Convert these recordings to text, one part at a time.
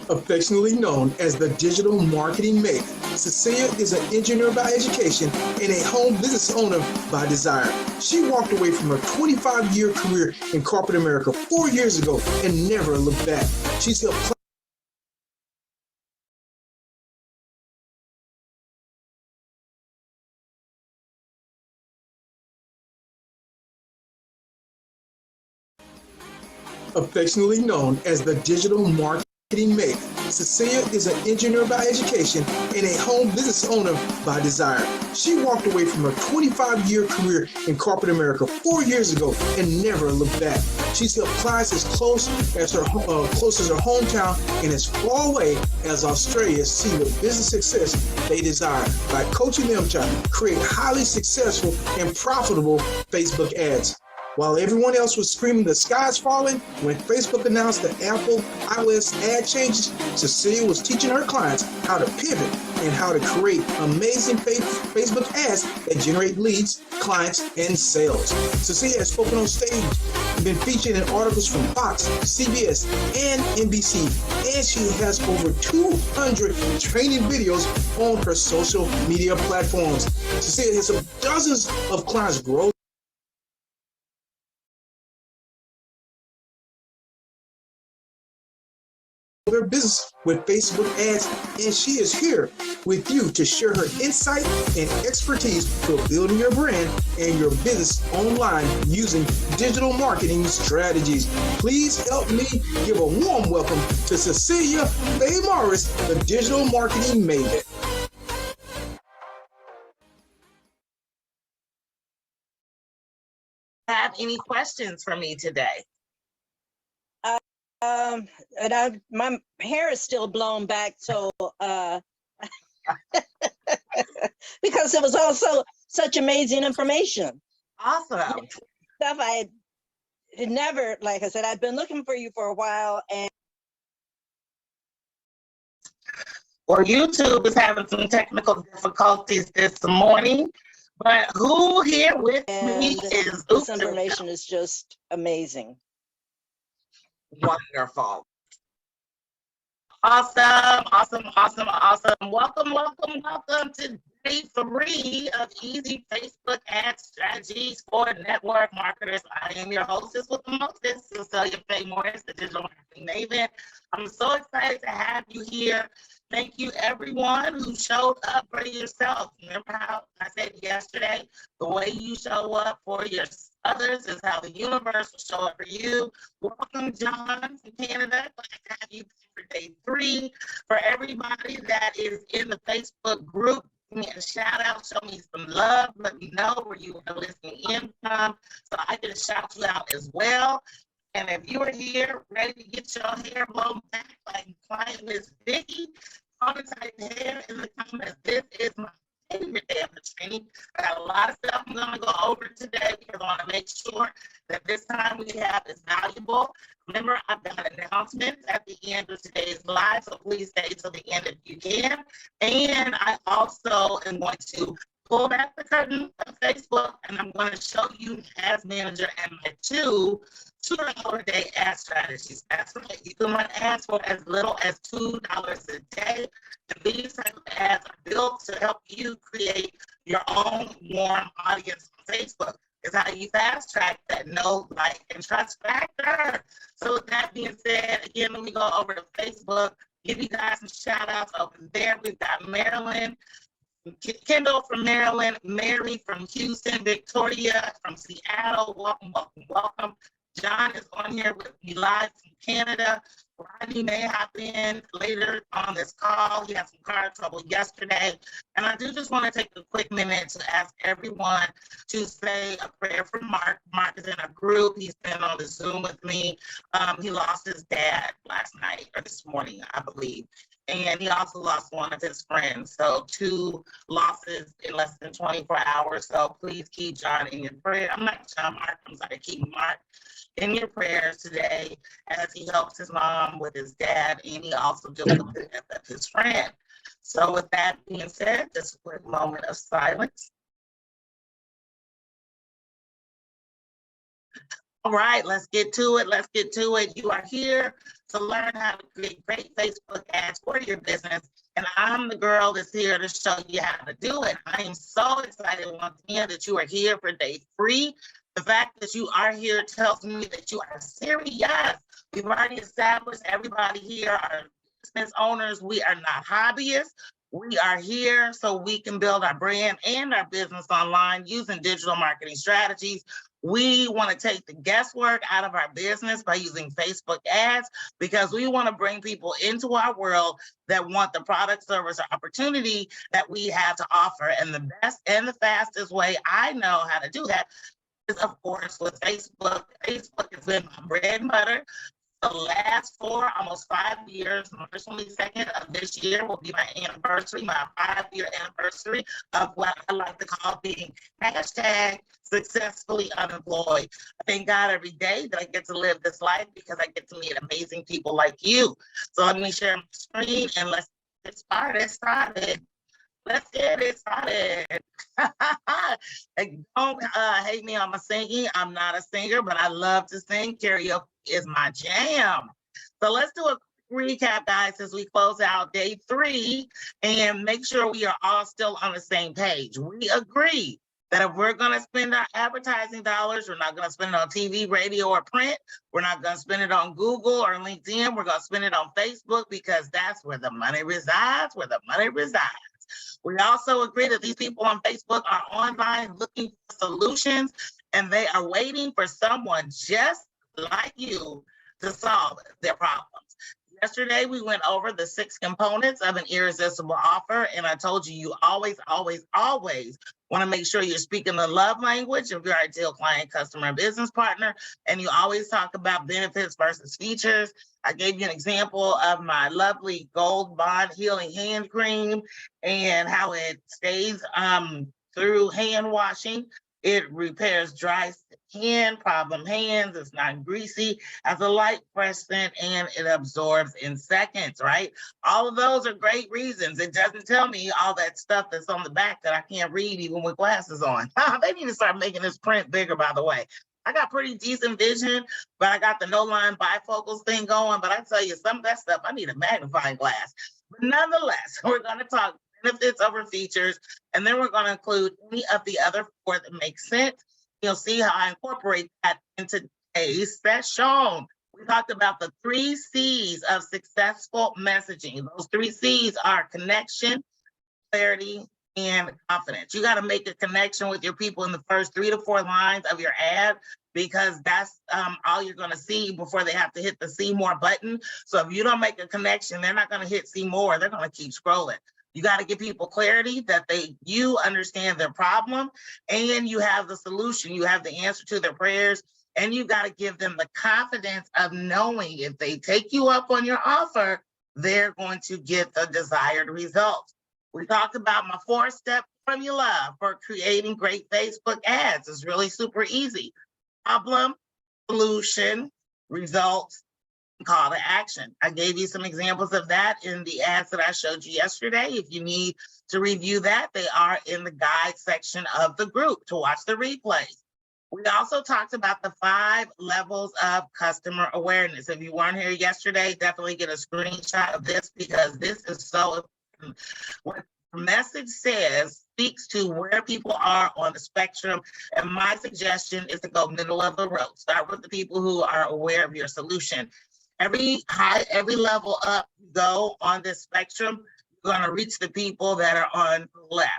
Affectionately known as the digital marketing maven, Cecilia is an engineer by education and a home business owner by desire. She walked away from her 25-year career in corporate America 4 years ago and never looked back. She's helped affectionately known as the digital marketing maven. Cecilia is an engineer by education and a home business owner by desire. She walked away from her 25-year career in corporate America 4 years ago and never looked back. She's helped clients as close as her hometown and as far away as Australia see the business success they desire by coaching them to create highly successful and profitable Facebook ads. While everyone else was screaming the sky's falling, when Facebook announced the Apple iOS ad changes, Cecilia was teaching her clients how to pivot and how to create amazing Facebook ads that generate leads, clients, and sales. Cecilia has spoken on stage, been featured in articles from Fox, CBS, and NBC, and she has over 200 training videos on her social media platforms. Cecilia has helped dozens of clients grow their business with Facebook ads, and she is here with you to share her insight and expertise for building your brand and your business online using digital marketing strategies. Please help me give a warm welcome to Cecilia Faye Morris, the digital marketing maven. Have any questions for me today? My hair is still blown back, so because it was also such amazing information. Awesome. Stuff I had never, like I said, I've been looking for you for a while, and Or YouTube is having some technical difficulties this morning, but who here with me is this information is just amazing. Wonderful. Awesome. Welcome to day 3 of Easy Facebook Ad Strategies for Network Marketers. I am your hostess with the mostest, Cecilia Faye Morris, the digital marketing maven. I'm so excited to have you here. Thank you, everyone who showed up for yourself. Remember how I said yesterday, the way you show up for your others is how the universe will show up for you. Welcome, John from Canada. Glad to have you for day 3. For everybody that is in the Facebook group, give me a shout out, show me some love, let me know where you are listening in from so I can shout you out as well. And if you are here ready to get your hair blown back like client Miss Vicky, comment type hair in the comments. This is my favorite day of the training. I got a lot of stuff I'm going to go over today because I want to make sure that this time we have is valuable. Remember, I've got announcements at the end of today's live, so please stay till the end if you can. And I also am going to pull back the curtain of Facebook, and I'm going to show you Ads Manager and my $2 a ad strategies. That's right. You can run ads for as little as $2 a day. And these type of ads are built to help you create your own warm audience on Facebook. Is how you fast track that know, like, and trust factor. So with that being said, again, let me go over to Facebook, give you guys some shout outs over there. We've got Maryland, Kendall from Maryland, Mary from Houston, Victoria from Seattle. Welcome. John is on here with me live from Canada. Rodney may hop in later on this call. He had some car trouble yesterday. And I do just want to take a quick minute to ask everyone to say a prayer for Mark. Mark is in a group. He's been on the Zoom with me. He lost his dad last night or this morning, I believe. And he also lost one of his friends. So 2 losses in less than 24 hours. So please keep John in your prayer. I'm not John Mark. I'm sorry, keep Mark in your prayers today as he helps his mom with his dad, and he also deals with the death of his friend. So with that being said, just a quick moment of silence. All right, let's get to it. Let's get to it. You are here to learn how to create great Facebook ads for your business. And I'm the girl that's here to show you how to do it. I am so excited once again that you are here for day 3. The fact that you are here tells me that you are serious. We've already established everybody here are business owners. We are not hobbyists. We are here so we can build our brand and our business online using digital marketing strategies. We want to take the guesswork out of our business by using Facebook ads because we want to bring people into our world that want the product, service, or opportunity that we have to offer. And the best and the fastest way I know how to do that is, of course, with Facebook. Facebook has been my bread and butter. The last 4, almost 5 years, March 22nd of this year will be my anniversary, my 5-year anniversary of what I like to call being hashtag successfully unemployed. I thank God every day that I get to live this life because I get to meet amazing people like you. So let me share my screen and let's get started. Let's get it started. Don't hate me on my singing. I'm not a singer, but I love to sing. Karaoke is my jam. So let's do a quick recap, guys, as we close out day 3 and make sure we are all still on the same page. We agree that if we're going to spend our advertising dollars, we're not going to spend it on TV, radio, or print. We're not going to spend it on Google or LinkedIn. We're going to spend it on Facebook because that's where the money resides, We also agree that these people on Facebook are online looking for solutions, and they are waiting for someone just like you to solve their problems. Yesterday, we went over the 6 components of an irresistible offer, and I told you, you always want to make sure you're speaking the love language of your ideal client, customer, and business partner, and you always talk about benefits versus features. I gave you an example of my lovely Gold Bond Healing Hand Cream and how it stays through hand washing. It repairs dry hand, problem hands, it's not greasy, has a light fresh scent, and it absorbs in seconds, right? All of those are great reasons. It doesn't tell me all that stuff that's on the back that I can't read even with glasses on. They need to start making this print bigger, by the way. I got pretty decent vision, but I got the no-line bifocals thing going, but I tell you, some of that stuff, I need a magnifying glass. But nonetheless, we're gonna talk benefits over features, and then we're going to include any of the other 4 that make sense. You'll see how I incorporate that into today's session. We talked about the 3 C's of successful messaging. Those 3 C's are connection, clarity, and confidence. You got to make a connection with your people in the first 3 to 4 lines of your ad, because that's all you're going to see before they have to hit the see more button. So if you don't make a connection, they're not going to hit see more. They're going to keep scrolling. You got to give people clarity that you understand their problem and you have the solution. You have the answer to their prayers, and you got to give them the confidence of knowing if they take you up on your offer, they're going to get the desired results. We talked about my 4-step formula for creating great Facebook ads. It's really super easy. Problem, solution, results, call to action. I gave you some examples of that in the ads that I showed you yesterday. If you need to review that, they are in the guide section of the group to watch the replays. We also talked about the 5 levels of customer awareness. If you weren't here yesterday, definitely get a screenshot of this because this is so important. What the message says speaks to where people are on the spectrum. And my suggestion is to go middle of the road. Start with the people who are aware of your solution. Every level up you go on this spectrum, you're going to reach the people that are on the left.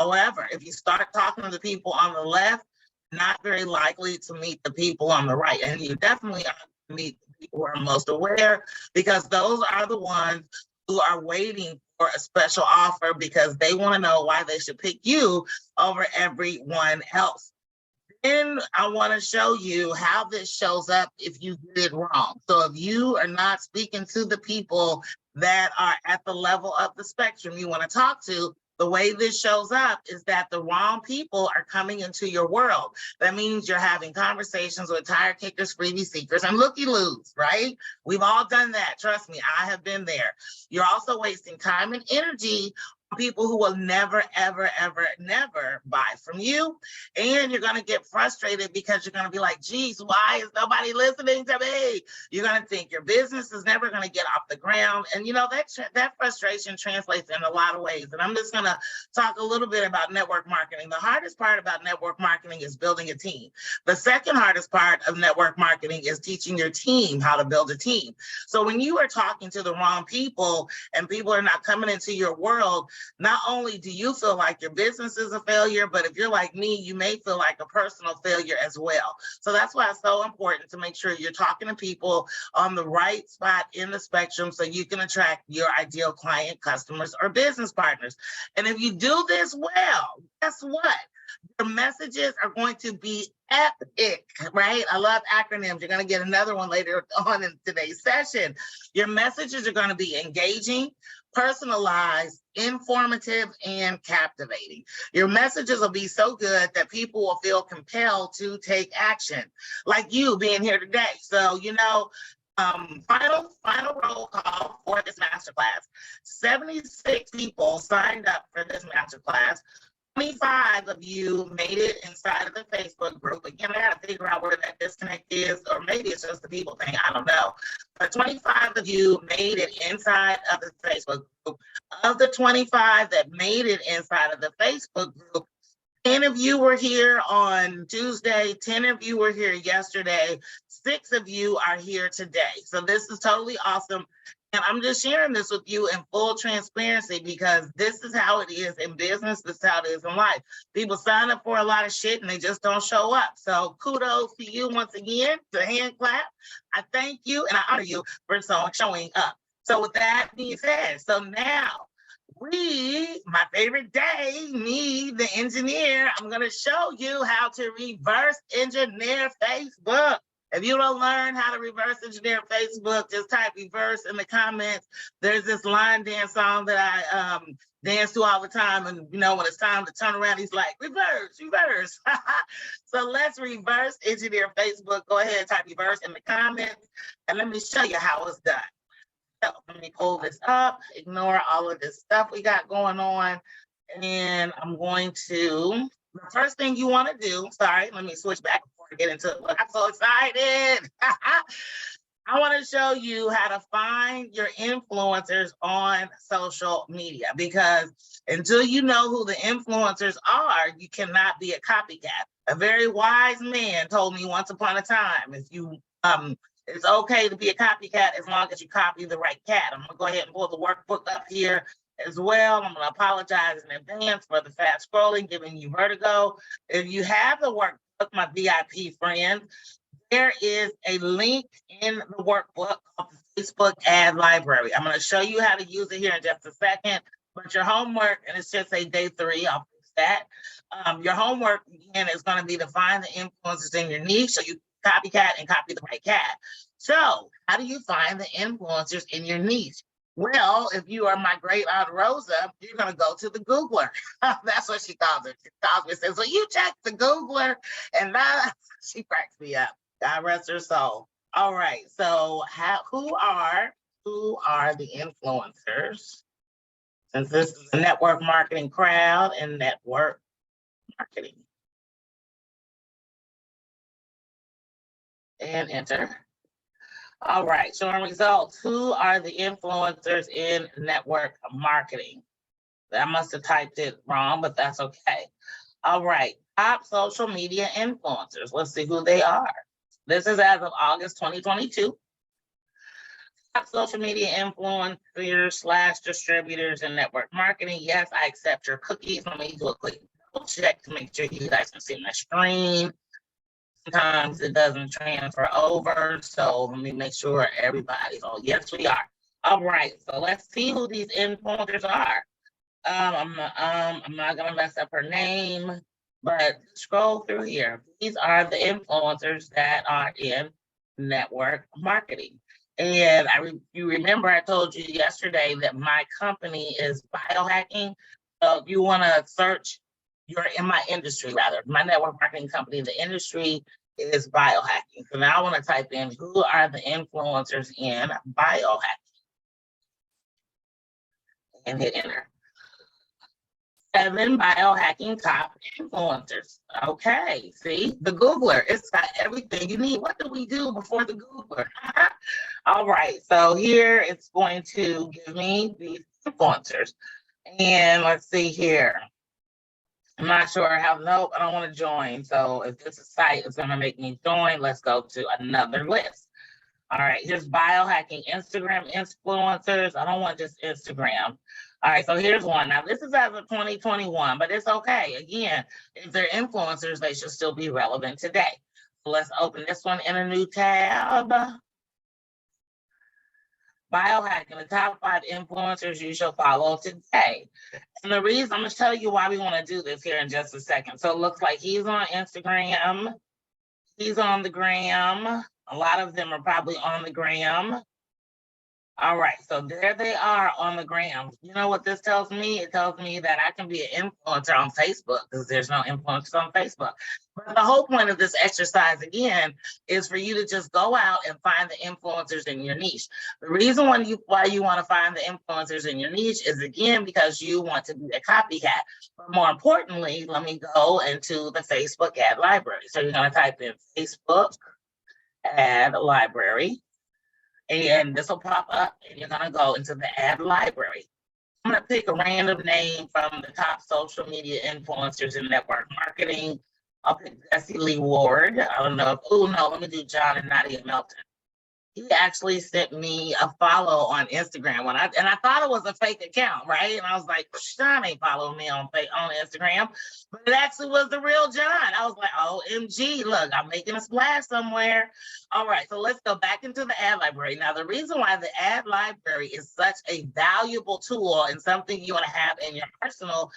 However, if you start talking to the people on the left, not very likely to meet the people on the right. And you definitely are going to meet the people who are most aware, because those are the ones who are waiting for a special offer because they want to know why they should pick you over everyone else. Then I want to show you how this shows up if you get it wrong. So if you are not speaking to the people that are at the level of the spectrum you want to talk to, the way this shows up is that the wrong people are coming into your world. That means you're having conversations with tire kickers, freebie seekers, and looky-loos, right? We've all done that. Trust me, I have been there. You're also wasting time and energy people who will never, ever, ever, never buy from you. And you're going to get frustrated because you're going to be like, geez, why is nobody listening to me? You're going to think your business is never going to get off the ground. And you know, that frustration translates in a lot of ways. And I'm just going to talk a little bit about network marketing. The hardest part about network marketing is building a team. The second hardest part of network marketing is teaching your team how to build a team. So when you are talking to the wrong people and people are not coming into your world, not only do you feel like your business is a failure, but if you're like me, you may feel like a personal failure as well. So that's why it's so important to make sure you're talking to people on the right spot in the spectrum so you can attract your ideal client, customers, or business partners. And if you do this well, guess what? The messages are going to be epic, right? I love acronyms. You're going to get another one later on in today's session. Your messages are going to be engaging, personalized, informative, and captivating. Your messages will be so good that people will feel compelled to take action, like you being here today. So, you know, final roll call for this masterclass. 76 people signed up for this masterclass. 25 of you made it inside of the Facebook group. Again, I got to figure out where that disconnect is, or maybe it's just the people thing. I don't know. But 25 of you made it inside of the Facebook group. Of the 25 that made it inside of the Facebook group, 10 of you were here on Tuesday, 10 of you were here yesterday, 6 of you are here today. So this is totally awesome. And I'm just sharing this with you in full transparency because this is how it is in business. This is how it is in life. People sign up for a lot of shit and they just don't show up. So kudos to you once again, to hand clap. I thank you and I honor you for showing up. So with that being said, so now my favorite day, me, the engineer, I'm going to show you how to reverse engineer Facebook. If you don't learn how to reverse engineer Facebook, just type reverse in the comments. There's this line dance song that I dance to all the time. And, you know, when it's time to turn around, he's like, reverse, reverse. So let's reverse engineer Facebook. Go ahead and type reverse in the comments. And let me show you how it's done. So let me pull this up, ignore all of this stuff we got going on. And I'm going to, the first thing you want to do, sorry, let me switch back before I get into it. Look, I'm so excited. I want to show you how to find your influencers on social media, because until you know who the influencers are, you cannot be a copycat. A very wise man told me once upon a time, if you, it's okay to be a copycat as long as you copy the right cat. I'm gonna go ahead and pull the workbook up here as well. I'm gonna apologize in advance for the fast scrolling, giving you vertigo. If you have the workbook, my VIP friend, there is a link in the workbook of the Facebook ad library. I'm gonna show you how to use it here in just a second, but your homework, and it should say day 3, I'll fix that. Your homework, again, is gonna be to find the influencers in your niche, so you copycat and copy the right cat. So how do you find the influencers in your niche? Well, if you are my great aunt Rosa, you're going to go to the Googler. That's what she calls it. She calls me and says, well, you check the Googler. And that, she cracks me up. God rest her soul. All right. So who are the influencers? Since this is a network marketing crowd and network marketing. And enter. All right, showing results. Who are the influencers in network marketing? I must have typed it wrong, but that's okay. All right, top social media influencers. Let's see who they are. This is as of August 2022. Top social media influencers / distributors in network marketing. Yes, I accept your cookies. Let me do a quick check to make sure you guys can see my screen. Sometimes it doesn't transfer over, so let me make sure everybody's on. Yes, we are. All right, so let's see who these influencers are. I'm not gonna mess up her name, but scroll through here. These are the influencers that are in network marketing. And you remember I told you yesterday that my company is biohacking. So if you want to search, you're in my industry, rather, my network marketing company, the industry is biohacking. So now I want to type in who are the influencers in biohacking and hit enter. 7 biohacking top influencers. Okay, see, the Googler, it's got everything you need. What do we do before the Googler? All right, so here it's going to give me these influencers. And let's see here. I'm not sure how, nope, I don't want to join. So if this site is going to make me join, let's go to another list. All right, here's biohacking Instagram influencers. I don't want just Instagram. All right, so here's one. Now, this is as of 2021, but it's okay. Again, if they're influencers, they should still be relevant today. So let's open this one in a new tab. Biohacking, the top 5 influencers you should follow today. And the reason, I'm going to tell you why we want to do this here in just a second. So it looks like he's on Instagram. He's on the gram. A lot of them are probably on the gram. All right, so there they are on the gram. You know what this tells me? It tells me that I can be an influencer on Facebook because there's no influencers on Facebook. But the whole point of this exercise, again, is for you to just go out and find the influencers in your niche. The reason why you want to find the influencers in your niche is, again, because you want to be a copycat. But more importantly, let me go into the Facebook ad library. So you're going to type in Facebook ad library. And this will pop up and you're going to go into the ad library. I'm going to pick a random name from the top social media influencers in network marketing. I'll pick Jessie Lee Ward. I don't know if, oh no, let me do John and Nadia Melton. He actually sent me a follow on Instagram and I thought it was a fake account, right? And I was like, John ain't following me on Instagram, but it actually was the real John. I was like, OMG, look, I'm making a splash somewhere. All right, so let's go back into the ad library. Now, the reason why the ad library is such a valuable tool and something you want to have in your arsenal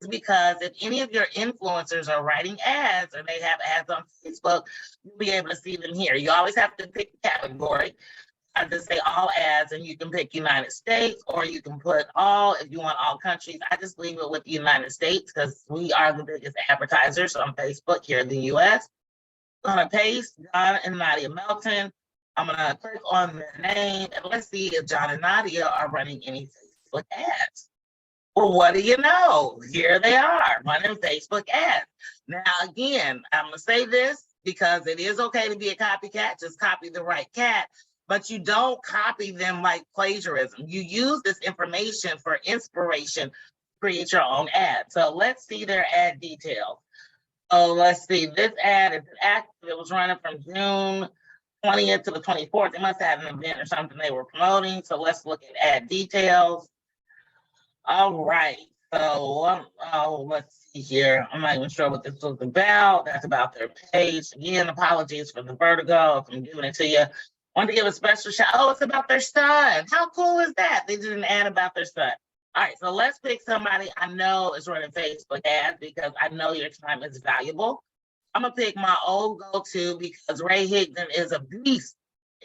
is because if any of your influencers are writing ads or they have ads on Facebook, you'll be able to see them here. You always have to pick a category. I just say all ads, and you can pick United States, or you can put all if you want all countries. I just leave it with the United States because we are the biggest advertisers on Facebook here in the US. I'm going to paste John and Nadia Melton. I'm going to click on their name, and let's see if John and Nadia are running any Facebook ads. Well, what do you know? Here they are running Facebook ads. Now, again, I'm going to say this because it is okay to be a copycat. Just copy the right cat, but you don't copy them like plagiarism. You use this information for inspiration to create your own ad. So let's see their ad details. Oh, let's see. This ad is active. It was running from June 20th to the 24th. They must have an event or something they were promoting. So let's look at ad details. All right, so let's see here. I'm not even sure what this was about. That's about their page. Again, apologies for the vertigo if I'm giving it to you. Want to give a special shout. Oh, it's about their son. How cool is that? They did an ad about their son. All right, so let's pick somebody I know is running Facebook ads because I know your time is valuable. I'm going to pick my old go-to because Ray Higdon is a beast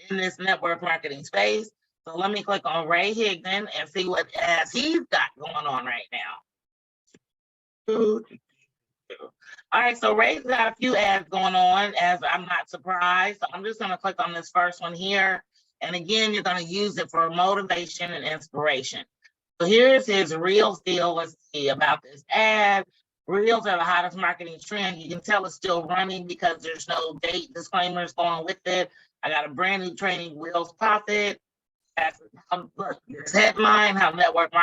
in this network marketing space. So let me click on Ray Higdon and see what ads he's got going on right now. All right, so Ray's got a few ads going on, as I'm not surprised. So I'm just going to click on this first one here. And again, you're going to use it for motivation and inspiration. So here's his Reels deal. Let's see about this ad. Reels are the hottest marketing trend. You can tell it's still running because there's no date disclaimers going with it. I got a brand new training, Reels Profit. Look, this headline, how network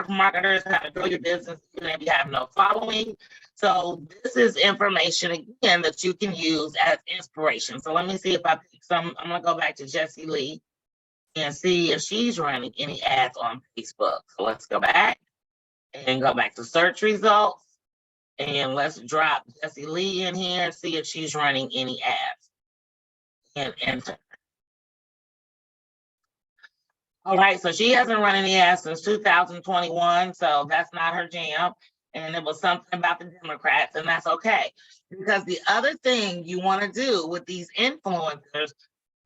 marketers, how to grow your business even if you have no following. So this is information, again, that you can use as inspiration. So let me see if I pick some. I'm going to go back to Jessie Lee and see if she's running any ads on Facebook. So let's go back and go back to search results. And let's drop Jessie Lee in here and see if she's running any ads. And enter. All right, so she hasn't run any ads since 2021, so that's not her jam. And it was something about the Democrats, and that's okay. Because the other thing you want to do with these influencers,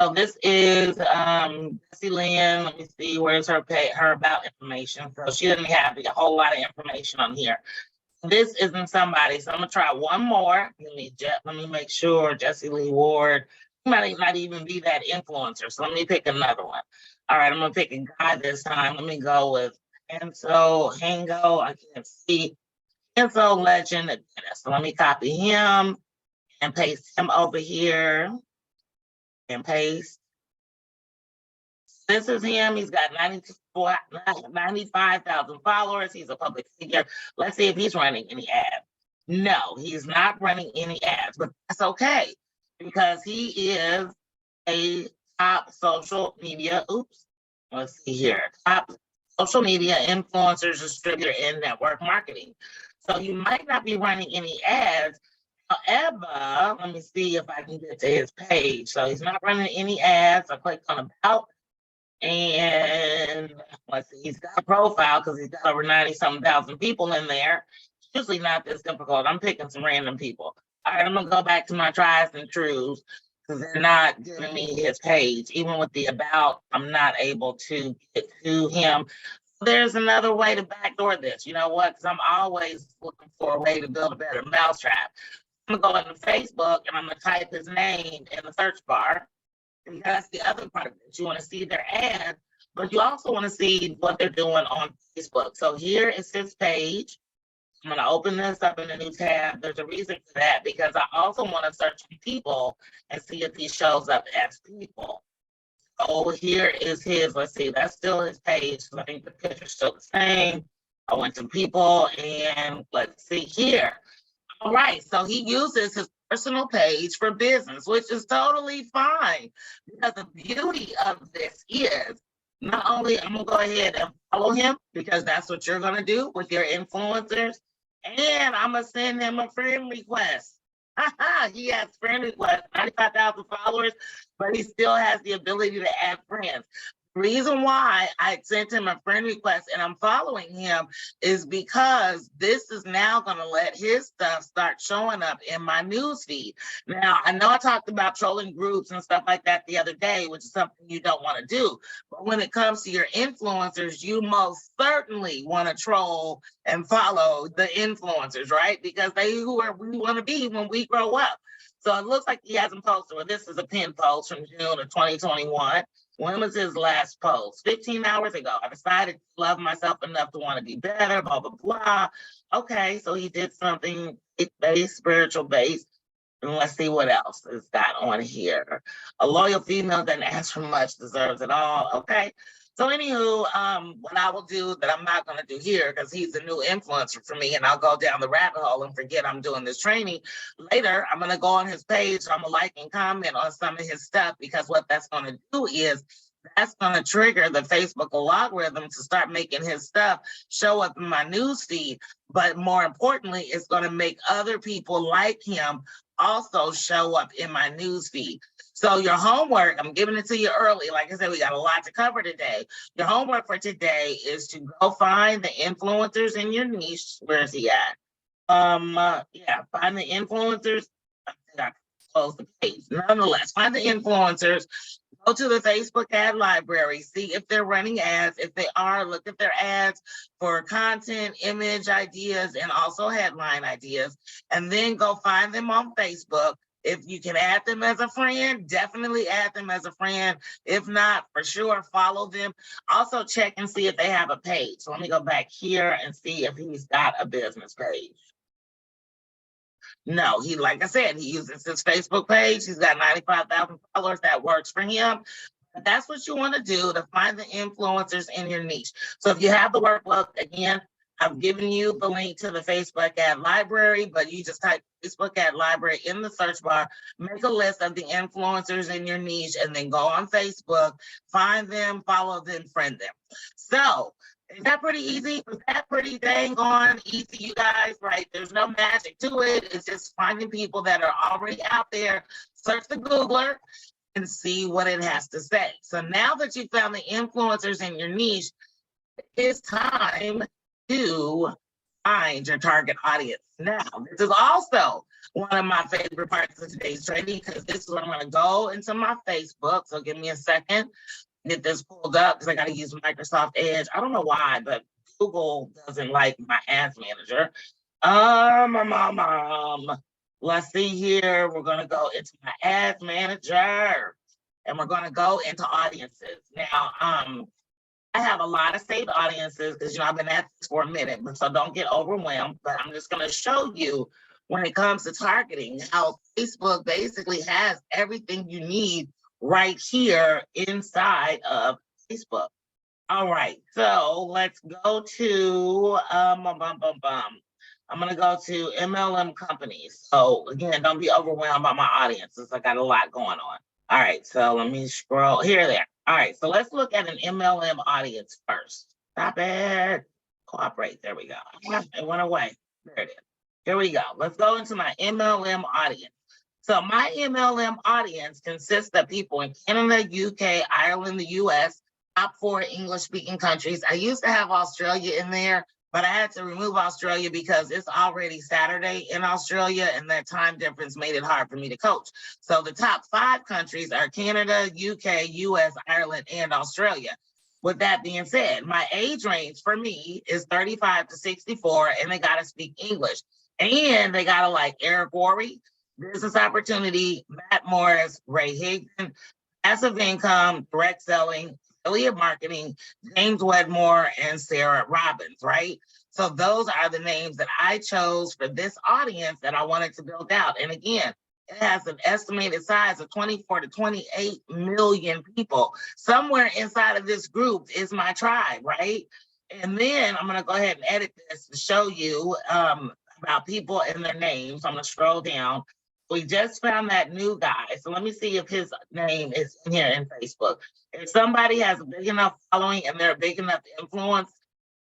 so this is Jessie Lynn. Let me see, where's her about information? So she doesn't have a whole lot of information on here. This isn't somebody, so I'm gonna try one more. Let me make sure Jessie Lee Ward might not even be that influencer. So let me pick another one. All right, I'm gonna pick a guy this time. Let me go with Hango. I can't see. Enzo Legend. So let me copy him and paste him over here and paste. This is him. He's got 95,000 followers. He's a public figure. Let's see if he's running any ads. No, he's not running any ads, but that's okay because he is a top social media. Oops. Let's see here. Top social media influencers, distributor, and network marketing. So you might not be running any ads. However, let me see if I can get to his page. So he's not running any ads. I clicked on about. And let's see, he's got a profile because he's got over 90-something thousand people in there. It's usually not this difficult. I'm picking some random people. All right, I'm gonna go back to my tries and trues because they're not giving me his page. Even with the about, I'm not able to get to him. There's another way to backdoor this. You know what? Because I'm always looking for a way to build a better mousetrap. I'm gonna go into Facebook and I'm gonna type his name in the search bar. And that's the other part of it. You want to see their ads, but you also want to see what they're doing on Facebook. So here is his page. I'm going to open this up in a new tab. There's a reason for that because I also want to search for people and see if he shows up as people. So here is his, let's see, that's still his page. So I think the picture's still the same. I went to people and let's see here. All right, so he uses his personal page for business, which is totally fine because the beauty of this is not only I'm gonna go ahead and follow him because that's what you're gonna do with your influencers, and I'm gonna send him a friend request. He has friend requests, 95,000 followers, but he still has the ability to add friends. Reason why I sent him a friend request and I'm following him is because this is now going to let his stuff start showing up in my news feed. Now, I know I talked about trolling groups and stuff like that the other day, which is something you don't want to do. But when it comes to your influencers, you most certainly want to troll and follow the influencers, right? Because they who are we want to be when we grow up. So it looks like he hasn't posted. Well, this is a pinned post from June of 2021. When was his last post? 15 hours ago. I decided to love myself enough to want to be better, blah, blah, blah. Okay, so he did something faith-based, spiritual-based. And let's see what else is got on here. A loyal female doesn't ask for much, deserves it all. Okay. So anywho, what I will do that I'm not going to do here because he's a new influencer for me and I'll go down the rabbit hole and forget I'm doing this training. Later, I'm going to go on his page. I'm going to like and comment on some of his stuff because what that's going to do is that's going to trigger the Facebook algorithm to start making his stuff show up in my news feed. But more importantly, it's going to make other people like him also show up in my news feed. So your homework, I'm giving it to you early. Like I said, we got a lot to cover today. Your homework for today is to go find the influencers in your niche. Where is he at? Find the influencers. I close the page. Nonetheless, find the influencers. Go to the Facebook ad library, see if they're running ads. If they are, look at their ads for content, image ideas, and also headline ideas. And then go find them on Facebook. If you can add them as a friend, definitely add them as a friend. If not, for sure, follow them. Also check and see if they have a page. So let me go back here and see if he's got a business page. No, he, like I said, he uses his Facebook page. He's got 95,000 followers. That works for him. But that's what you want to do to find the influencers in your niche. So if you have the workbook, again, I've given you the link to the Facebook ad library, but you just type Facebook ad library in the search bar, make a list of the influencers in your niche, and then go on Facebook, find them, follow them, friend them. So is that pretty easy? Was that pretty dang on easy, you guys? Right? There's no magic to it. It's just finding people that are already out there. Search the Googler and see what it has to say. So now that you found the influencers in your niche, it's time to find your target audience. Now, this is also one of my favorite parts of today's training because this is where I'm going to go into my Facebook. So give me a second. Get this pulled up because I got to use Microsoft Edge. I don't know why, but Google doesn't like my ads manager. Let's see here. We're going to go into my ads manager and we're going to go into audiences. Now, I have a lot of saved audiences because, I've been at this for a minute, but so don't get overwhelmed. But I'm just going to show you when it comes to targeting how Facebook basically has everything you need right here inside of Facebook. All right, so let's go to I'm gonna go to MLM companies. So again, don't be overwhelmed by my audiences. I got a lot going on. All right, so let me scroll here there. All right, so let's look at an MLM audience first. Stop it. Cooperate. There we go. It went away. There it is. Here we go. Let's go into my MLM audience. So my MLM audience consists of people in Canada, UK, Ireland, the US, top 4 English-speaking countries. I used to have Australia in there, but I had to remove Australia because it's already Saturday in Australia, and that time difference made it hard for me to coach. So the top 5 countries are Canada, UK, US, Ireland, and Australia. With that being said, my age range for me is 35 to 64, and they got to speak English. And they got to like Eric Worre, Business Opportunity, Matt Morris, Ray Higdon, Passive Income, Direct Selling, Affiliate Marketing, James Wedmore, and Sarah Robbins, right? So those are the names that I chose for this audience that I wanted to build out. And again, it has an estimated size of 24 to 28 million people. Somewhere inside of this group is my tribe, right? And then I'm going to go ahead and edit this to show you about people and their names. I'm going to scroll down. We just found that new guy. So let me see if his name is in here in Facebook. If somebody has a big enough following and they're a big enough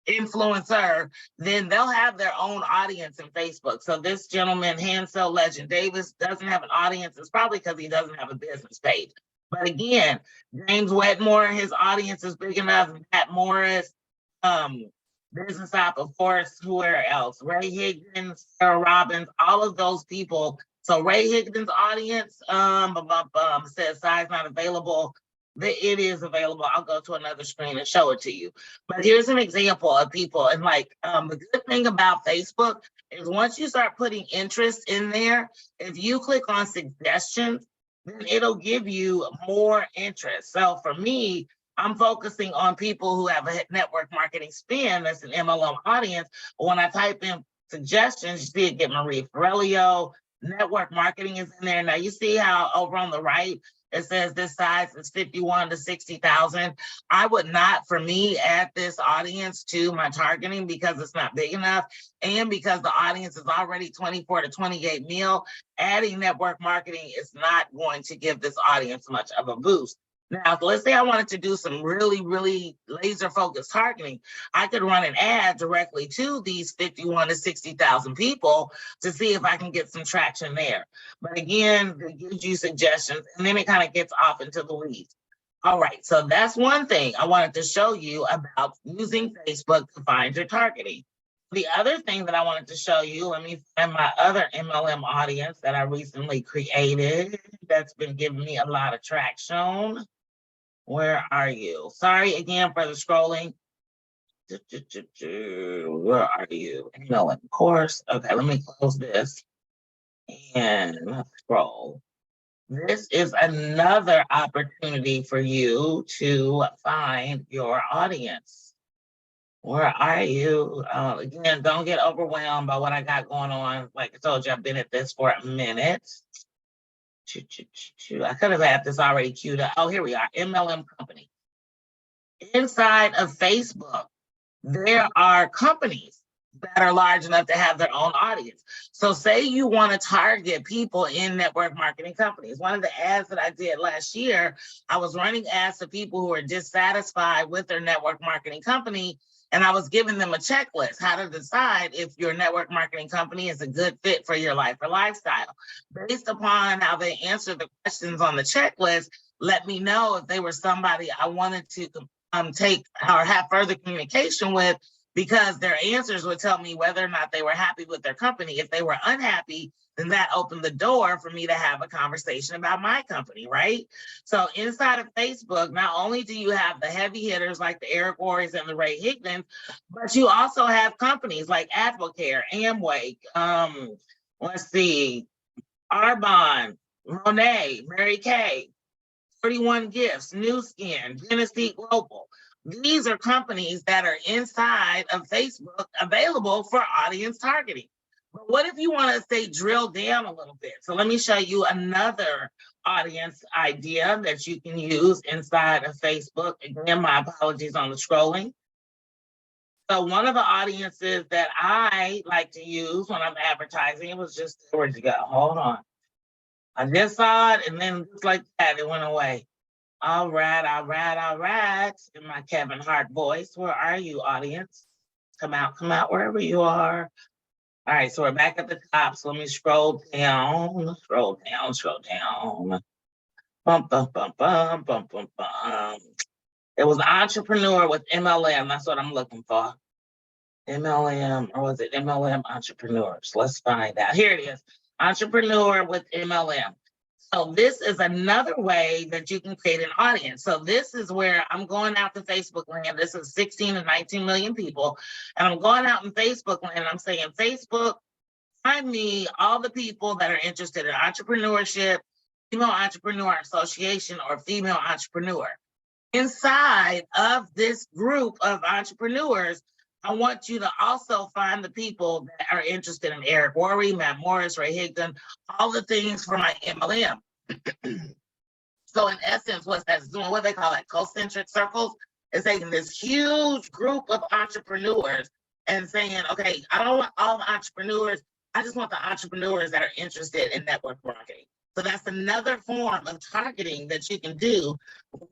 influencer, then they'll have their own audience in Facebook. So this gentleman, Hansel Legend Davis, doesn't have an audience. It's probably because he doesn't have a business page. But again, James Wedmore, his audience is big enough. Matt Morris, Business Op, of course, whoever else? Ray Higdon, Sarah Robbins, all of those people. So Ray Higdon's audience says size not available. It is available. I'll go to another screen and show it to you. But here's an example of people. And the good thing about Facebook is once you start putting interest in there, if you click on suggestions, then it'll give you more interest. So for me, I'm focusing on people who have a network marketing spin that's an MLM audience. When I type in suggestions, you see it get Marie Forelio, network marketing is in there. Now you see how over on the right, it says this size is 51 to 60,000. I would not, for me, add this audience to my targeting because it's not big enough. And because the audience is already 24 to 28 mil, adding network marketing is not going to give this audience much of a boost. Now, let's say I wanted to do some really, really laser focused targeting. I could run an ad directly to these 51 to 60,000 people to see if I can get some traction there. But again, it gives you suggestions and then it kind of gets off into the weeds. All right, so that's one thing I wanted to show you about using Facebook to find your targeting. The other thing that I wanted to show you, let me find my other MLM audience that I recently created that's been giving me a lot of traction. Where are you? Sorry again for the scrolling. Where are you? MLM course. Okay, let me close this and let's scroll. This is another opportunity for you to find your audience. Where are you? Again, don't get overwhelmed by what I got going on. Like I told you, I've been at this for a minute. I could have had this already queued up. Oh, here we are, MLM company. Inside of Facebook, there are companies that are large enough to have their own audience. So say you want to target people in network marketing companies. One of the ads that I did last year, I was running ads to people who are dissatisfied with their network marketing company. And I was giving them a checklist, how to decide if your network marketing company is a good fit for your life or lifestyle. Based upon how they answered the questions on the checklist, let me know if they were somebody I wanted to take or have further communication with, because their answers would tell me whether or not they were happy with their company. If they were unhappy, then that opened the door for me to have a conversation about my company, right? So inside of Facebook, not only do you have the heavy hitters like the Eric Worres and the Ray Higdons, but you also have companies like Advocare, Amway, let's see, Arbonne, Monet, Mary Kay, 31 Gifts, New Skin, Genesee Global. These are companies that are inside of Facebook available for audience targeting. But what if you want to say drill down a little bit? So let me show you another audience idea that you can use inside of Facebook. Again, my apologies on the scrolling. So one of the audiences that I like to use when I'm advertising, it was just, where'd you go? Hold on. I just saw it, and then just like that, it went away. All right, all right, all right. In my Kevin Hart voice, where are you, audience? Come out, wherever you are. All right, so we're back at the top. So let me scroll down, scroll down, scroll down. Bum, bum, bum, bum, bum, bum, bum. It was entrepreneur with MLM. That's what I'm looking for. MLM, or was it MLM entrepreneurs? Let's find out. Here it is. Entrepreneur with MLM. So this is another way that you can create an audience. So this is where I'm going out to Facebook land. This is 16 to 19 million people. And I'm going out in Facebook land. I'm saying, Facebook, find me all the people that are interested in entrepreneurship, female entrepreneur association, or female entrepreneur. Inside of this group of entrepreneurs, I want you to also find the people that are interested in Eric Worre, Matt Morris, Ray Higdon, all the things for my MLM. So in essence, what that's doing, what they call it, concentric circles, is taking this huge group of entrepreneurs and saying, okay, I don't want all the entrepreneurs, I just want the entrepreneurs that are interested in network marketing. So that's another form of targeting that you can do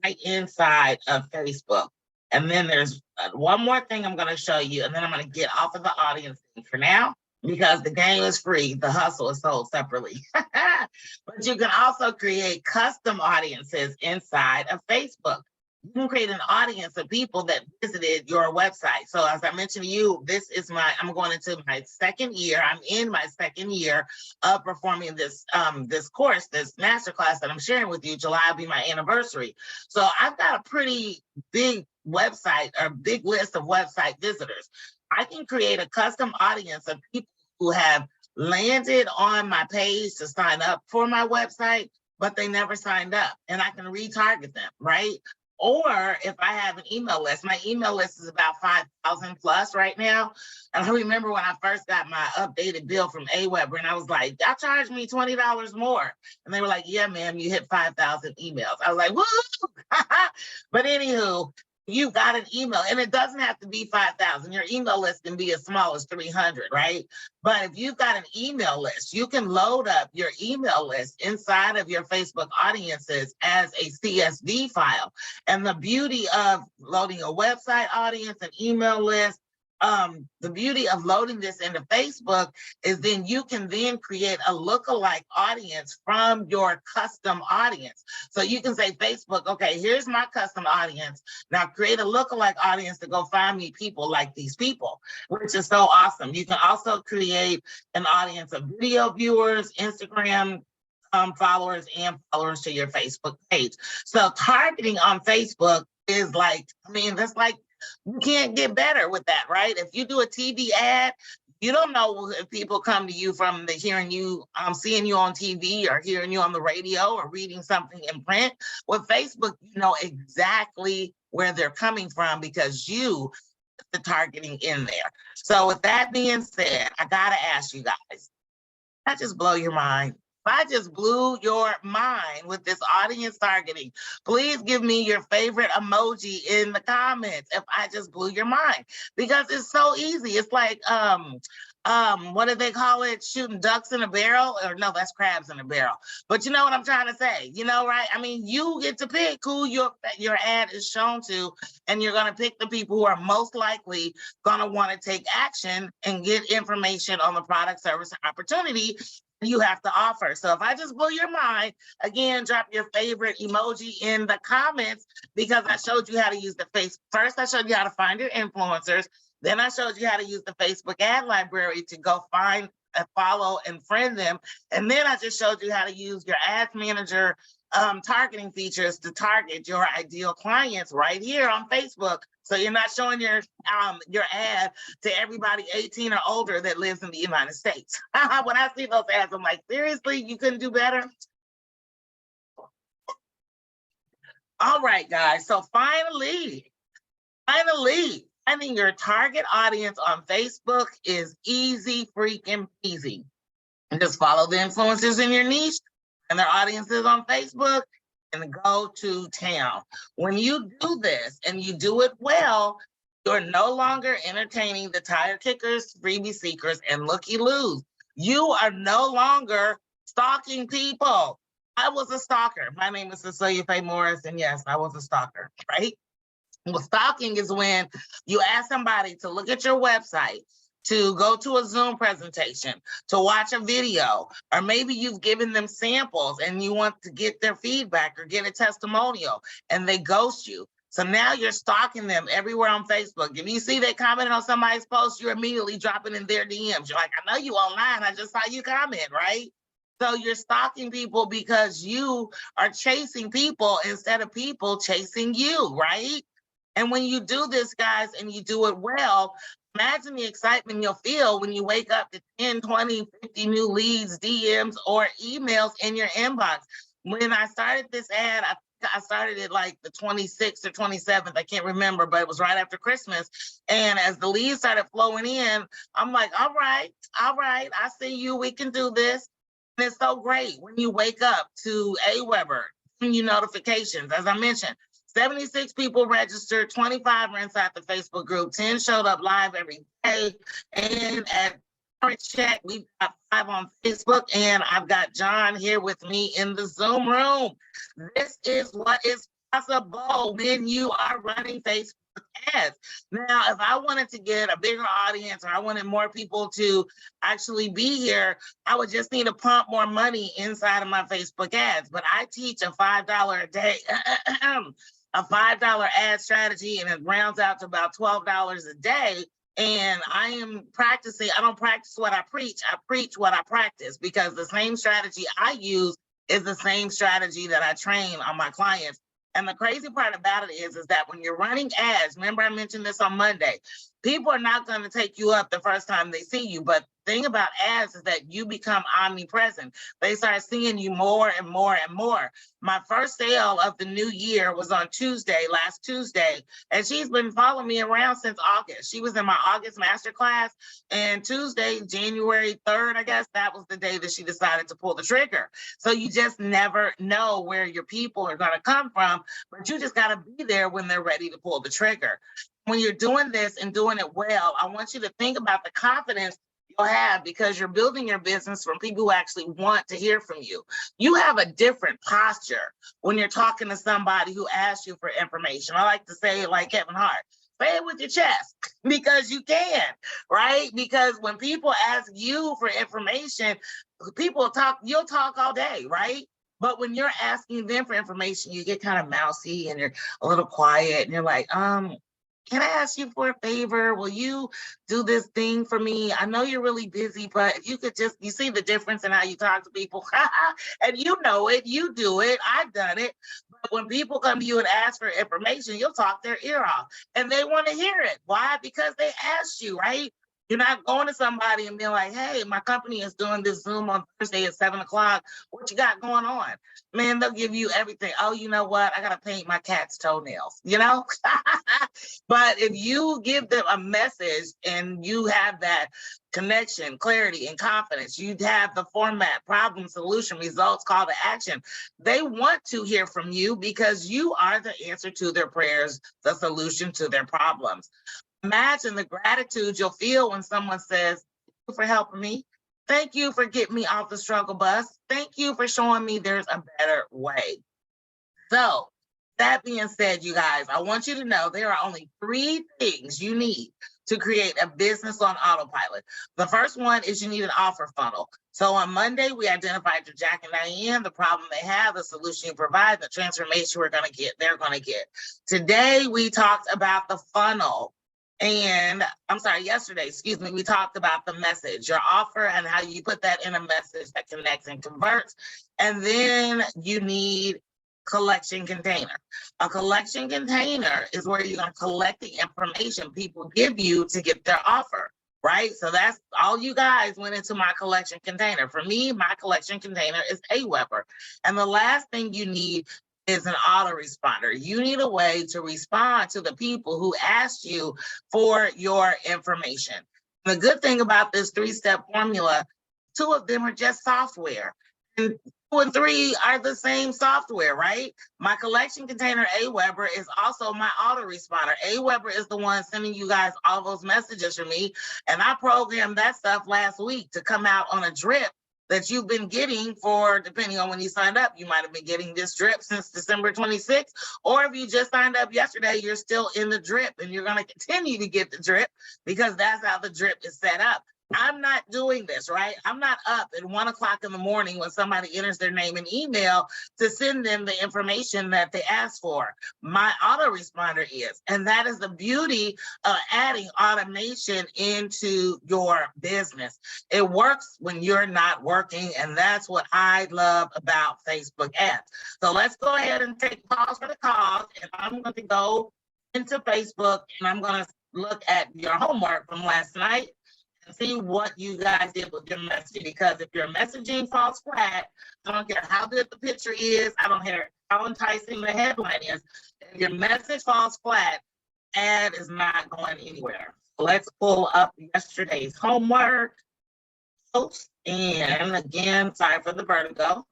right inside of Facebook. And then there's one more thing I'm going to show you, and then I'm going to get off of the audience thing for now, because the game is free. The hustle is sold separately. But you can also create custom audiences inside of Facebook. You can create an audience of people that visited your website. So as I mentioned to you, this is I'm going into my second year. I'm in my second year of performing this this course, this masterclass that I'm sharing with you. July will be my anniversary. So I've got a pretty big website, or big list of website visitors. I can create a custom audience of people who have landed on my page to sign up for my website, but they never signed up, and I can retarget them, right? Or if I have an email list, my email list is about 5,000 plus right now. And I remember when I first got my updated bill from AWeber, and I was like, y'all charged me $20 more. And they were like, yeah, ma'am, you hit 5,000 emails. I was like, woo! But anywho, you got an email, and it doesn't have to be 5,000. Your email list can be as small as 300, right? But if you've got an email list, you can load up your email list inside of your Facebook audiences as a CSV file. And the beauty of loading a website audience, an email list, the beauty of loading this into Facebook is then you can then create a lookalike audience from your custom audience. So you can say, Facebook, okay, here's my custom audience. Now create a lookalike audience to go find me people like these people, which is so awesome. You can also create an audience of video viewers, Instagram followers, and followers to your Facebook page. So targeting on Facebook is like, I mean, that's like, you can't get better with that, right? If you do a TV ad, you don't know if people come to you from the hearing you, seeing you on TV, or hearing you on the radio, or reading something in print. With Facebook, you know exactly where they're coming from because you put the targeting in there. So with that being said, I gotta ask you guys, I just blow your mind. If I just blew your mind with this audience targeting, please give me your favorite emoji in the comments if I just blew your mind, because it's so easy. It's like, what do they call it? Shooting ducks in a barrel? Or no, that's crabs in a barrel. But you know what I'm trying to say, you know, right? I mean, you get to pick who your ad is shown to, and you're gonna pick the people who are most likely gonna wanna take action and get information on the product, service, and opportunity you have to offer. So if I just blew your mind, again, drop your favorite emoji in the comments, because I showed you how to use the face. First, I showed you how to find your influencers. Then I showed you how to use the Facebook ad library to go find and follow and friend them. And then I just showed you how to use your ads manager targeting features to target your ideal clients right here on Facebook. So you're not showing your ad to everybody 18 or older that lives in the United States. When I see those ads, I'm like, seriously, you couldn't do better? All right, guys. So finally, Finally, finding your target audience on Facebook is easy freaking peasy. And just follow the influencers in your niche and their audiences on Facebook and go to town. When you do this and you do it well, you're no longer entertaining the tire kickers, freebie seekers, and looky-loos. You are no longer stalking people. I was a stalker. My name is Cecilia Faye Morris, and yes, I was a stalker, right? Well, stalking is when you ask somebody to look at your website, to go to a Zoom presentation, to watch a video, or maybe you've given them samples and you want to get their feedback or get a testimonial and they ghost you. So now you're stalking them everywhere on Facebook. If you see they commented on somebody's post, you're immediately dropping in their DMs. You're like, I know you online. I just saw you comment, right? So you're stalking people because you are chasing people instead of people chasing you, right? And when you do this, guys, and you do it well, imagine the excitement you'll feel when you wake up to 10, 20, 50 new leads, DMs, or emails in your inbox. When I started this ad, I started it like the 26th or 27th. I can't remember, but it was right after Christmas. And as the leads started flowing in, I'm like, all right, I see you. We can do this. And it's so great when you wake up to AWeber, you notifications, as I mentioned. 76 people registered, 25 were inside the Facebook group, 10 showed up live every day. And at current check, we've got 5 on Facebook, and I've got John here with me in the Zoom room. This is what is possible when you are running Facebook ads. Now, if I wanted to get a bigger audience or I wanted more people to actually be here, I would just need to pump more money inside of my Facebook ads. But I teach a $5 a day a $5 ad strategy, and it rounds out to about $12 a day. And I am practicing. I don't practice what I preach what I practice, because the same strategy I use is the same strategy that I train on my clients. And the crazy part about it is that when you're running ads, remember I mentioned this on Monday, people are not going to take you up the first time they see you. But the thing about ads is that you become omnipresent. They start seeing you more and more and more. My first sale of the new year was on last Tuesday, and she's been following me around since August. She was in my August masterclass, and Tuesday, January 3rd, I guess, that was the day that she decided to pull the trigger. So you just never know where your people are going to come from, but you just got to be there when they're ready to pull the trigger. When you're doing this and doing it well, I want you to think about the confidence you'll have, because you're building your business from people who actually want to hear from you. You have a different posture when you're talking to somebody who asks you for information. I like to say it like Kevin Hart. Say it with your chest, because you can, right? Because when people ask you for information, you'll talk all day, right? But when you're asking them for information, you get kind of mousy and you're a little quiet and you're like, can I ask you for a favor? Will you do this thing for me? I know you're really busy, but if you could you see the difference in how you talk to people. And you know it, you do it, I've done it. But when people come to you and ask for information, you'll talk their ear off, and they want to hear it. Why? Because they asked you, right? You're not going to somebody and being like, hey, my company is doing this Zoom on Thursday at 7:00. What you got going on? Man, they'll give you everything. Oh, you know what? I got to paint my cat's toenails, you know? But if you give them a message and you have that connection, clarity, and confidence, you have the format, problem, solution, results, call to action. They want to hear from you because you are the answer to their prayers, the solution to their problems. Imagine the gratitude you'll feel when someone says, thank you for helping me. Thank you for getting me off the struggle bus. Thank you for showing me there's a better way. So that being said, you guys, I want you to know there are only 3 things you need to create a business on autopilot. The first one is you need an offer funnel. So on Monday, we identified your Jack and Diane, the problem they have, the solution you provide, the transformation they're going to get. Today, we talked about the funnel. And yesterday, we talked about the message, your offer, and how you put that in a message that connects and converts. And then you need collection container. A collection container is where you're going to collect the information people give you to get their offer, right? So that's all you guys went into my collection container. For me, my collection container is AWeber. And the last thing you need is an autoresponder. You need a way to respond to the people who asked you for your information. The good thing about this 3-step formula, 2 of them are just software. And 2 and 3 are the same software, right? My collection container, Aweber, is also my autoresponder. Aweber is the one sending you guys all those messages from me. And I programmed that stuff last week to come out on a drip that you've been getting for, depending on when you signed up, you might have been getting this drip since December 26th, or if you just signed up yesterday, you're still in the drip and you're gonna continue to get the drip because that's how the drip is set up. I'm not doing this, right? I'm not up at 1 o'clock in the morning when somebody enters their name and email to send them the information that they asked for. My autoresponder is, and that is the beauty of adding automation into your business. It works when you're not working, and that's what I love about Facebook ads. So let's go ahead and take pause for the cause, and I'm going to go into Facebook, and I'm going to look at your homework from last night and see what you guys did with your messaging. Because if your messaging falls flat, I don't care how good the picture is, I don't care how enticing the headline is. If your message falls flat, ad is not going anywhere. So let's pull up yesterday's homework post. And again, sorry for the vertigo.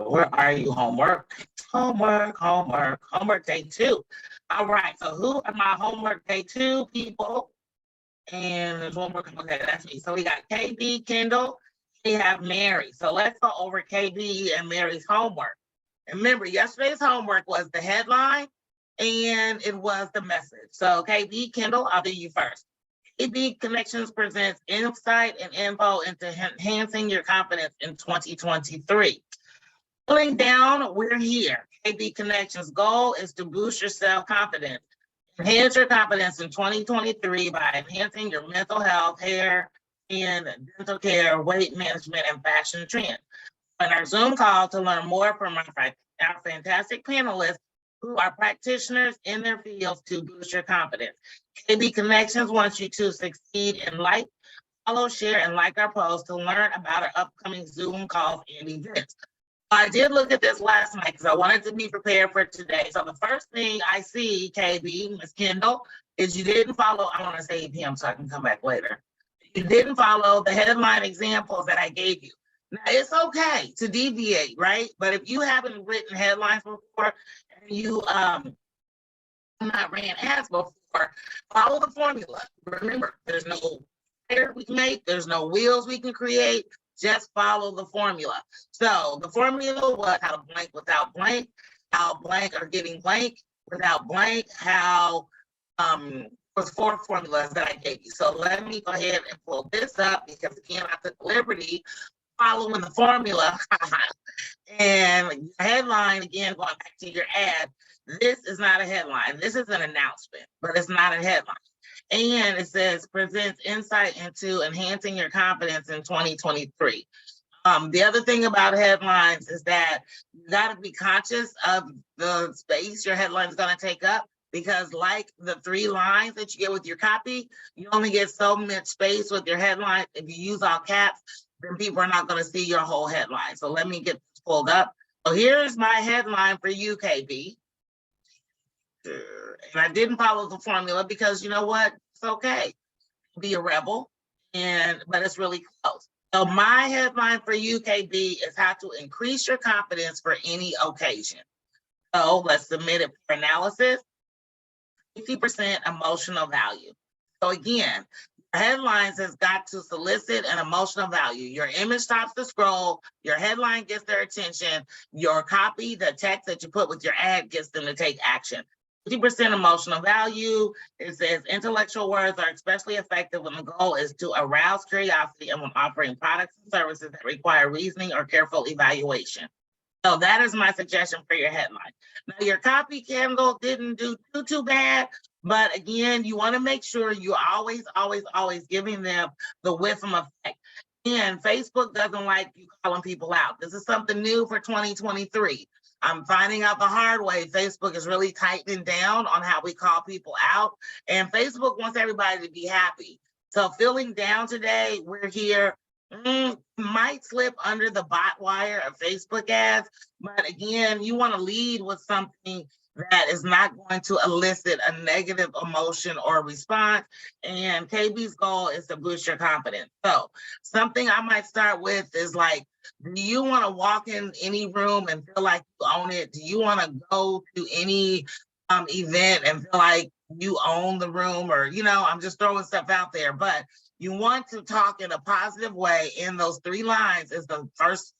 Where are you, homework? Homework day 2. All right, so who are my homework day 2 people? And there's one more, okay, that's me. So we got KB, Kendall, we have Mary. So let's go over KB and Mary's homework. And remember, yesterday's homework was the headline and it was the message. So KB, Kendall, I'll do you first. KB Connections presents insight and info into enhancing your confidence in 2023. Pulling down, we're here. KB Connections' goal is to boost your self-confidence. Enhance your confidence in 2023 by enhancing your mental health, hair, and dental care, weight management, and fashion trends. On our Zoom call to learn more from our fantastic panelists who are practitioners in their fields to boost your confidence. KB Connections wants you to succeed in follow, share, and like our posts to learn about our upcoming Zoom calls and events. I did look at this last night because I wanted to be prepared for today. So the first thing I see, KB, Ms. Kendall, is you didn't follow, I want to save him so I can come back later. You didn't follow the headline examples that I gave you. Now, it's okay to deviate, right? But if you haven't written headlines before and you not ran ads before, follow the formula. Remember, there's no tire we can make, there's no wheels we can create. Just follow the formula. So the formula was how to blank without blank, how blank are getting blank without blank, how was 4 formulas that I gave you. So let me go ahead and pull this up because again, I took liberty following the formula. And the headline, again, going back to your ad, this is not a headline. This is an announcement, but it's not a headline. And it says, presents insight into enhancing your confidence in 2023. The other thing about headlines is that you got to be conscious of the space your headline is going to take up, because like the 3 lines that you get with your copy, you only get so much space with your headline. If you use all caps, then people are not going to see your whole headline. So let me get this pulled up. So here's my headline for you, KB. And I didn't follow the formula because you know what? It's okay. Be a rebel, but it's really close. So my headline for you, KB, is how to increase your confidence for any occasion. So let's submit it for analysis. 50% emotional value. So again, headlines has got to solicit an emotional value. Your image stops the scroll, your headline gets their attention, your copy, the text that you put with your ad gets them to take action. 50% emotional value. It says intellectual words are especially effective when the goal is to arouse curiosity and when offering products and services that require reasoning or careful evaluation. So that is my suggestion for your headline. Now your copy, Kendall, didn't do too bad, but again, you want to make sure you're always giving them the whiff effect. And Facebook doesn't like you calling people out. This is something new for 2023. I'm finding out the hard way. Facebook is really tightening down on how we call people out, and Facebook wants everybody to be happy. So feeling down today, we're here. Might slip under the bot wire of Facebook ads, but again, you want to lead with something that is not going to elicit a negative emotion or response. And KB's goal is to boost your confidence. So something I might start with is like, do you want to walk in any room and feel like you own it? Do you want to go to any event and feel like you own the room? Or, I'm just throwing stuff out there, but you want to talk in a positive way. In those 3 lines is the first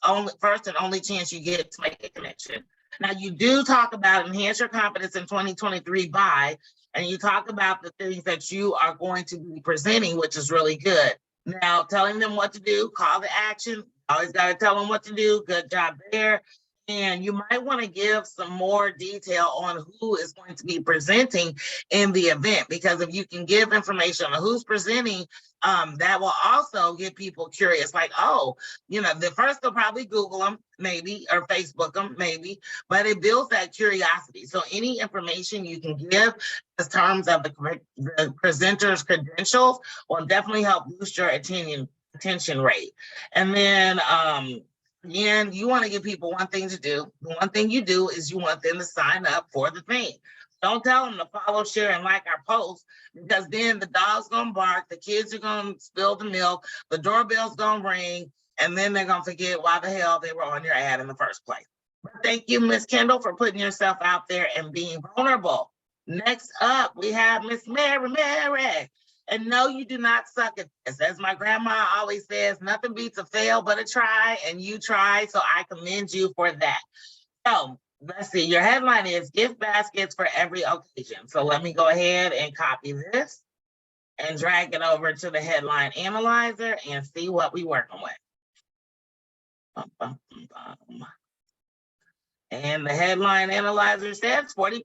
and only chance you get to make a connection. Now, you do talk about enhance your confidence in 2023 by, and you talk about the things that you are going to be presenting, which is really good. Now, telling them what to do, call to action. Always got to tell them what to do. Good job there. And you might want to give some more detail on who is going to be presenting in the event, because if you can give information on who's presenting, that will also get people curious. Like, the first they'll probably Google them, maybe, or Facebook them, maybe, but it builds that curiosity. So any information you can give in terms of the presenter's credentials will definitely help boost your attention rate. And then, again, you want to give people one thing to do. The one thing you do is you want them to sign up for the thing. Don't tell them to follow, share, and like our posts, because then the dog's going to bark, the kids are going to spill the milk, the doorbell's going to ring, and then they're going to forget why the hell they were on your ad in the first place. But thank you, Miss Kendall, for putting yourself out there and being vulnerable. Next up, we have Miss Mary. And no, you do not suck at this. As my grandma always says, nothing beats a fail but a try, and you try, so I commend you for that. So let's see, your headline is gift baskets for every occasion. So let me go ahead and copy this and drag it over to the headline analyzer and see what we're working with. And the headline analyzer says 40%.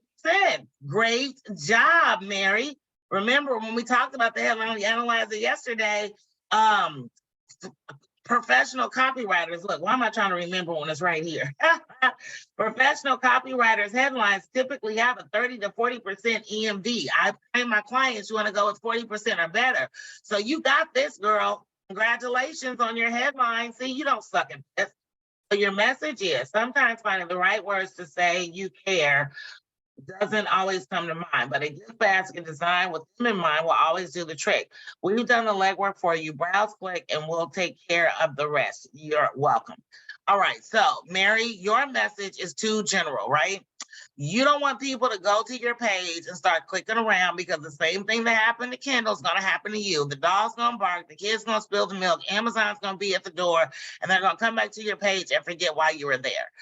Great job, Mary. Remember when we talked about the headline analyzer yesterday, professional copywriters, look, why am I trying to remember when it's right here? Professional copywriters headlines typically have a 30 to 40% EMV. I train my clients, you want to go with 40% or better. So you got this, girl. Congratulations on your headline. See, you don't suck at this. So your message is sometimes finding the right words to say you care doesn't always come to mind, but a gift basket designed with them in mind will always do the trick. We've done the legwork for you. Browse, click, and we'll take care of the rest. You're welcome. All right, so Mary, your message is too general, right? You don't want people to go to your page and start clicking around, because the same thing that happened to Kendall is going to happen to you. The dog's going to bark, the kid's going to spill the milk, Amazon's going to be at the door, and they're going to come back to your page and forget why you were there.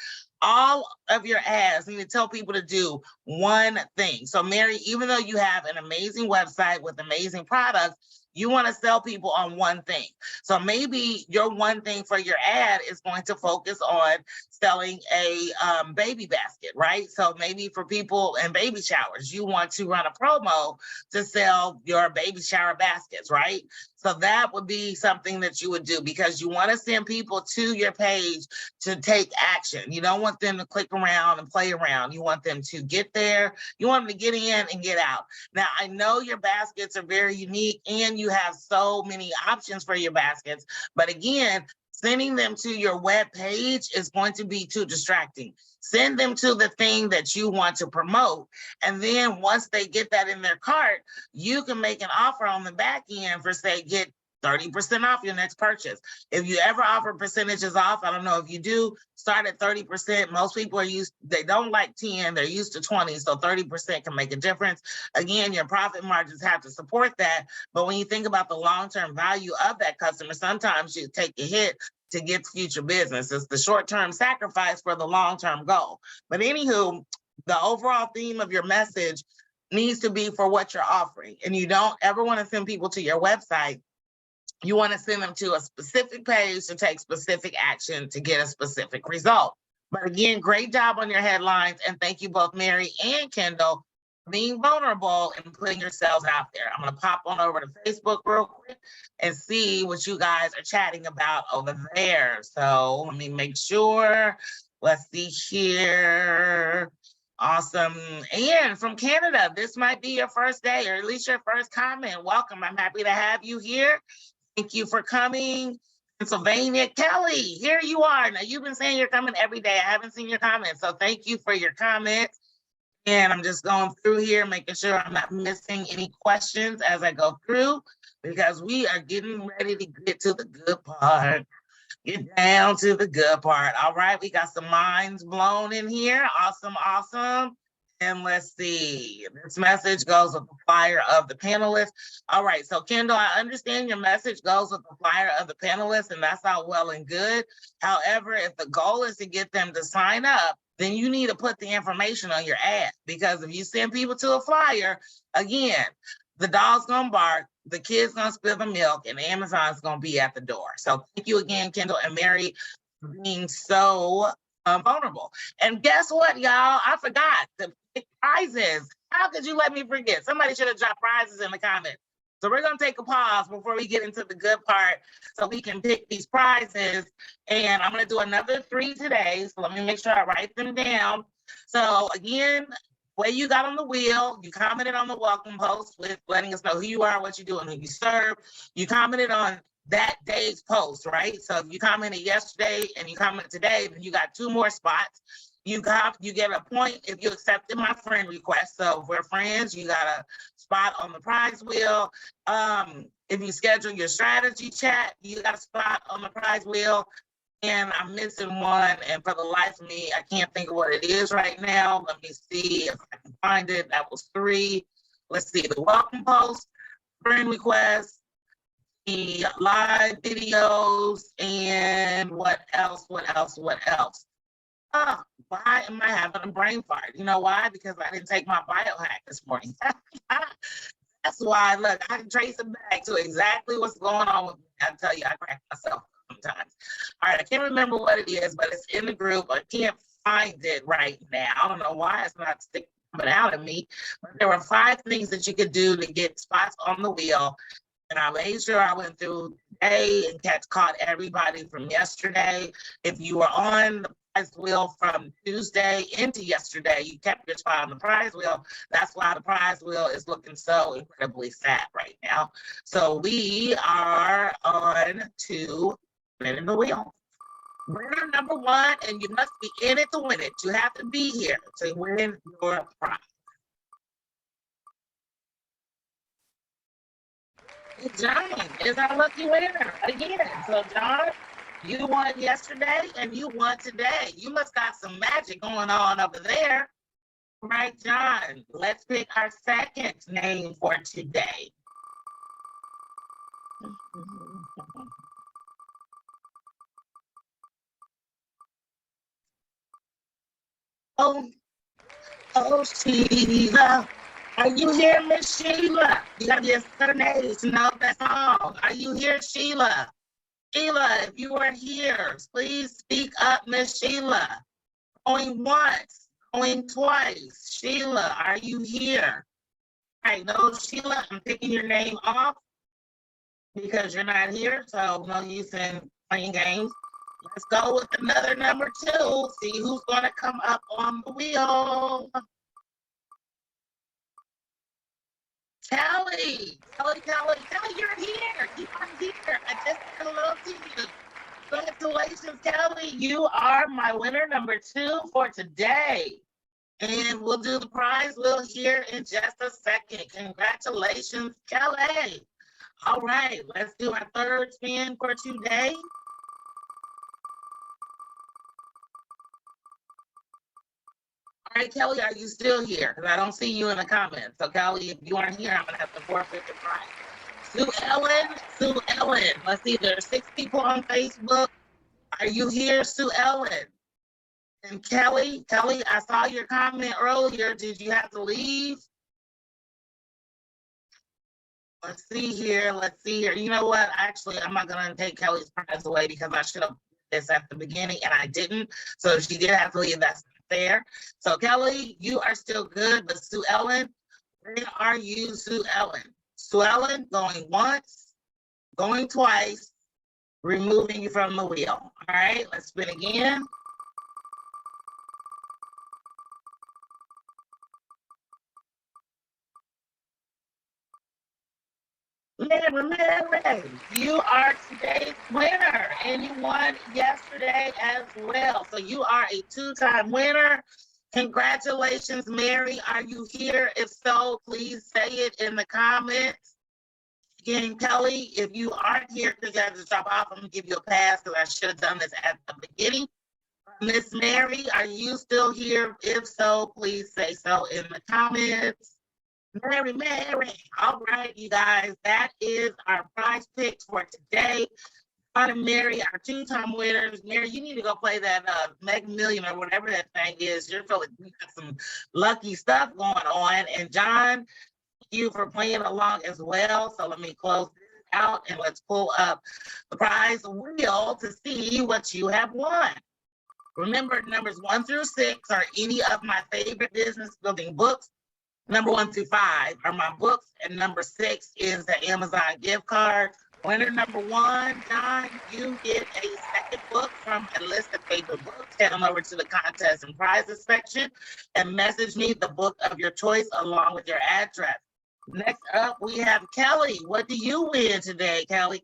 All of your ads need to tell people to do one thing. So Mary, even though you have an amazing website with amazing products, you want to sell people on one thing. So maybe your one thing for your ad is going to focus on selling a baby basket, right? So maybe for people in baby showers, you want to run a promo to sell your baby shower baskets, right? So that would be something that you would do, because you want to send people to your page to take action. You don't want them to click around and play around. You want them to get there. You want them to get in and get out. Now, I know your baskets are very unique and you have so many options for your baskets, but again, sending them to your web page is going to be too distracting. Send them to the thing that you want to promote. And then once they get that in their cart, you can make an offer on the back end for, say, get 30% off your next purchase. If you ever offer percentages off, I don't know if you do, start at 30%. Most people they don't like 10, they're used to 20, so 30% can make a difference. Again, your profit margins have to support that. But when you think about the long-term value of that customer, sometimes you take a hit to get future business. It's the short-term sacrifice for the long-term goal. But anywho, the overall theme of your message needs to be for what you're offering. And you don't ever want to send people to your website. You want to send them to a specific page to take specific action to get a specific result. But again, great job on your headlines. And thank you both, Mary and Kendall, for being vulnerable and putting yourselves out there. I'm going to pop on over to Facebook real quick and see what you guys are chatting about over there. So let me make sure. Let's see here. Awesome. And from Canada, this might be your first day, or at least your first comment. Welcome. I'm happy to have you here. Thank you for coming. Pennsylvania. Kelly, here you are. Now, you've been saying you're coming every day. I haven't seen your comments, so thank you for your comments. And I'm just going through here, making sure I'm not missing any questions as I go through, because we are getting ready to get to the good part. Get down to the good part. All right, we got some minds blown in here. Awesome, awesome. And let's see, this message goes with the flyer of the panelists. All right, so Kendall, I understand your message goes with the flyer of the panelists, and that's all well and good. However, if the goal is to get them to sign up, then you need to put the information on your ad, because if you send people to a flyer, again, the dog's gonna bark, the kid's gonna spill the milk, and Amazon's gonna be at the door. So thank you again, Kendall and Mary, for being so vulnerable. And guess what, y'all? I forgot the prizes. How could you let me forget? Somebody should have dropped prizes in the comments. So we're gonna take a pause before we get into the good part, so we can pick these prizes. And I'm gonna do another 3 today. So let me make sure I write them down. So again, way you got on the wheel, you commented on the welcome post with letting us know who you are, what you do, and who you serve. You commented on that day's post, right? So if you commented yesterday and you commented today, then you got 2 more spots. You get a point if you accepted my friend request. So if we're friends, you got a spot on the prize wheel. If you schedule your strategy chat, you got a spot on the prize wheel. And I'm missing one, and for the life of me, I can't think of what it is right now. Let me see if I can find it. That was 3. Let's see, the welcome post, friend request, the live videos, and what else? Oh, why am I having a brain fart? You know why? Because I didn't take my biohack this morning. That's why. Look, I can trace it back to exactly what's going on with me. I tell you, I crack myself sometimes. All right, I can't remember what it is, but it's in the group. I can't find it right now. I don't know why it's not sticking out of me. But there were 5 things that you could do to get spots on the wheel. And I made sure I went through today and caught everybody from yesterday. If you were on the prize wheel from Tuesday into yesterday, you kept your spot on the prize wheel. That's why the prize wheel is looking so incredibly sad right now. So we are on to spinning the wheel. Winner number 1, and you must be in it to win it. You have to be here to win your prize. John is our lucky winner again. So John, you won yesterday and you won today. You must got some magic going on over there. Right, John? Let's pick our second name for today. Oh, Sheila. Are you here, Miss Sheila? You gotta be a serenade to know that song. Are you here, Sheila? Sheila, if you are here, please speak up, Miss Sheila. Going once, going twice. Sheila, are you here? All right, no, Sheila, I'm picking your name off because you're not here, so no use in playing games. Let's go with another number 2. See who's gonna come up on the wheel. Kelly, you're here. You are here. I just said hello to you. Congratulations, Kelly. You are my winner number 2 for today. And we'll do the prize wheel here in just a second. Congratulations, Kelly. All right, let's do our third spin for today. All right, Kelly, are you still here? Because I don't see you in the comments. So, Kelly, if you aren't here, I'm going to have to forfeit the prize. Sue Ellen. Let's see, there are 6 people on Facebook. Are you here, Sue Ellen? And Kelly, I saw your comment earlier. Did you have to leave? Let's see here. You know what? Actually, I'm not going to take Kelly's prize away because I should have put this at the beginning and I didn't. So she did have to leave. That's there. So Kelly, you are still good. But Sue Ellen, where are you, Sue Ellen? Sue Ellen, going once, going twice, removing you from the wheel. All right, let's spin again. Mary, you are today's winner, and you won yesterday as well. So you are a two-time winner. Congratulations, Mary. Are you here? If so, please say it in the comments. Again, Kelly, if you aren't here because you have to drop off, I'm going to give you a pass because I should have done this at the beginning. Miss Mary, are you still here? If so, please say so in the comments. Mary. All right, you guys, that is our prize picks for today. John and Mary, our two-time winners. Mary, you need to go play that Mega Million or whatever that thing is. You're feeling you got some lucky stuff going on. And John, thank you for playing along as well. So let me close this out and let's pull up the prize wheel to see what you have won. Remember, numbers 1 through 6 are any of my favorite business building books. Number 1 through 5 are my books, and number 6 is the Amazon gift card. Winner number 1, John, you get a second book from a list of favorite books. Head on over to the contest and prizes section and message me the book of your choice along with your address. Next up, we have Kelly. What do you win today, Kelly?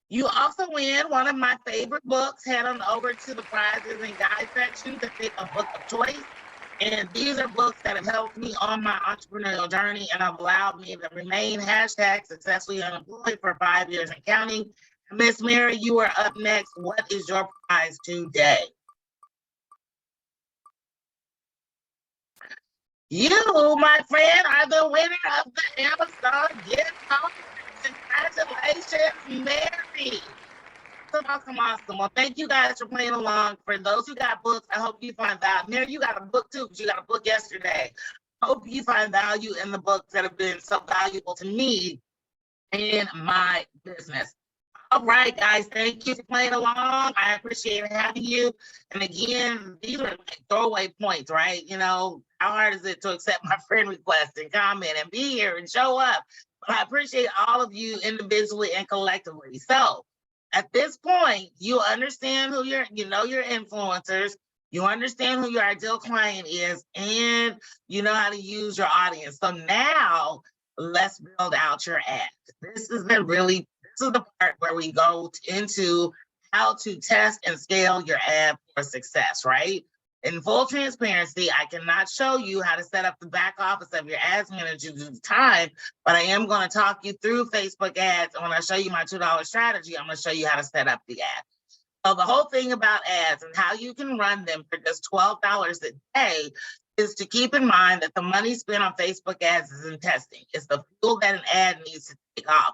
You also win one of my favorite books. Head on over to the prizes and guide section to pick a book of choice. And these are books that have helped me on my entrepreneurial journey and have allowed me to remain #successfully unemployed for 5 years and counting. Miss Mary, you are up next. What is your prize today? You, my friend, are the winner of the Amazon gift card. Congratulations, Mary. Awesome. Well, thank you guys for playing along. For those who got books, I hope you find value. Mary, you got a book too, because you got a book yesterday. I hope you find value in the books that have been so valuable to me in my business. All right, guys, thank you for playing along. I appreciate having you. And again, these are like throwaway points, right? You know, how hard is it to accept my friend request and comment and be here and show up? But I appreciate all of you individually and collectively. So at this point, you understand who your influencers, you understand who your ideal client is, and you know how to use your audience. So now let's build out your ad. This is the part where we go into how to test and scale your ad for success, right? In full transparency, I cannot show you how to set up the back office of your ads manager due to time, but I am going to talk you through Facebook ads. And when I show you my $2 strategy, I'm going to show you how to set up the ad. So the whole thing about ads and how you can run them for just $12 a day is to keep in mind that the money spent on Facebook ads is in testing. It's the fuel that an ad needs to take off.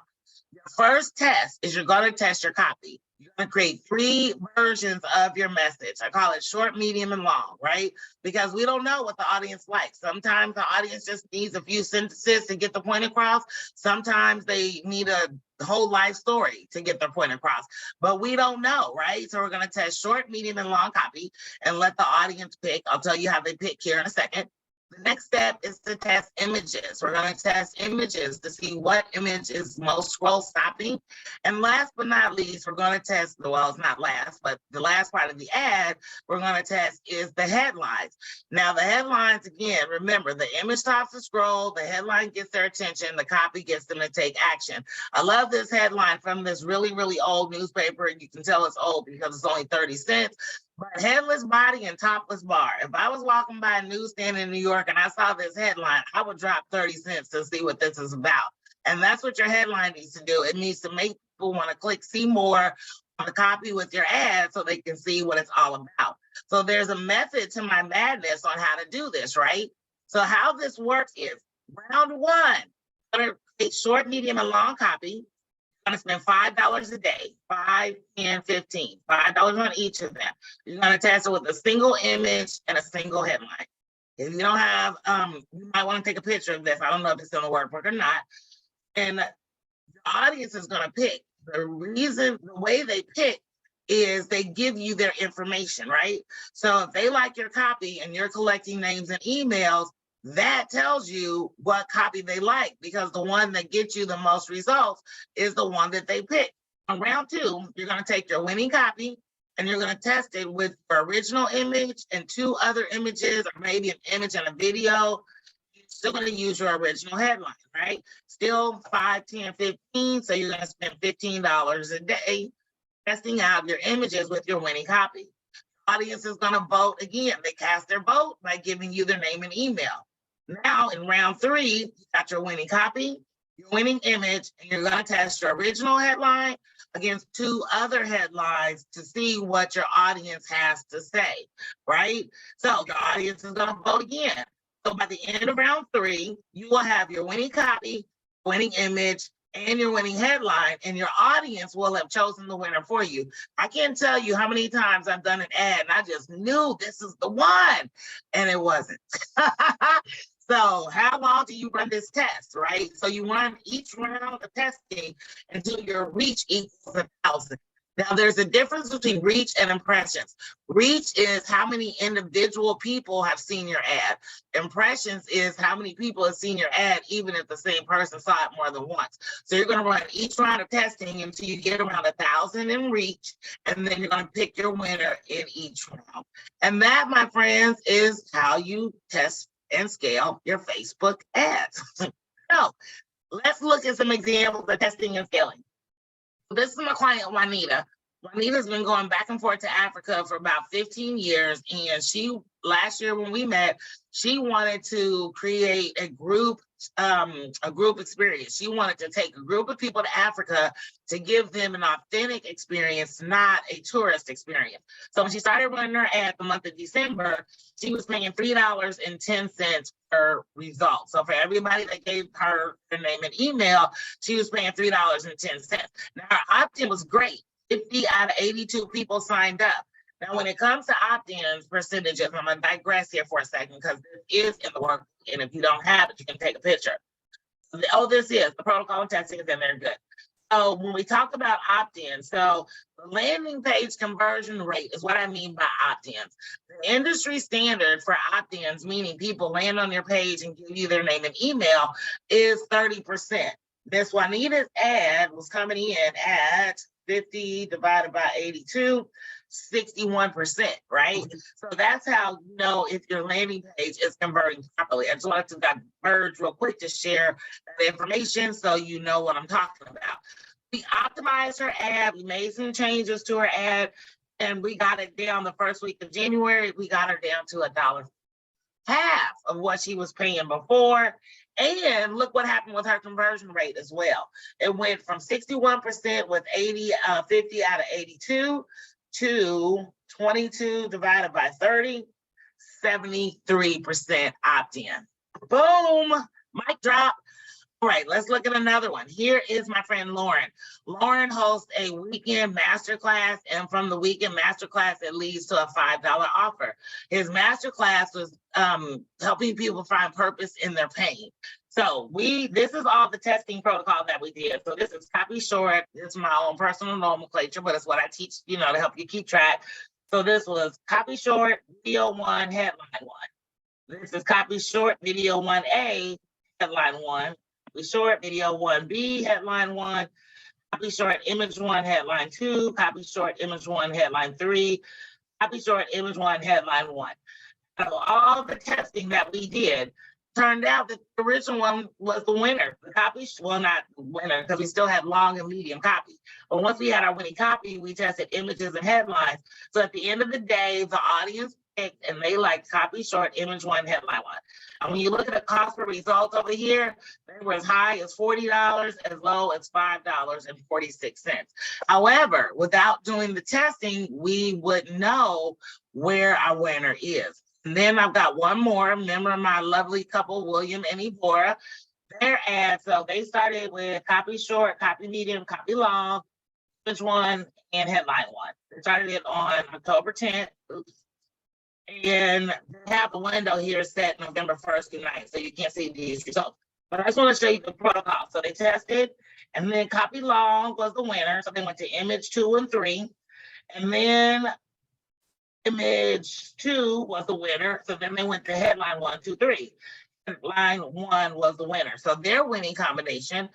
Your first test is you're going to test your copy. You're going to create 3 versions of your message. I call it short, medium, and long, right? Because we don't know what the audience likes. Sometimes the audience just needs a few sentences to get the point across. Sometimes they need a whole life story to get their point across. But we don't know, right? So we're going to test short, medium, and long copy and let the audience pick. I'll tell you how they pick here in a second. The next step is to test images. We're going to test images to see what image is most scroll stopping. And last but not least, we're going to test, well, it's not last, but the last part of the ad we're going to test is the headlines. Now, the headlines, again, remember, the image stops the scroll, the headline gets their attention, the copy gets them to take action. I love this headline from this really, really old newspaper. You can tell it's old because it's only 30 cents. But headless body and topless bar. If I was walking by a newsstand in New York and I saw this headline, I would drop 30 cents to see what this is about. And that's what your headline needs to do. It needs to make people want to click see more on the copy with your ad so they can see what it's all about. So there's a method to my madness on how to do this, right? So how this works is round 1, I'm going to take short, medium, and long copy. Going to spend $5 a day, 5, 10, 15, $5 on each of them. You're going to test it with a single image and a single headline. If you don't have, you might want to take a picture of this. I don't know if it's going to work or not. And the audience is going to pick. The way they pick is they give you their information, right? So if they like your copy and you're collecting names and emails, that tells you what copy they like, because the one that gets you the most results is the one that they pick. On round 2, you're going to take your winning copy and you're going to test it with your original image and 2 other images, or maybe an image and a video. still going to use your original headline, right? Still 5, 10, 15. So you're going to spend $15 a day testing out your images with your winning copy. Audience is going to vote again. They cast their vote by giving you their name and email. Now in round 3, you got your winning copy, your winning image, and you're going to test your original headline against 2 other headlines to see what your audience has to say, right? So the audience is going to vote again. So by the end of round 3, you will have your winning copy, winning image, and your winning headline, and your audience will have chosen the winner for you. I can't tell you how many times I've done an ad and I just knew this is the one, and it wasn't. So how long do you run this test, right? So you run each round of testing until your reach equals 1,000. Now, there's a difference between reach and impressions. Reach is how many individual people have seen your ad. Impressions is how many people have seen your ad, even if the same person saw it more than once. So you're going to run each round of testing until you get around 1,000 in reach, and then you're going to pick your winner in each round. And that, my friends, is how you test and scale your Facebook ads. So let's look at some examples of testing and scaling. This is my client, Juanita. Juanita's been going back and forth to Africa for about 15 years. And last year when we met, she wanted to create a group experience. She wanted to take a group of people to Africa to give them an authentic experience, not a tourist experience. So when she started running her ad the month of December, she was paying $3.10 per result. So for everybody that gave her their name and email, she was paying $3.10. Now her opt-in was great. 50 out of 82 people signed up. Now, when it comes to opt-ins percentages, I'm going to digress here for a second because this is in the work. And if you don't have it, you can take a picture. This is the protocol and testing is in there good. So when we talk about opt-ins, so the landing page conversion rate is what I mean by opt-ins. The industry standard for opt-ins, meaning people land on your page and give you their name and email, is 30%. This Juanita's ad was coming in at 50 divided by 82, 61%, right? So that's how you know if your landing page is converting properly. I just wanted to diverge real quick to share that information so you know what I'm talking about. We optimized her ad, we made some changes to her ad, and we got it down the first week of January. We got her down to $1, half of what she was paying before. And look what happened with her conversion rate as well. It went from 61% with 50 out of 82 to 22 divided by 30, 73% opt-in. Boom, mic drop. All right, let's look at another one. Here is my friend Lauren. Lauren hosts a weekend masterclass, and from the weekend masterclass, it leads to a $5 offer. His masterclass was helping people find purpose in their pain. So this is all the testing protocol that we did. So this is copy short. It's my own personal nomenclature, but it's what I teach, to help you keep track. So this was copy short, video 1, headline 1. This is copy short, video 1A, headline 1. Copy short, video 1B, headline 1. Copy short, image 1, headline 2. Copy short, image 1, headline 3. Copy short, image 1, headline 1. So all the testing that we did turned out that the original one was the winner. The copy, well, not winner, because we still had long and medium copy. But once we had our winning copy, we tested images and headlines. So at the end of the day, the audience picked, and they liked copy short, image 1, headline 1. And when you look at the cost per result over here, they were as high as $40, as low as $5.46. However, without doing the testing, we would know where our winner is. And then I've got one more. Remember my lovely couple, William and Evora, their ads. So they started with copy short, copy medium, copy long, image 1, and headline 1. They started it on October 10th. And they have the window here set November 1st through 9th, so you can't see these results. But I just want to show you the protocol. So they tested, and then copy long was the winner. So they went to image 2 and 3. And then image 2 was the winner. So then they went to headline 1, 2, 3. Headline 1 was the winner. So their winning combination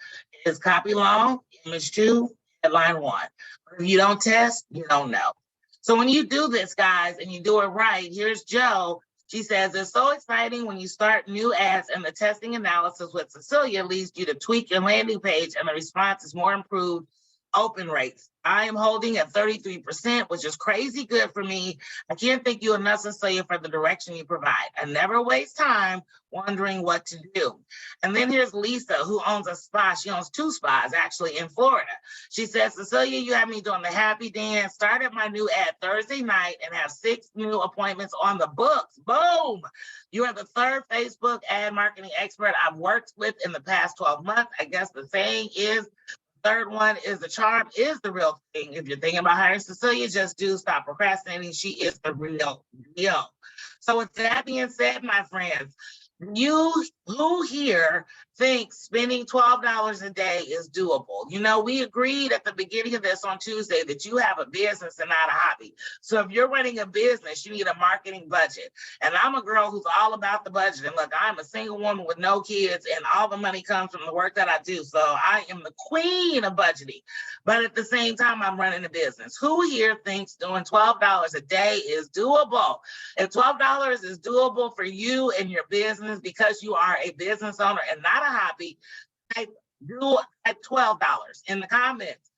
is copy long, image 2, headline 1. But if you don't test, you don't know. So when you do this, guys, and you do it right, here's Joe She says, it's so exciting when you start new ads and the testing analysis with Cecilia leads you to tweak your landing page and the response is more improved open rates. I am holding at 33%, which is crazy good for me. I can't thank you enough, Cecilia, for the direction you provide. I never waste time wondering what to do. And then here's Lisa, who owns a spa. She owns 2 spas, actually, in Florida. She says, Cecilia, you have me doing the happy dance, started my new ad Thursday night, and have 6 new appointments on the books. Boom! You are the 3rd Facebook ad marketing expert I've worked with in the past 12 months. I guess the saying is, 3rd one is the charm is the real thing. If you're thinking about hiring Cecilia, just do stop procrastinating. She is the real deal. So with that being said, my friends, who here thinks spending $12 a day is doable? You know, we agreed at the beginning of this on Tuesday that you have a business and not a hobby. So if you're running a business, you need a marketing budget. And I'm a girl who's all about the budget. And look, I'm a single woman with no kids and all the money comes from the work that I do. So I am the queen of budgeting. But at the same time, I'm running a business. Who here thinks doing $12 a day is doable? If $12 is doable for you and your business because you are a business owner and not a hobby, type do at $12 in the comments,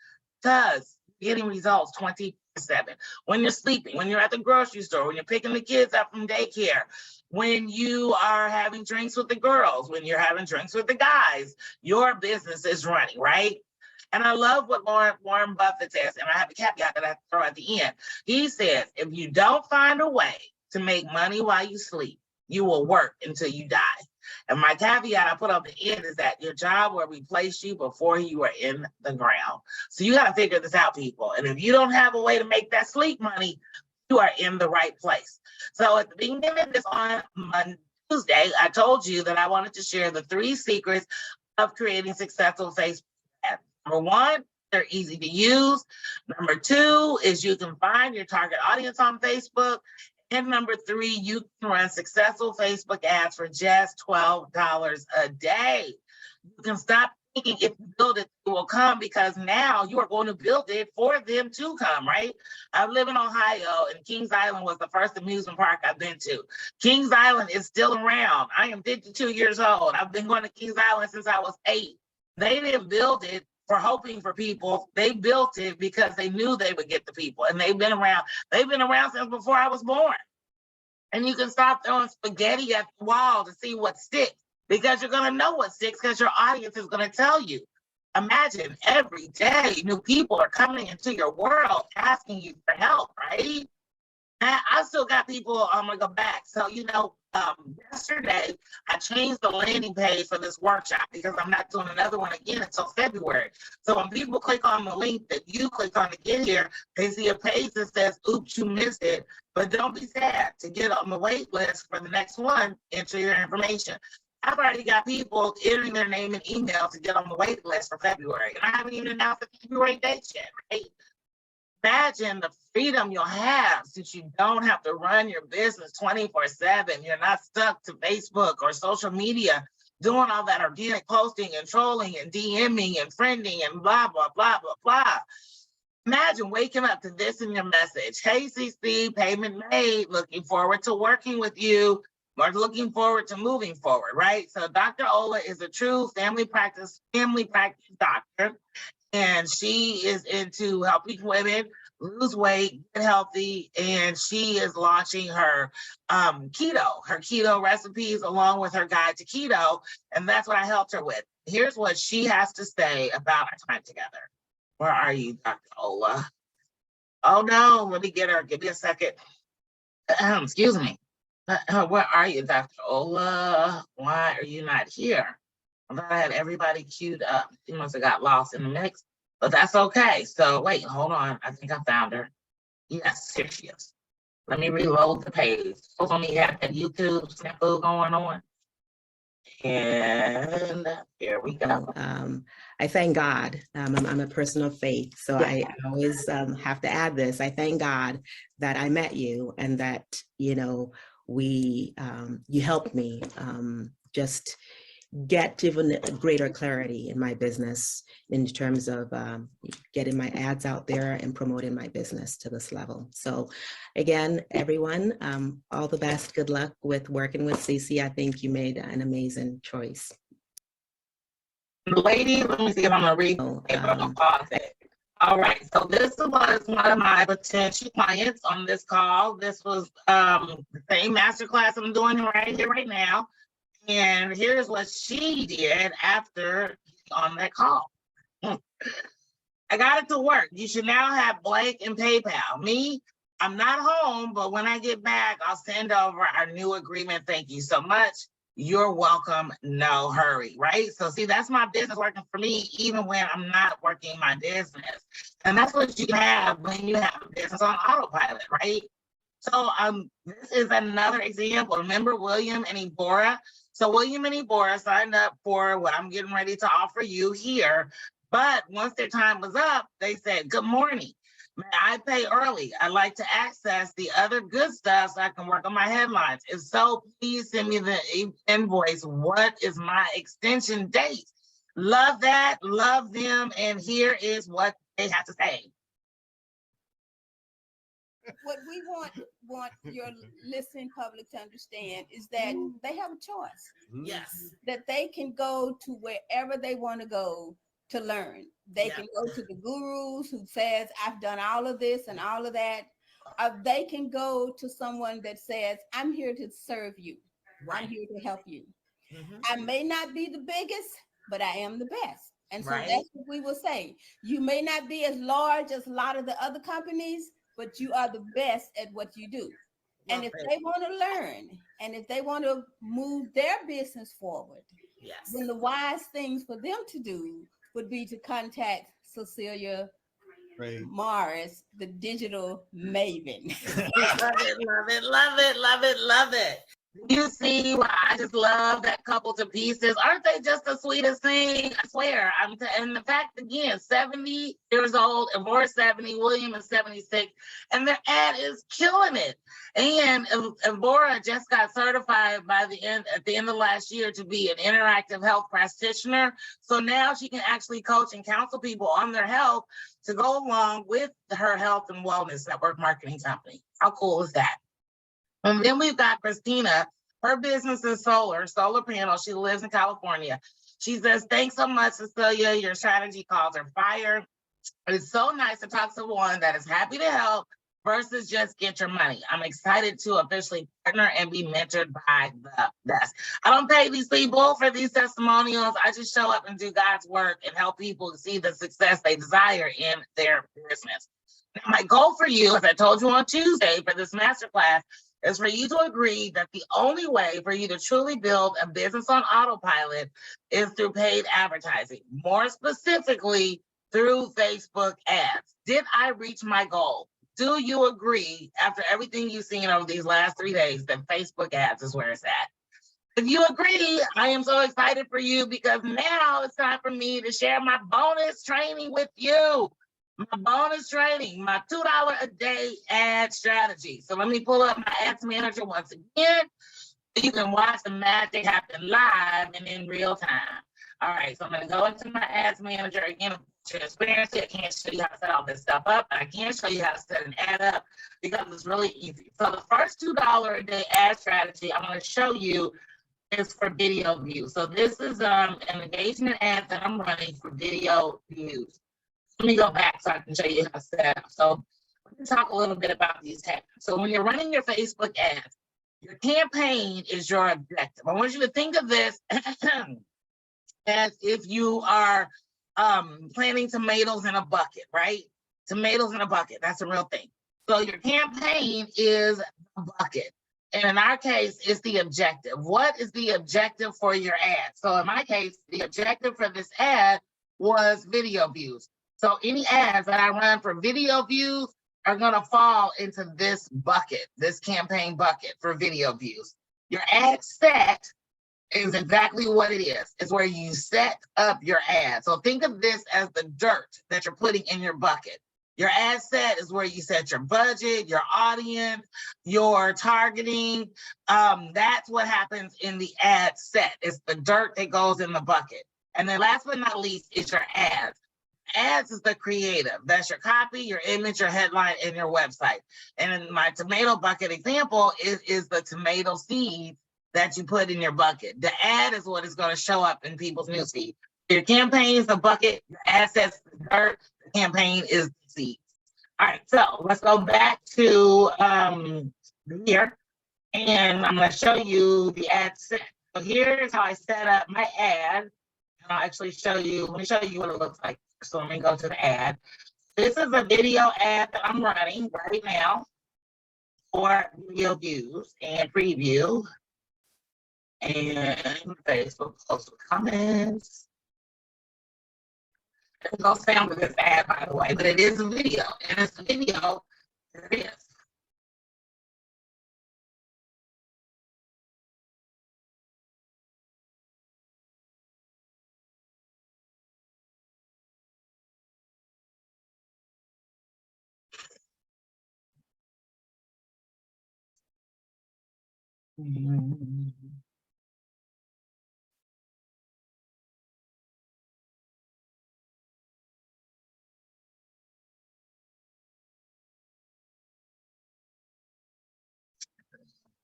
because getting results 24/7. When you're sleeping, when you're at the grocery store, when you're picking the kids up from daycare, when you are having drinks with the girls, when you're having drinks with the guys, your business is running, right? And I love what Warren Buffett says, and I have a caveat that I throw at the end. He says, if you don't find a way to make money while you sleep, you will work until you die. And my caveat I put on the end is that your job will replace you before you are in the ground. So you got to figure this out, people. And if you don't have a way to make that sleep money, you are in the right place. So at the beginning of this on Tuesday, I told you that I wanted to share the 3 secrets of creating successful Facebook ads. Number 1, they're easy to use. Number 2 is you can find your target audience on Facebook. And number 3, you can run successful Facebook ads for just $12 a day. You can stop thinking if you build it, it will come, because now you are going to build it for them to come, right? I live in Ohio, and Kings Island was the first amusement park I've been to. Kings Island is still around. I am 52 years old. I've been going to Kings Island since I was 8. They didn't build it for hoping for people. They built it because they knew they would get the people, and they've been around since before I was born. And you can stop throwing spaghetti at the wall to see what sticks, because you're going to know what sticks because your audience is going to tell you. Imagine every day new people are coming into your world asking you for help, right? And I still got people, I'm going to go back. So, yesterday I changed the landing page for this workshop because I'm not doing another one again until February. So when people click on the link that you click on to get here, they see a page that says, oops, you missed it. But don't be sad. To get on the wait list for the next one, enter your information. I've already got people entering their name and email to get on the wait list for February. And I haven't even announced the February dates yet, right? Imagine the freedom you'll have since you don't have to run your business 24/7. You're not stuck to Facebook or social media doing all that organic posting and trolling and DMing and friending and blah, blah, blah, blah, blah. Imagine waking up to this in your message. Hey, CC, payment made. Looking forward to working with you. Or looking forward to moving forward, right? So Dr. Ola is a true family practice doctor. And she is into helping women lose weight, get healthy, and she is launching her keto recipes along with her guide to keto, and that's what I helped her with. Here's what she has to say about our time together. Where are you, Dr. Ola? Oh no, let me get her. Give me a second. Excuse me. Where are you, Dr. Ola? Why are you not here? I thought I had everybody queued up. She must have got lost in the mix, but that's okay. So wait, hold on. I think I found her. Yes, here she is. Let me reload the page. Hold on, we have that YouTube snafu going on. And here we go. I thank God. I'm a person of faith, so I always have to add this. I thank God that I met you and that you helped me just get to even greater clarity in my business in terms of getting my ads out there and promoting my business to this level. So again, everyone, all the best. Good luck with working with Cece. I think you made an amazing choice. Ladies, let me see if I'm gonna read. All right, so this was one of my potential clients on this call. This was the same masterclass I'm doing right here, right now. And here's what she did after on that call. I got it to work. You should now have Blake and PayPal. Me, I'm not home, but when I get back, I'll send over our new agreement. Thank you so much. You're welcome. No hurry, right? So see, that's my business working for me, even when I'm not working my business. And that's what you have when you have a business on autopilot, right? So this is another example. Remember William and Ebora? So William and Ebora signed up for what I'm getting ready to offer you here. But once their time was up, they said, good morning. May I pay early? I'd like to access the other good stuff so I can work on my headlines. If so, please send me the invoice. What is my extension date? Love that, love them. And here is what they have to say. What we want your listening public to understand is that they have a choice. Yes. That they can go to wherever they want to go to learn. They can go to the gurus who says, I've done all of this and all of that. They can go to someone that says, I'm here to serve you. Right. I'm here to help you. I may not be the biggest, but I am the best. And so that's what we will say. You may not be as large as a lot of the other companies, but you are the best at what you do. And if they want to learn, and if they want to move their business forward, then the wise things for them to do would be to contact Cecilia Morris, the digital maven. Love it, love it, love it, love it, love it. You see why I just love that couple to pieces. Aren't they just the sweetest thing? I swear. And the fact again, 70 years old, and we're 70, William is 76, and their ad is killing it. And Evora just got certified at the end of last year to be an interactive health practitioner. So now she can actually coach and counsel people on their health to go along with her health and wellness network marketing company. How cool is that? And then we've got Christina. Her business is solar panels. She lives in California. She says, thanks so much, Cecilia. Your strategy calls are fire. It's so nice to talk to one that is happy to help versus just get your money. I'm excited to officially partner and be mentored by the best. I don't pay these people for these testimonials. I just show up and do God's work and help people see the success they desire in their business. Now, my goal for you, as I told you on Tuesday for this masterclass, is for you to agree that the only way for you to truly build a business on autopilot is through paid advertising, more specifically through Facebook ads. Did I reach my goal? Do you agree, after everything you've seen over these last 3 days, that Facebook ads is where it's at? If you agree, I am so excited for you because now it's time for me to share my bonus training with you. My bonus training, my $2 a day ad strategy. So let me pull up my ads manager once again. You can watch the magic happen live and in real time. All right, so I'm going to go into my ads manager again. Transparency, I can't show you how to set all this stuff up. I can show you how to set an ad up because it's really easy. So the first $2 a day ad strategy I'm going to show you is for video views. So this is an engagement ad that I'm running for video views. Let me go back so I can show you how to set up. So let me talk a little bit about these tabs. So when you're running your Facebook ads, your campaign is your objective. I want you to think of this as if you are planting tomatoes in a bucket, right? Tomatoes in a bucket, that's a real thing. So your campaign is a bucket. And in our case, it's the objective. What is the objective for your ad? So in my case, the objective for this ad was video views. So any ads that I run for video views are going to fall into this bucket, this campaign bucket for video views. Your ad set is exactly what it is. It's where you set up your ad. So think of this as the dirt that you're putting in your bucket. Your ad set is where you set your budget, your audience, your targeting. That's what happens in the ad set. It's the dirt that goes in the bucket. And then last but not least is your ads. Ads is the creative. That's your copy, your image, your headline, and your website. And in my tomato bucket example is the tomato seed that you put in your bucket. The ad is what is going to show up in people's newsfeed. Your campaign is the bucket, your ad set's the dirt, the campaign is the seed. All right, so let's go back to here, and I'm going to show you the ad set. So here's how I set up my ad. And I'll actually show you, let me show you what it looks like. So let me go to the ad. This is a video ad that I'm running right now for video views and preview. And Facebook post comments. There's no sound of this ad, by the way, but it is a video. And it's a video. There it is.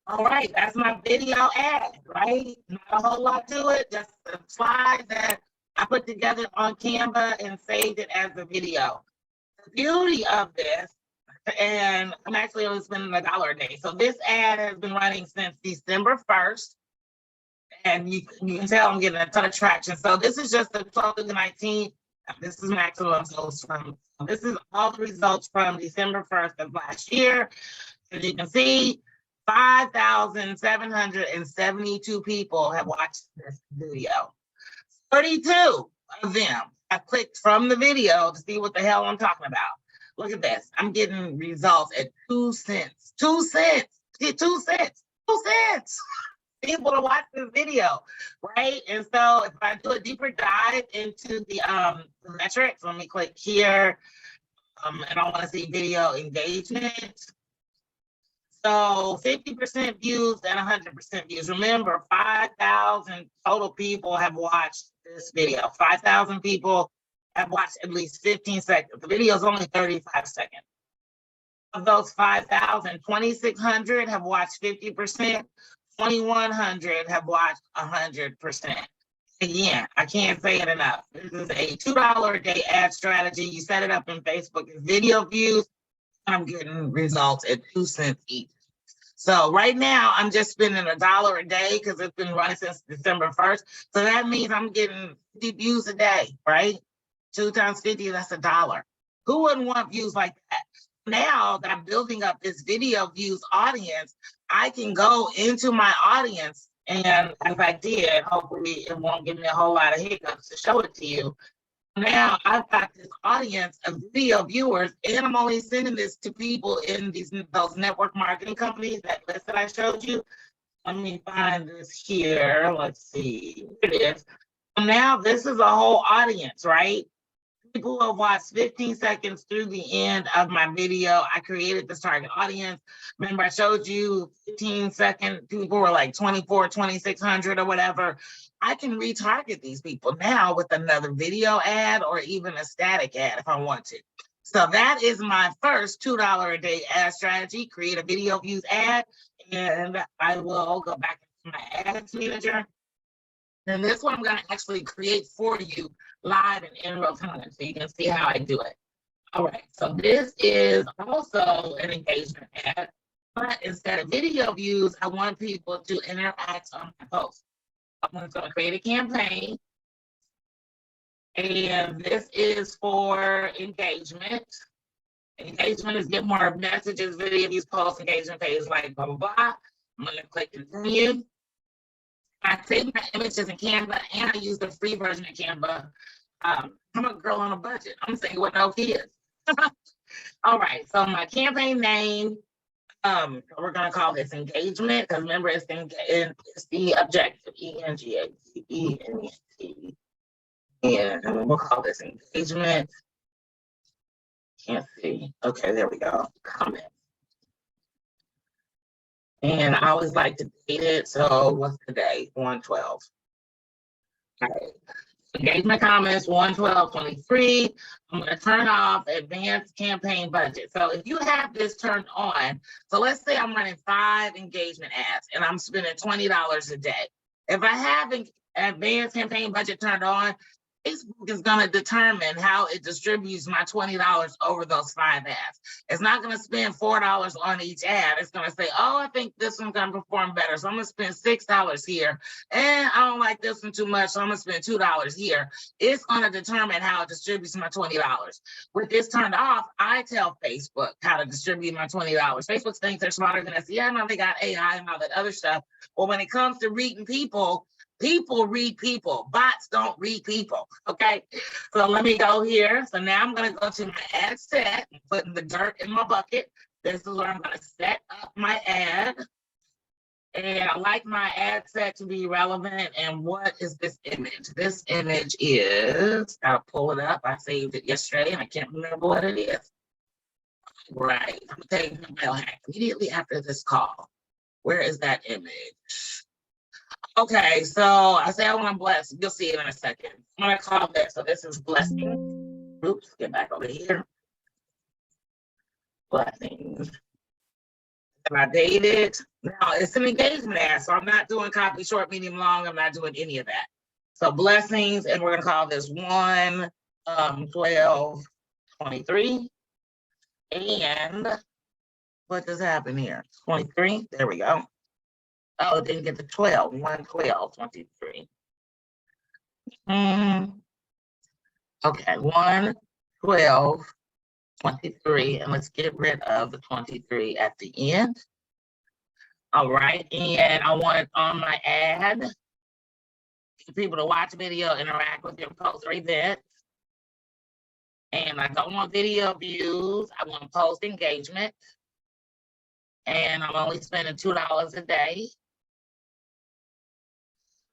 All right, that's my video ad, right? Not a whole lot to it, just a slide that I put together on Canva and saved it as a video. The beauty of this, and I'm actually only spending $1 a day. So this ad has been running since December 1st. And you can tell I'm getting a ton of traction. So this is just the 12th to the 19th. This is maximum results from, this is all the results from December 1st of last year. As you can see, 5,772 people have watched this video. 32 of them have clicked from the video to see what the hell I'm talking about. Look at this. I'm getting results at 2 cents. 2 cents. 2 cents. 2 cents. People to watch this video, right? And so if I do a deeper dive into the metrics, let me click here, and I want to see video engagement. So 50% views and 100% views. Remember, 5,000 total people have watched this video. 5,000 people have watched at least 15 seconds. The video is only 35 seconds. Of those 5,000, 2,600 have watched 50%. 2,100 have watched 100%. Again, I can't say it enough. This is a $2 a day ad strategy. You set it up in Facebook as video views. I'm getting results at 2 cents each. So right now, I'm just spending $1 a day because it's been running since December 1st. So that means I'm getting 50 views a day, right? 2 times 50, that's $1. Who wouldn't want views like that? Now that I'm building up this video views audience, I can go into my audience, and as I did, hopefully it won't give me a whole lot of hiccups to show it to you. Now I've got this audience of video viewers, and I'm only sending this to people in those network marketing companies, that list that I showed you. Let me find this here. Let's see. Here it is. Now this is a whole audience, right? People who have watched 15 seconds through the end of my video. I created this target audience. Remember, I showed you 15 seconds. People were like 24, 2,600 or whatever. I can retarget these people now with another video ad or even a static ad if I want to. So that is my first $2 a day ad strategy. Create a video views ad, and I will go back into my ads manager. And this one I'm going to actually create for you live and in real time so you can see how I do it. All right, so this is also an engagement ad, but instead of video views, I want people to interact on my post. I'm going to create a campaign, and this is for engagement. Engagement is get more messages, video views, posts, engagement page, like blah, blah, blah. I'm going to click continue. I save my images in Canva, and I use the free version of Canva. I'm a girl on a budget. I'm saying with no kids. All right, so my campaign name, we're gonna call this engagement, because remember it's the objective, ENGAGEMENT. And we'll call this engagement. Can't see. Okay, there we go. Comment. And I always like to date it. So what's the date? 1/12. All right. Engagement comments 1/12/23. I'm going to turn off advanced campaign budget. So if you have this turned on, so let's say I'm running 5 engagement ads and I'm spending $20 a day. If I have an advanced campaign budget turned on, Facebook is going to determine how it distributes my $20 over those 5 ads. It's not going to spend $4 on each ad. It's going to say, oh, I think this one's going to perform better, so I'm going to spend $6 here. And I don't like this one too much, so I'm going to spend $2 here. It's going to determine how it distributes my $20. With this turned off, I tell Facebook how to distribute my $20. Facebook thinks they're smarter than us. Yeah, no, they got AI and all that other stuff. But when it comes to reading people, people read people. Bots don't read people. Okay. So let me go here. So now I'm going to go to my ad set and put the dirt in my bucket. This is where I'm going to set up my ad. And I like my ad set to be relevant. And what is this image? This image is, I'll pull it up. I saved it yesterday and I can't remember what it is. Right. I'm taking the biohack immediately after this call. Where is that image? Okay, so I say I want to bless. You'll see it in a second. I'm going to call this. So this is blessing. Oops, get back over here. Blessings. And I dated. Now it's an engagement ad, so I'm not doing copy short, medium, long. I'm not doing any of that. So blessings, and we're going to call this 1/12/23. And what just happened here? 23. There we go. Oh, it didn't get the 12. 1/12/23. Okay, 1/12/23, and let's get rid of the 23 at the end. All right, and I want on my ad for people to watch video, interact with your post or event. And I don't want video views. I want post engagement. And I'm only spending $2 a day.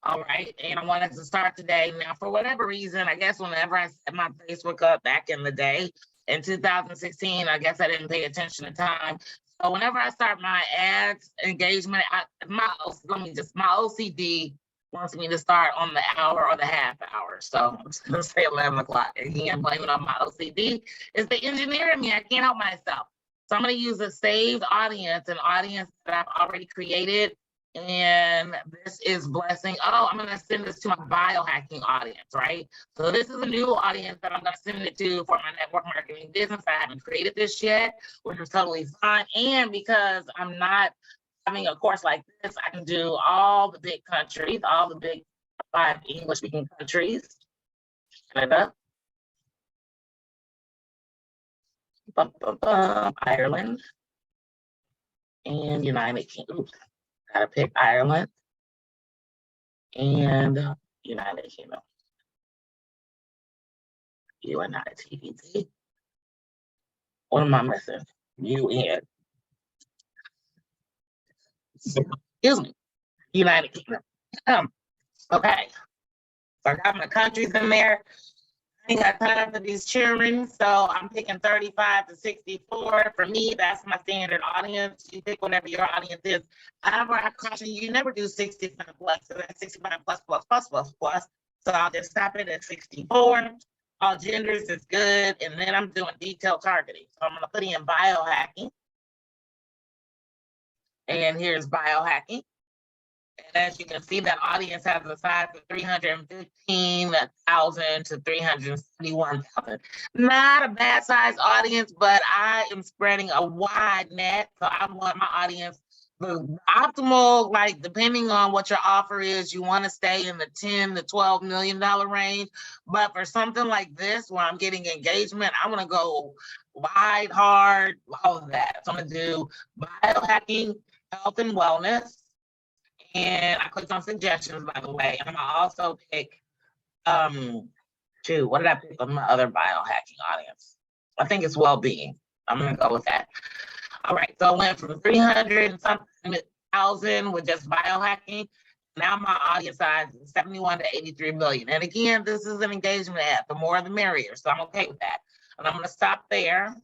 All right, and I wanted to start today. Now, for whatever reason, I guess whenever I set my Facebook up back in the day, in 2016, I guess I didn't pay attention to time. So whenever I start my ads engagement, my OCD wants me to start on the hour or the half hour. So I'm just gonna say 11 o'clock. Again, blame it on my OCD. It's the engineer in me. I can't help myself. So I'm gonna use a saved audience, an audience that I've already created. And this is blessing. Oh, I'm going to send this to my biohacking audience, right? So this is a new audience that I'm going to send it to for my network marketing business. I haven't created this yet, which is totally fine. And because I'm not having a course like this, I can do all the big countries, all the big 5 English-speaking countries. Canada, Ireland, and United Kingdom. Oops. Gotta pick Ireland and United Kingdom. United TVT. What am I missing? UN. Excuse me. United Kingdom. Okay. So I got my countries in there. I ain't got time for these children, so I'm picking 35 to 64. For me, that's my standard audience. You pick whatever your audience is. However, I caution you, never do 65 plus. So that's 65 plus. So I'll just stop it at 64. All genders is good, and then I'm doing detailed targeting. So I'm going to put in biohacking. And here's biohacking. And as you can see, that audience has a size of 315,000 to 371,000. Not a bad size audience, but I am spreading a wide net. So I want my audience, the optimal, like depending on what your offer is, you want to stay in the 10 to $12 million range. But for something like this, where I'm getting engagement, I want to go wide, hard, all of that. So I'm going to do biohacking, health and wellness. And I clicked on suggestions, by the way. And I'm gonna also pick, what did I pick on my other biohacking audience? I think it's well-being. I'm gonna go with that. All right, so I went from 300 and something thousand with just biohacking. Now my audience size is 71 to 83 million. And again, this is an engagement ad. The more the merrier. So I'm okay with that. And I'm gonna stop there.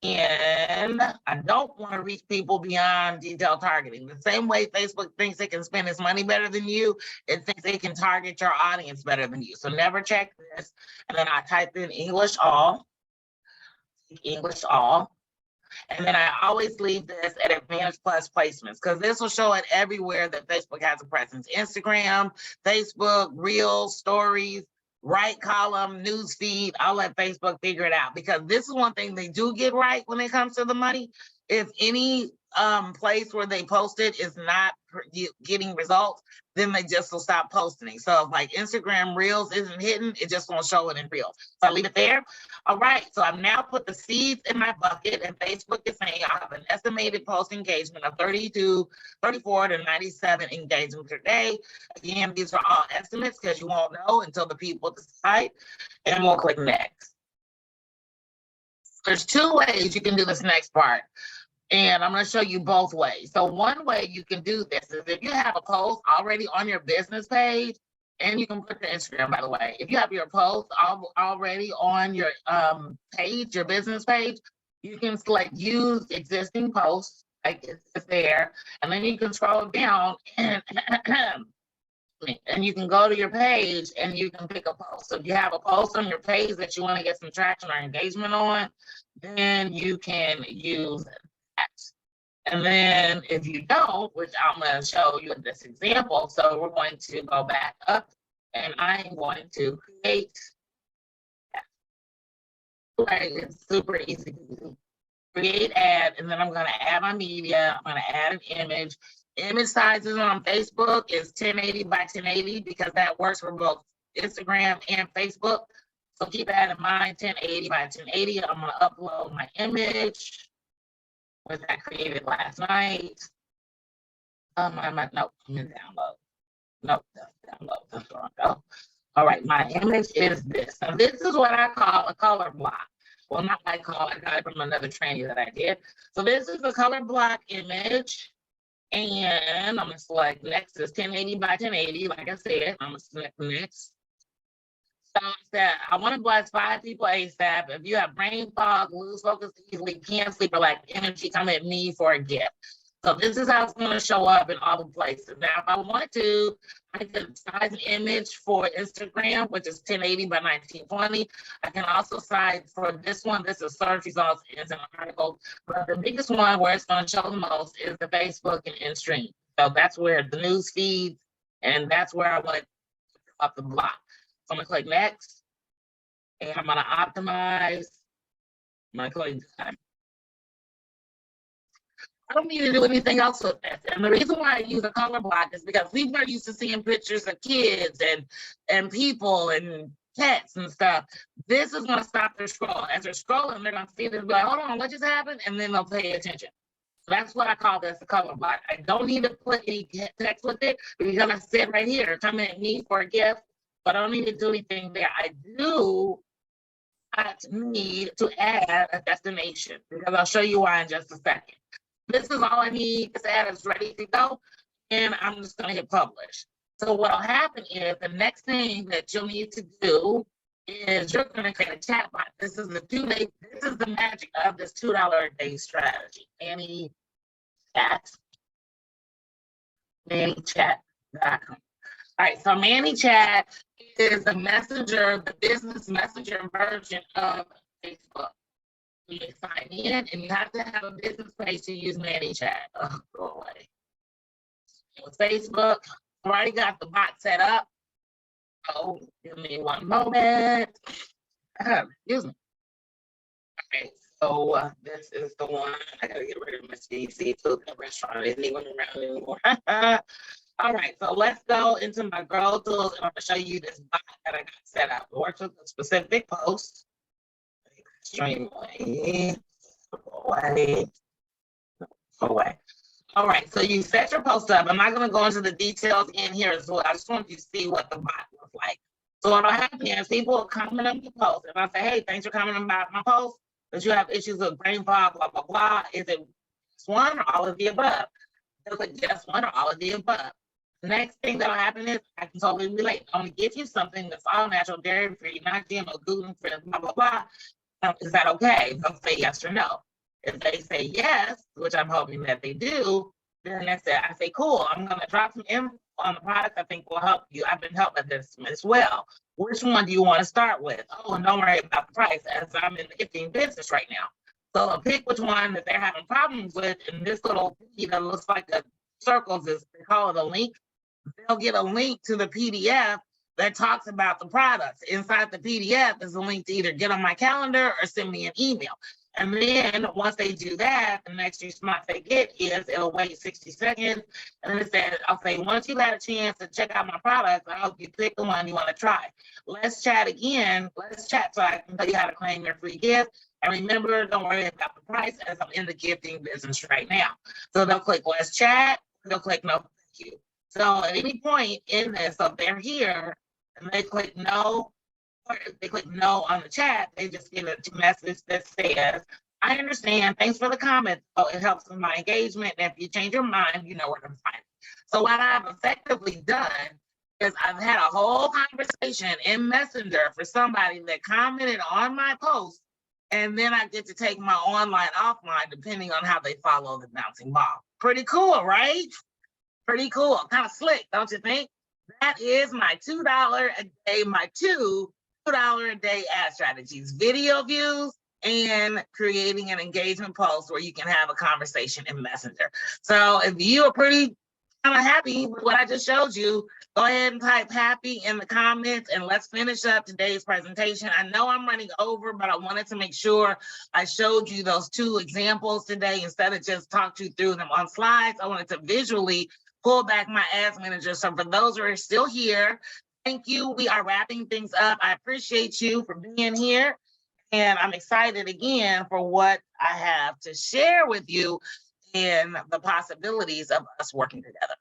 And I don't want to reach people beyond detailed targeting. The same way Facebook thinks it can spend its money better than you, it thinks it can target your audience better than you. So never check this. And then I type in English all. And then I always leave this at Advantage Plus placements, because this will show it everywhere that Facebook has a presence. Instagram, Facebook, Reels, Stories, right column, news feed. I'll let Facebook figure it out, because this is one thing they do get right when it comes to the money. If any place where they post it is not getting results, then they just will stop posting. So if like Instagram Reels isn't hitting, it just won't show it in Reels. So I leave it there. All right, so I've now put the seeds in my bucket, and Facebook is saying I have an estimated post engagement of 34 to 97 engagements per day. Again, these are all estimates because you won't know until the people decide, and we'll click next. There's two ways you can do this next part, and I'm going to show you both ways. So one way you can do this is if you have a post already on your business page, and you can put the Instagram, by the way. If you have your post already on your page, your business page, you can select use existing posts, like it's there, and then you can scroll down and you can go to your page and you can pick a post. So if you have a post on your page that you want to get some traction or engagement on, then you can use that. And then if you don't, which I'm going to show you in this example, so we're going to go back up and I'm going to create. Right, it's super easy to do. Create ad, and then I'm going to add my media. I'm going to add an image. Image sizes on Facebook is 1080 by 1080 because that works for both Instagram and Facebook. So keep that in mind, 1080 by 1080. I'm going to upload my image, which I created last night. I'm in download. Nope, download. That's wrong. Oh. All right, my image is this. Now, this is what I call a color block. Well, not I got it from another training that I did. So this is a color block image. And I'm going to select next is 1080 by 1080. Like I said, I'm going to select next. So I said, I want to bless 5 people ASAP. If you have brain fog, lose focus easily, can't sleep, or lack energy, come at me for a gift. So this is how it's going to show up in all the places. Now, if I want to, I can size an image for Instagram, which is 1080 by 1920. I can also size for this one. This is search results, is an article. But the biggest one where it's going to show the most is the Facebook and InStream. So that's where the news feeds, and that's where I want to up the block. So I'm going to click next, and I'm going to optimize. I'm going to click done. I don't need to do anything else with this. And the reason why I use a color block is because people are used to seeing pictures of kids and people and pets and stuff. This is going to stop their scroll. As they're scrolling, they're going to see this, be like, hold on, what just happened? And then they'll pay attention. So that's what I call this a color block. I don't need to put any text with it because I said right here, come at me for a gift, but I don't need to do anything there. I do need to add a destination because I'll show you why in just a second. This is all I need. This ad is ready to go, and I'm just going to hit publish. So what will happen is the next thing that you'll need to do is you're going to create a chat bot. This is the magic of this $2 a day strategy. ManyChat.com. All right, so ManyChat is the business messenger version of Facebook. You sign in, and you have to have a business page to use ManyChat. Oh, go away. With Facebook, I've already got the bot set up. Oh, give me one moment. Excuse me. Okay, so this is the one. I gotta get rid of my seafood. The restaurant isn't even around anymore. All right, so let's go into my Grow Tools, and I'm gonna show you this bot that I got set up. It works with a specific post. Away. All right, so you set your post up. I'm not going to go into the details in here as well. I just want you to see what the bot looks like. So what'll happen is people will comment on the post. And I say, hey, thanks for commenting about my post, but you have issues with brain fog, blah, blah, blah. Is it just one or all of the above? Is it just one or all of the above? The next thing that'll happen is I can totally relate. I'm going to give you something that's all natural, dairy-free, not GMO, gluten-free, blah, blah, blah. Is that okay? They'll say yes or no. If they say yes, which I'm hoping that they do, then I say, cool, I'm going to drop some info on the product I think will help you. I've been helped by this as well. Which one do you want to start with? Oh, and don't worry about the price, as I'm in the gifting business right now. So I'll pick which one that they're having problems with, and this little that looks like a circles, they call it a link. They'll get a link to the PDF that talks about the products. Inside the PDF is a link to either get on my calendar or send me an email. And then once they do that, the next response they get is it'll wait 60 seconds. And then it says, I'll say, once you've had a chance to check out my products, I hope you pick the one you want to try. Let's chat again. Let's chat so I can tell you how to claim your free gift. And remember, don't worry about the price, as I'm in the gifting business right now. So they'll click let's chat. They'll click no, thank you. So at any point in this, so if they're here and they click no, or if they click no on the chat, they just get a message that says, I understand, thanks for the comment. Oh, it helps with my engagement. And if you change your mind, you know where to find it. So what I've effectively done is I've had a whole conversation in Messenger for somebody that commented on my post, and then I get to take my online offline depending on how they follow the bouncing ball. Pretty cool, right? Pretty cool, kind of slick, don't you think? That is my $2 a day, my $2 a day ad strategies, video views, and creating an engagement post where you can have a conversation in Messenger. So if you are pretty kind of happy with what I just showed you, go ahead and type happy in the comments, and let's finish up today's presentation. I know I'm running over, but I wanted to make sure I showed you those 2 examples today instead of just talk you through them on slides. I wanted to visually pull back my ads manager. So for those who are still here, thank you. We are wrapping things up. I appreciate you for being here. And I'm excited again for what I have to share with you and the possibilities of us working together.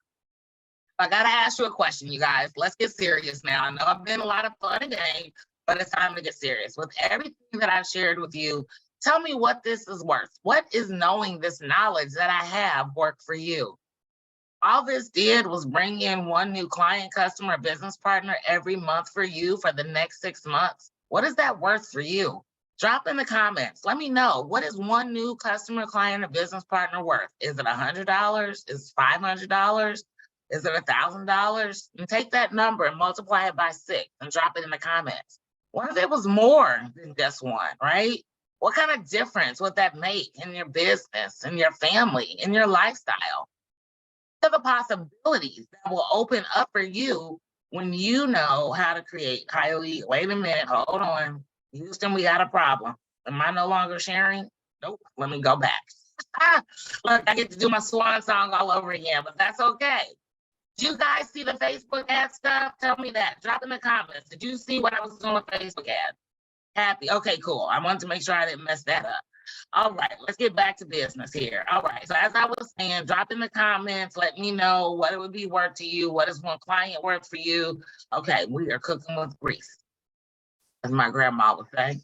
I gotta ask you a question, you guys. Let's get serious now. I know I've been a lot of fun and games, but it's time to get serious. With everything that I've shared with you, tell me what this is worth. What is knowing this knowledge that I have worked for you? All this did was bring in 1 new client, customer, business partner every month for you for the next 6 months. What is that worth for you? Drop in the comments. Let me know, what is 1 new customer, client, or business partner worth? Is it $100? Is it $500? Is it $1,000? And take that number and multiply it by 6 and drop it in the comments. What if it was more than just 1, right? What kind of difference would that make in your business, in your family, in your lifestyle? What are the possibilities that will open up for you when you know how to create highly, wait a minute, hold on. Houston, we got a problem. Am I no longer sharing? Nope, let me go back. Look, I get to do my swan song all over again, but that's okay. Did you guys see the Facebook ad stuff? Tell me that, drop in the comments. Did you see what I was doing with Facebook ad? Happy, okay, cool. I wanted to make sure I didn't mess that up. All right, let's get back to business here. All right, so as I was saying, drop in the comments, let me know what it would be worth to you. What is 1 client worth for you? Okay, we are cooking with grease, as my grandma would say.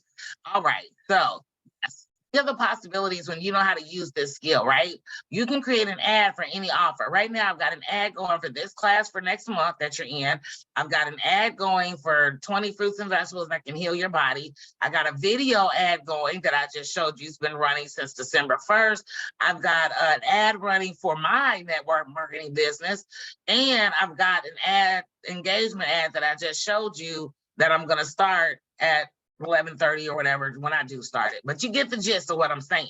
All right, so yes, here are the possibilities when you know how to use this skill, right? You can create an ad for any offer. Right now, I've got an ad going for this class for next month that you're in. I've got an ad going for 20 fruits and vegetables that can heal your body. I got a video ad going that I just showed you. It's been running since December 1st. I've got an ad running for my network marketing business. And I've got an ad engagement ad that I just showed you that I'm going to start at 11:30 or whatever when I do start it. But you get the gist of what I'm saying.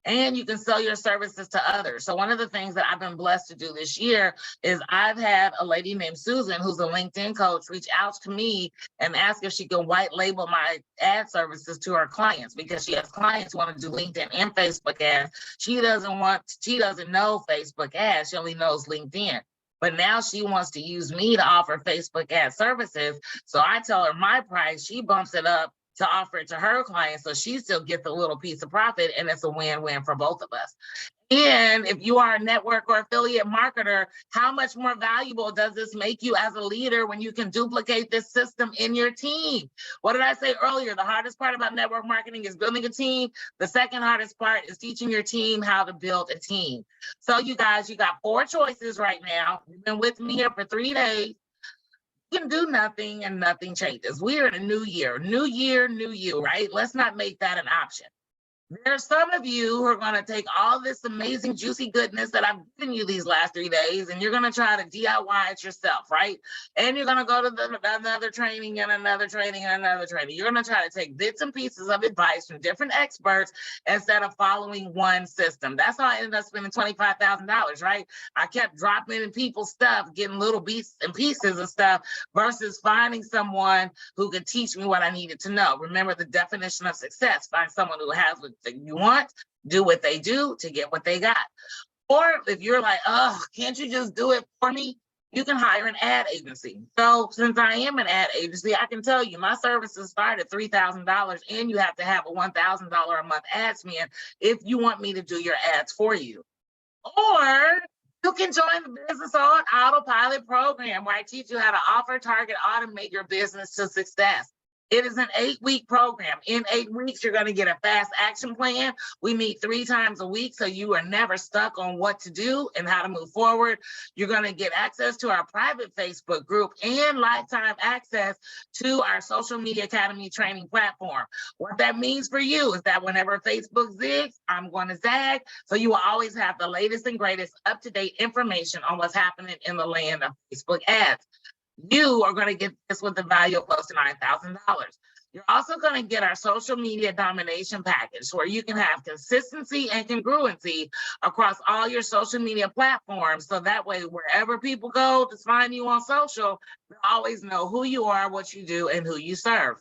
And you can sell your services to others. So one of the things that I've been blessed to do this year is I've had a lady named Susan, who's a LinkedIn coach, reach out to me and ask if she can white label my ad services to her clients, because she has clients who want to do LinkedIn and Facebook ads. She doesn't know Facebook ads. She only knows LinkedIn. But now she wants to use me to offer Facebook ad services. So I tell her my price, she bumps it up to offer it to her clients, so she still gets a little piece of profit, and it's a win-win for both of us. And if you are a network or affiliate marketer, how much more valuable does this make you as a leader when you can duplicate this system in your team? What did I say earlier? The hardest part about network marketing is building a team. The second hardest part is teaching your team how to build a team. So you guys, you got 4 choices right now. You've been with me here for 3 days. You can do nothing and nothing changes. We are in a new year, new you, right? Let's not make that an option. There's some of you who are going to take all this amazing, juicy goodness that I've given you these last 3 days, and you're going to try to DIY it yourself, right? And you're going to go to another training and another training and another training. You're going to try to take bits and pieces of advice from different experts instead of following one system. That's how I ended up spending $25,000, right? I kept dropping in people's stuff, getting little bits and pieces of stuff versus finding someone who could teach me what I needed to know. Remember the definition of success. Find someone who has what you want, do what they do to get what they got. Or if you're like, oh, can't you just do it for me? You can hire an ad agency. So since I am an ad agency, I can tell you my services start at $3,000 and you have to have a $1,000 a month ad spend if you want me to do your ads for you. Or you can join the Business on Autopilot program where I teach you how to offer, target, automate your business to success. It is an 8-week program. In 8 weeks, you're going to get a fast action plan. We meet 3 times a week, so you are never stuck on what to do and how to move forward. You're going to get access to our private Facebook group and lifetime access to our Social Media Academy training platform. What that means for you is that whenever Facebook zigs, I'm going to zag, so you will always have the latest and greatest up-to-date information on what's happening in the land of Facebook ads. You are going to get this with the value of close to $9,000. You're also going to get our social media domination package where you can have consistency and congruency across all your social media platforms. So that way, wherever people go to find you on social, they always know who you are, what you do, and who you serve.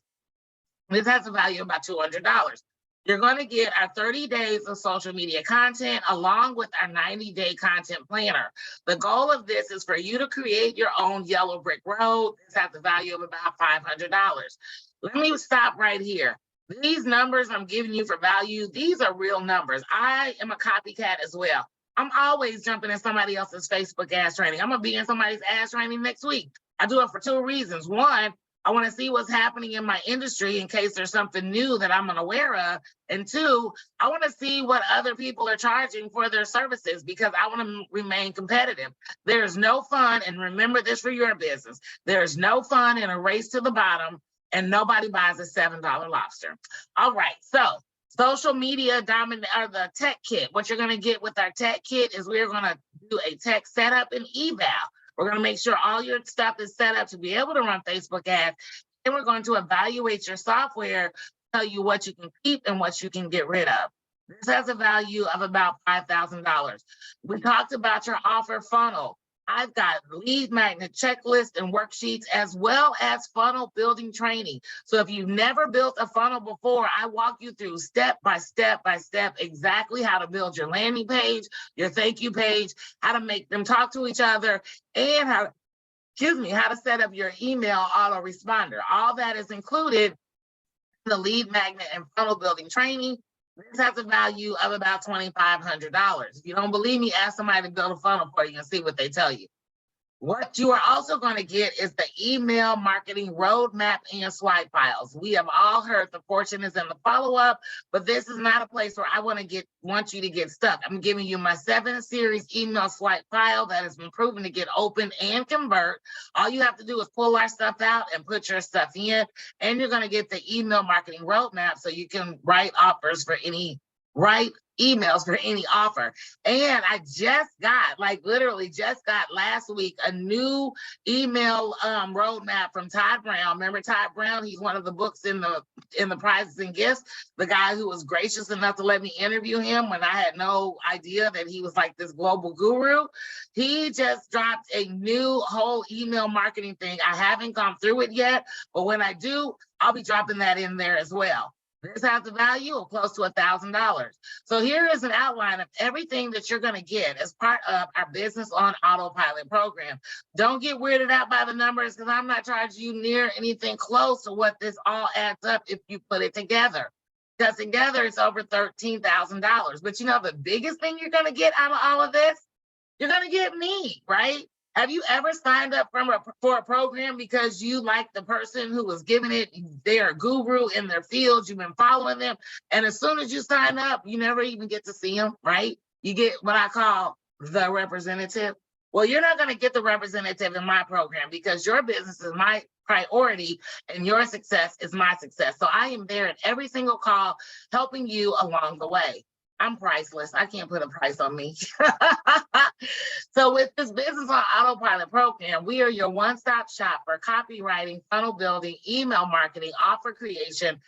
This has a value of about $200. You're going to get our 30 days of social media content along with our 90-day content planner. The goal of this is for you to create your own yellow brick road. This has a value of about $500. Let me stop right here. These numbers I'm giving you for value, these are real numbers. I am a copycat as well. I'm always jumping in somebody else's Facebook ads training. I'm going to be in somebody's ads training next week. I do it for 2 reasons. One, I want to see what's happening in my industry in case there's something new that I'm unaware of. And 2, I want to see what other people are charging for their services because I want to remain competitive. There's no fun, and remember this for your business, there's no fun in a race to the bottom and nobody buys a $7 lobster. All right, so social media or the tech kit. What you're going to get with our tech kit is we're going to do a tech setup and eval. We're going to make sure all your stuff is set up to be able to run Facebook ads. And we're going to evaluate your software, tell you what you can keep and what you can get rid of. This has a value of about $5,000. We talked about your offer funnel. I've got lead magnet checklist and worksheets as well as funnel building training. So if you've never built a funnel before, I walk you through step by step exactly how to build your landing page, your thank you page, how to make them talk to each other, and how to set up your email autoresponder. All that is included in the lead magnet and funnel building training. This has a value of about $2,500. If you don't believe me, ask somebody to build a funnel for you and see what they tell you. What you are also going to get is the email marketing roadmap and swipe files. We have all heard the fortune is in the follow-up, but this is not a place where I want you to get stuck. I'm giving you my 7-series email swipe file that has been proven to get open and convert. All you have to do is pull our stuff out and put your stuff in, and you're going to get the email marketing roadmap so you can write emails for any offer. And I just got, literally last week, a new email roadmap from Todd Brown. Remember Todd Brown? He's one of the books in the prizes and gifts, the guy who was gracious enough to let me interview him when I had no idea that he was like this global guru. He just dropped a new whole email marketing thing. I haven't gone through it yet, but when I do, I'll be dropping that in there as well. This has a value of close to $1,000. So here is an outline of everything that you're going to get as part of our Business on Autopilot program. Don't get weirded out by the numbers because I'm not charging you near anything close to what this all adds up if you put it together. Because together it's over $13,000. But you know the biggest thing you're going to get out of all of this? You're going to get me, right? Have you ever signed up for a program because you like the person who was giving it? They're a guru in their field. You've been following them. And as soon as you sign up, you never even get to see them, right? You get what I call the representative. Well, you're not going to get the representative in my program because your business is my priority and your success is my success. So I am there at every single call, helping you along the way. I'm priceless. I can't put a price on me. So with this Business on Autopilot program, we are your one-stop shop for copywriting, funnel building, email marketing, offer creation,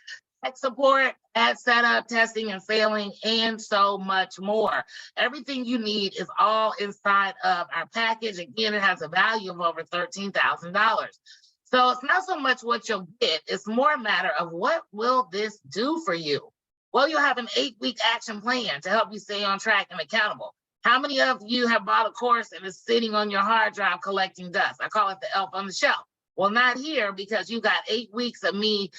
tech support, ad setup, testing and scaling, and so much more. Everything you need is all inside of our package. Again, it has a value of over $13,000. So it's not so much what you'll get, it's more a matter of what will this do for you? Well, you'll have an 8-week action plan to help you stay on track and accountable. How many of you have bought a course and it's sitting on your hard drive collecting dust? I call it the elf on the shelf. Well, not here, because you got 8 weeks of me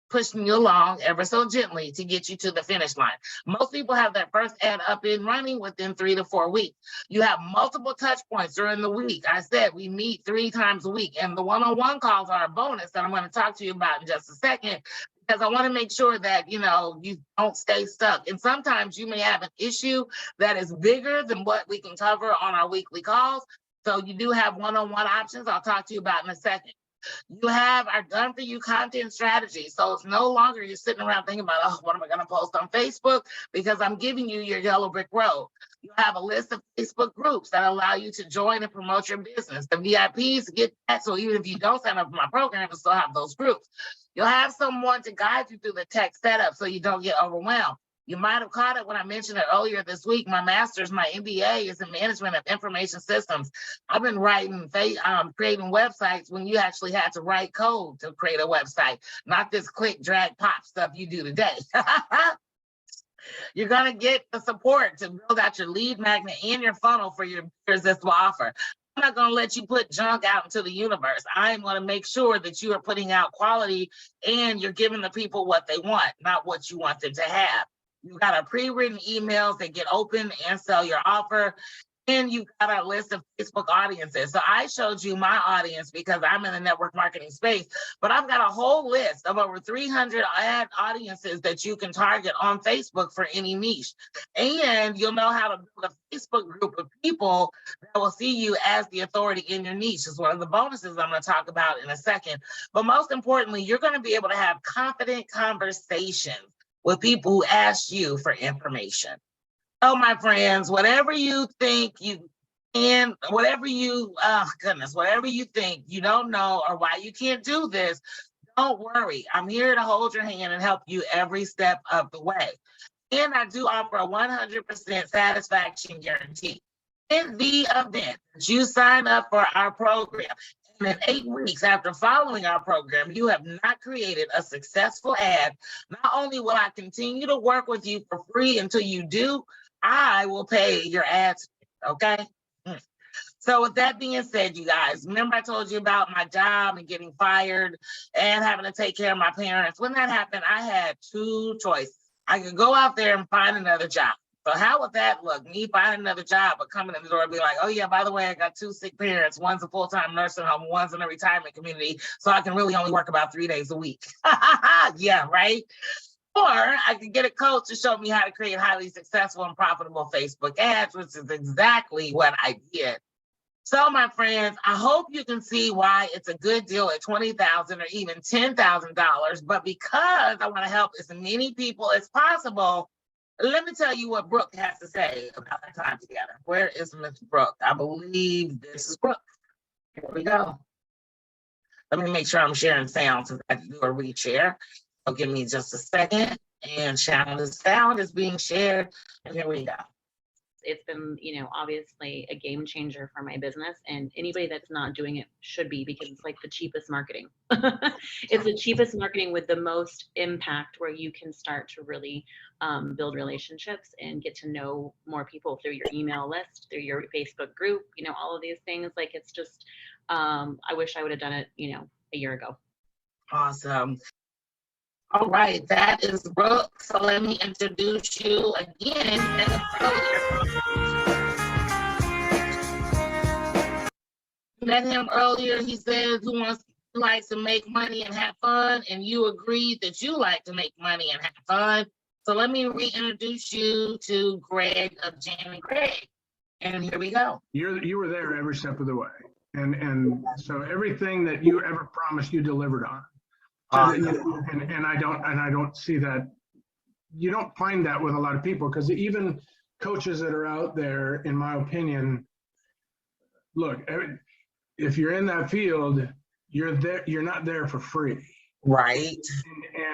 pushing you along ever so gently to get you to the finish line. Most people have their first ad up and running within 3 to 4 weeks. You have multiple touch points during the week. I said we meet 3 times a week, and the one-on-one calls are a bonus that I'm going to talk to you about in just a second, because I want to make sure that, you don't stay stuck. And sometimes you may have an issue that is bigger than what we can cover on our weekly calls. So you do have one-on-one options I'll talk to you about in a second. You have our done for you content strategy. So it's no longer you're sitting around thinking about, oh, what am I going to post on Facebook? Because I'm giving you your yellow brick road. You have a list of Facebook groups that allow you to join and promote your business. The VIPs get that. So even if you don't sign up for my program, you still have those groups. You'll have someone to guide you through the tech setup so you don't get overwhelmed. You might have caught it when I mentioned it earlier this week. My master's, my MBA is in management of information systems. I've been creating websites when you actually had to write code to create a website, not this click, drag, pop stuff you do today. You're going to get the support to build out your lead magnet and your funnel for your irresistible offer. I'm not going to let you put junk out into the universe. I am going to make sure that you are putting out quality and you're giving the people what they want, not what you want them to have. You got our pre-written emails that get open and sell your offer. And you got our list of Facebook audiences. So I showed you my audience because I'm in the network marketing space, but I've got a whole list of over 300 ad audiences that you can target on Facebook for any niche. And you'll know how to build a Facebook group of people that will see you as the authority in your niche. Is one of the bonuses I'm going to talk about in a second. But most importantly, you're going to be able to have confident conversations with people who ask you for information. Oh, my friends, whatever you think you can, whatever you think you don't know or why you can't do this, don't worry. I'm here to hold your hand and help you every step of the way. And I do offer a 100% satisfaction guarantee. In the event that you sign up for our program, and in 8 weeks after following our program, you have not created a successful ad, not only will I continue to work with you for free until you do, I will pay your ads, okay? So with that being said, you guys, remember I told you about my job and getting fired and having to take care of my parents. When that happened, I had 2 choices. I could go out there and find another job. So how would that look? Me finding another job, but coming in the door and be like, oh yeah, by the way, I got 2 sick parents. One's a full-time nursing home, one's in a retirement community. So I can really only work about 3 days a week. Yeah, right? Or I could get a coach to show me how to create highly successful and profitable Facebook ads, which is exactly what I did. So my friends, I hope you can see why it's a good deal at $20,000 or even $10,000. But because I want to help as many people as possible, let me tell you what Brooke has to say about our time together. Where is Miss Brooke? I believe this is Brooke. Here we go. Let me make sure I'm sharing sound so I can do a re-share. So give me just a second, and sound is being shared, and here we go. It's been, obviously a game changer for my business, and anybody that's not doing it should be, because it's like the cheapest marketing. It's the cheapest marketing with the most impact, where you can start to really build relationships and get to know more people through your email list, through your Facebook group, all of these things. Like, it's just, I wish I would have done it, a year ago. Awesome. All right, that is Brooke. So let me introduce you again. Met him earlier. He says he likes to make money and have fun, and you agreed that you like to make money and have fun. So let me reintroduce you to Greg of Jan and Greg. And here we go. You were there every step of the way. And so everything that you ever promised, you delivered on. Awesome. And I don't see that. You don't find that with a lot of people, because even coaches that are out there, in my opinion, look, if you're in that field, you're there, you're not there for free. Right.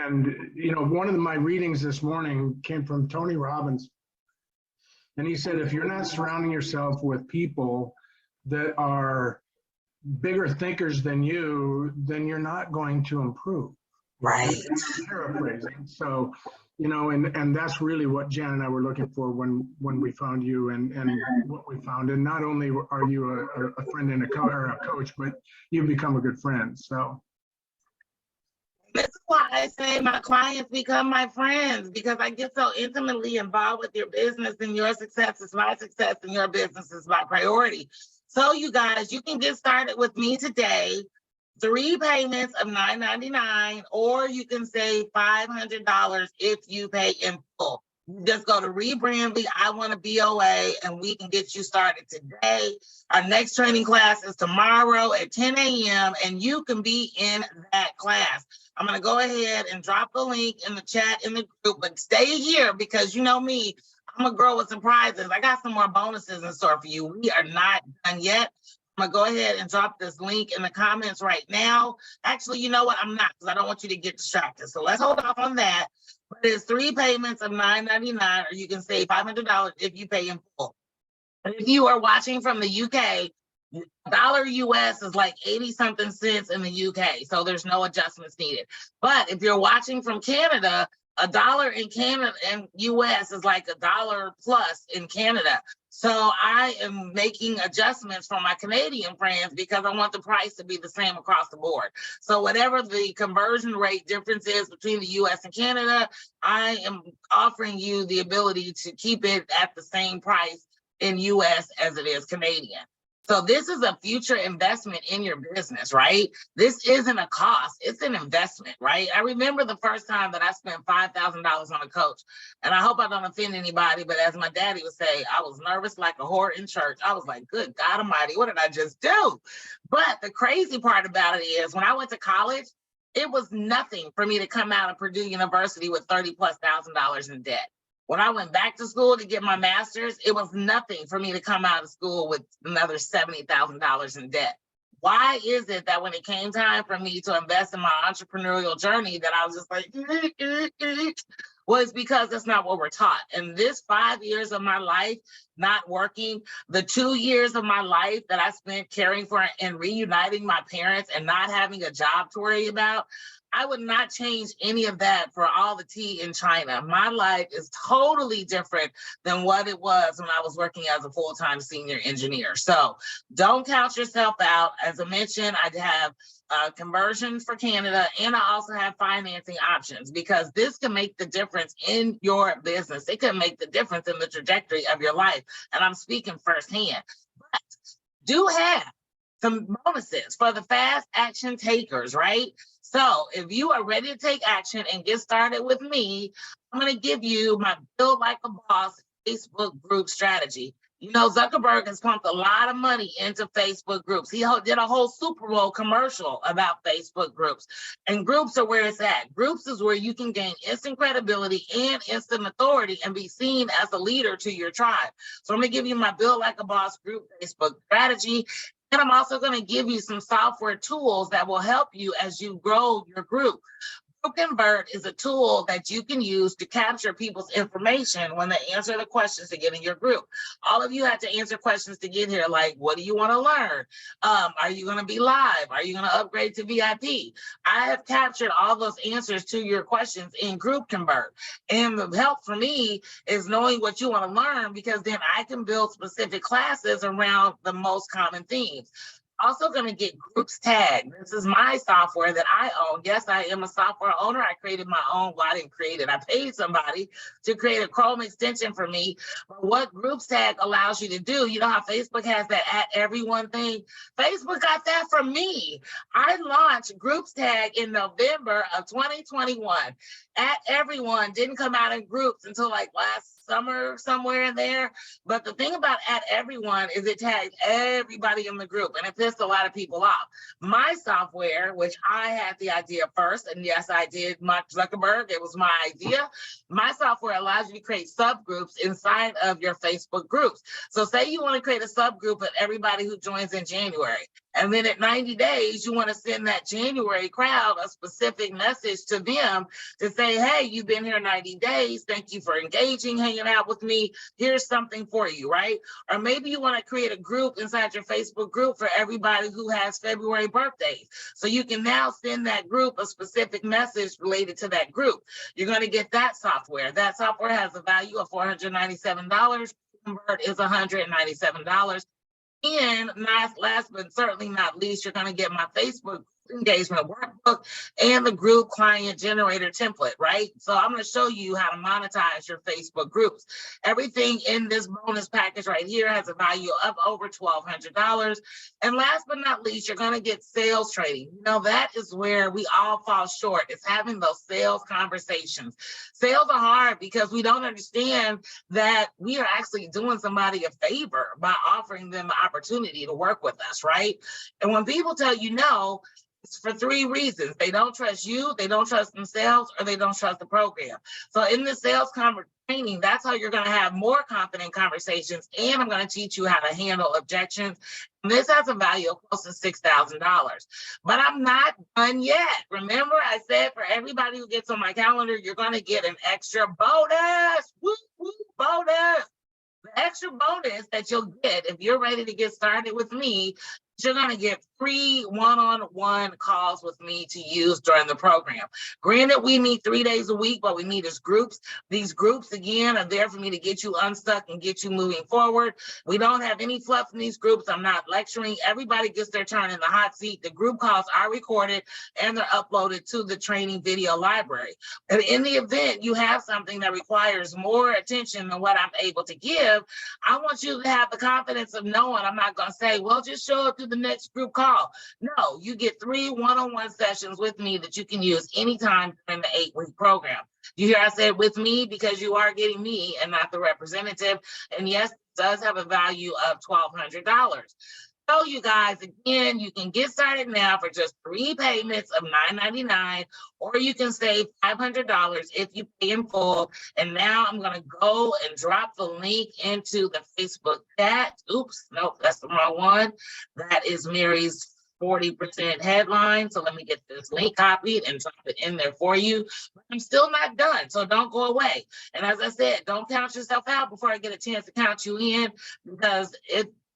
And you know, one of my readings this morning came from Tony Robbins. And he said, if you're not surrounding yourself with people that are bigger thinkers than you, then you're not going to improve. Right. I'm paraphrasing. So, you know, and that's really what Jan and I were looking for when we found you, and what we found. And not only are you a friend and a coach, but you've become a good friend. So. This is why I say my clients become my friends, because I get so intimately involved with your business, and your success is my success and your business is my priority. So you guys, you can get started with me today. 3 payments of $9.99, or you can save $500 if you pay in full. You just go to Rebrandly, I want a BOA, and we can get you started today. Our next training class is tomorrow at 10 a.m. and you can be in that class. I'm going to go ahead and drop the link in the chat in the group, but stay here because you know me, I'm going to grow with surprises. I got some more bonuses in store for you. We are not done yet. I'm going to go ahead and drop this link in the comments right now. Actually, you know what? I'm not, because I don't want you to get distracted. So let's hold off on that. But it's 3 payments of $9.99, or you can save $500 if you pay in full. And if you are watching from the UK, $1 US is like 80 something cents in the UK. So there's no adjustments needed. But if you're watching from Canada, $1 in Canada and US is like $1 plus in Canada. So I am making adjustments for my Canadian friends because I want the price to be the same across the board. So whatever the conversion rate difference is between the US and Canada, I am offering you the ability to keep it at the same price in US as it is Canadian. So this is a future investment in your business, right? This isn't a cost, it's an investment, right? I remember the first time that I spent $5,000 on a coach, and I hope I don't offend anybody, but as my daddy would say, I was nervous like a whore in church. I was like, good God almighty, what did I just do? But the crazy part about it is when I went to college, it was nothing for me to come out of Purdue University with $30,000+ in debt. When I went back to school to get my master's, it was nothing for me to come out of school with another $70,000 in debt. Why is it that when it came time for me to invest in my entrepreneurial journey that I was just like, well, it's because that's not what we're taught. And this 5 years of my life not working, the 2 years of my life that I spent caring for and reuniting my parents and not having a job to worry about, I would not change any of that for all the tea in China. My life is totally different than what it was when I was working as a full-time senior engineer. So don't count yourself out. As I mentioned, I have conversion for Canada, and I also have financing options because this can make the difference in your business. It can make the difference in the trajectory of your life. And I'm speaking firsthand. But do have some bonuses for the fast action takers, right? So if you are ready to take action and get started with me, I'm going to give you my Build Like a Boss Facebook group strategy. You know, Zuckerberg has pumped a lot of money into Facebook groups. He did a whole Super Bowl commercial about Facebook groups. And groups are where it's at. Groups is where you can gain instant credibility and instant authority and be seen as a leader to your tribe. So I'm going to give you my Build Like a Boss group Facebook strategy. And I'm also going to give you some software tools that will help you as you grow your group. Convert is a tool that you can use to capture people's information when they answer the questions to get in your group. All of you have to answer questions to get here, like, what do you want to learn? Are you going to be live? Are you going to upgrade to VIP? I have captured all those answers to your questions in Group Convert. And the help for me is knowing what you want to learn, because then I can build specific classes around the most common themes. Also going to get groups tagged. This is my software that I own. Yes, I am a software owner. I created my own. Well, I didn't create it. I paid somebody to create a Chrome extension for me. But what groups tag allows you to do, you know how Facebook has that @everyone thing? Facebook got that from me. I launched groups tag in November of 2021. @everyone didn't come out in groups until like last summer somewhere in there. But the thing about @everyone is it tags everybody in the group, and it pissed a lot of people off. My software, which I had the idea first, and yes, I did, Mark Zuckerberg, it was my idea. My software allows you to create subgroups inside of your Facebook groups. So say you want to create a subgroup of everybody who joins in January. And then at 90 days, you want to send that January crowd a specific message to them to say, hey, you've been here 90 days. Thank you for engaging, hanging out with me. Here's something for you, right? Or maybe you want to create a group inside your Facebook group for everybody who has February birthdays. So you can now send that group a specific message related to that group. You're going to get that software. That software has a value of $497. Convert is $197. And last but certainly not least, you're going to get my Facebook engagement workbook and the group client generator template, right? So I'm going to show you how to monetize your Facebook groups. Everything in this bonus package right here has a value of over $1,200. And last but not least, you're going to get sales training. You know, that is where we all fall short. It's having those sales conversations. Sales are hard because we don't understand that we are actually doing somebody a favor by offering them the opportunity to work with us, right? And when people tell you no, it's for 3 reasons. They don't trust you, they don't trust themselves, or they don't trust the program. So in the sales training, that's how you're going to have more confident conversations. And I'm going to teach you how to handle objections. And this has a value of close to $6,000. But I'm not done yet. Remember, I said for everybody who gets on my calendar, you're going to get an extra bonus. Woo, woo, bonus. The extra bonus that you'll get if you're ready to get started with me, you're going to get free one-on-one calls with me to use during the program. Granted, we meet 3 days a week, but we meet as groups. These groups, again, are there for me to get you unstuck and get you moving forward. We don't have any fluff in these groups. I'm not lecturing. Everybody gets their turn in the hot seat. The group calls are recorded and they're uploaded to the training video library. And in the event you have something that requires more attention than what I'm able to give, I want you to have the confidence of knowing I'm not going to say, well, just show up to the next group call. No, you get 3 one-on-one sessions with me that you can use anytime during the 8-week program. You hear I said with me because you are getting me and not the representative. And yes, it does have a value of $1,200. So you guys, again, you can get started now for just 3 payments of $9.99, or you can save $500 if you pay in full. And now I'm going to go and drop the link into the Facebook chat. Oops, nope, that's the wrong one. That is Mary's 40% headline. So let me get this link copied and drop it in there for you. But I'm still not done, so don't go away. And as I said, don't count yourself out before I get a chance to count you in, because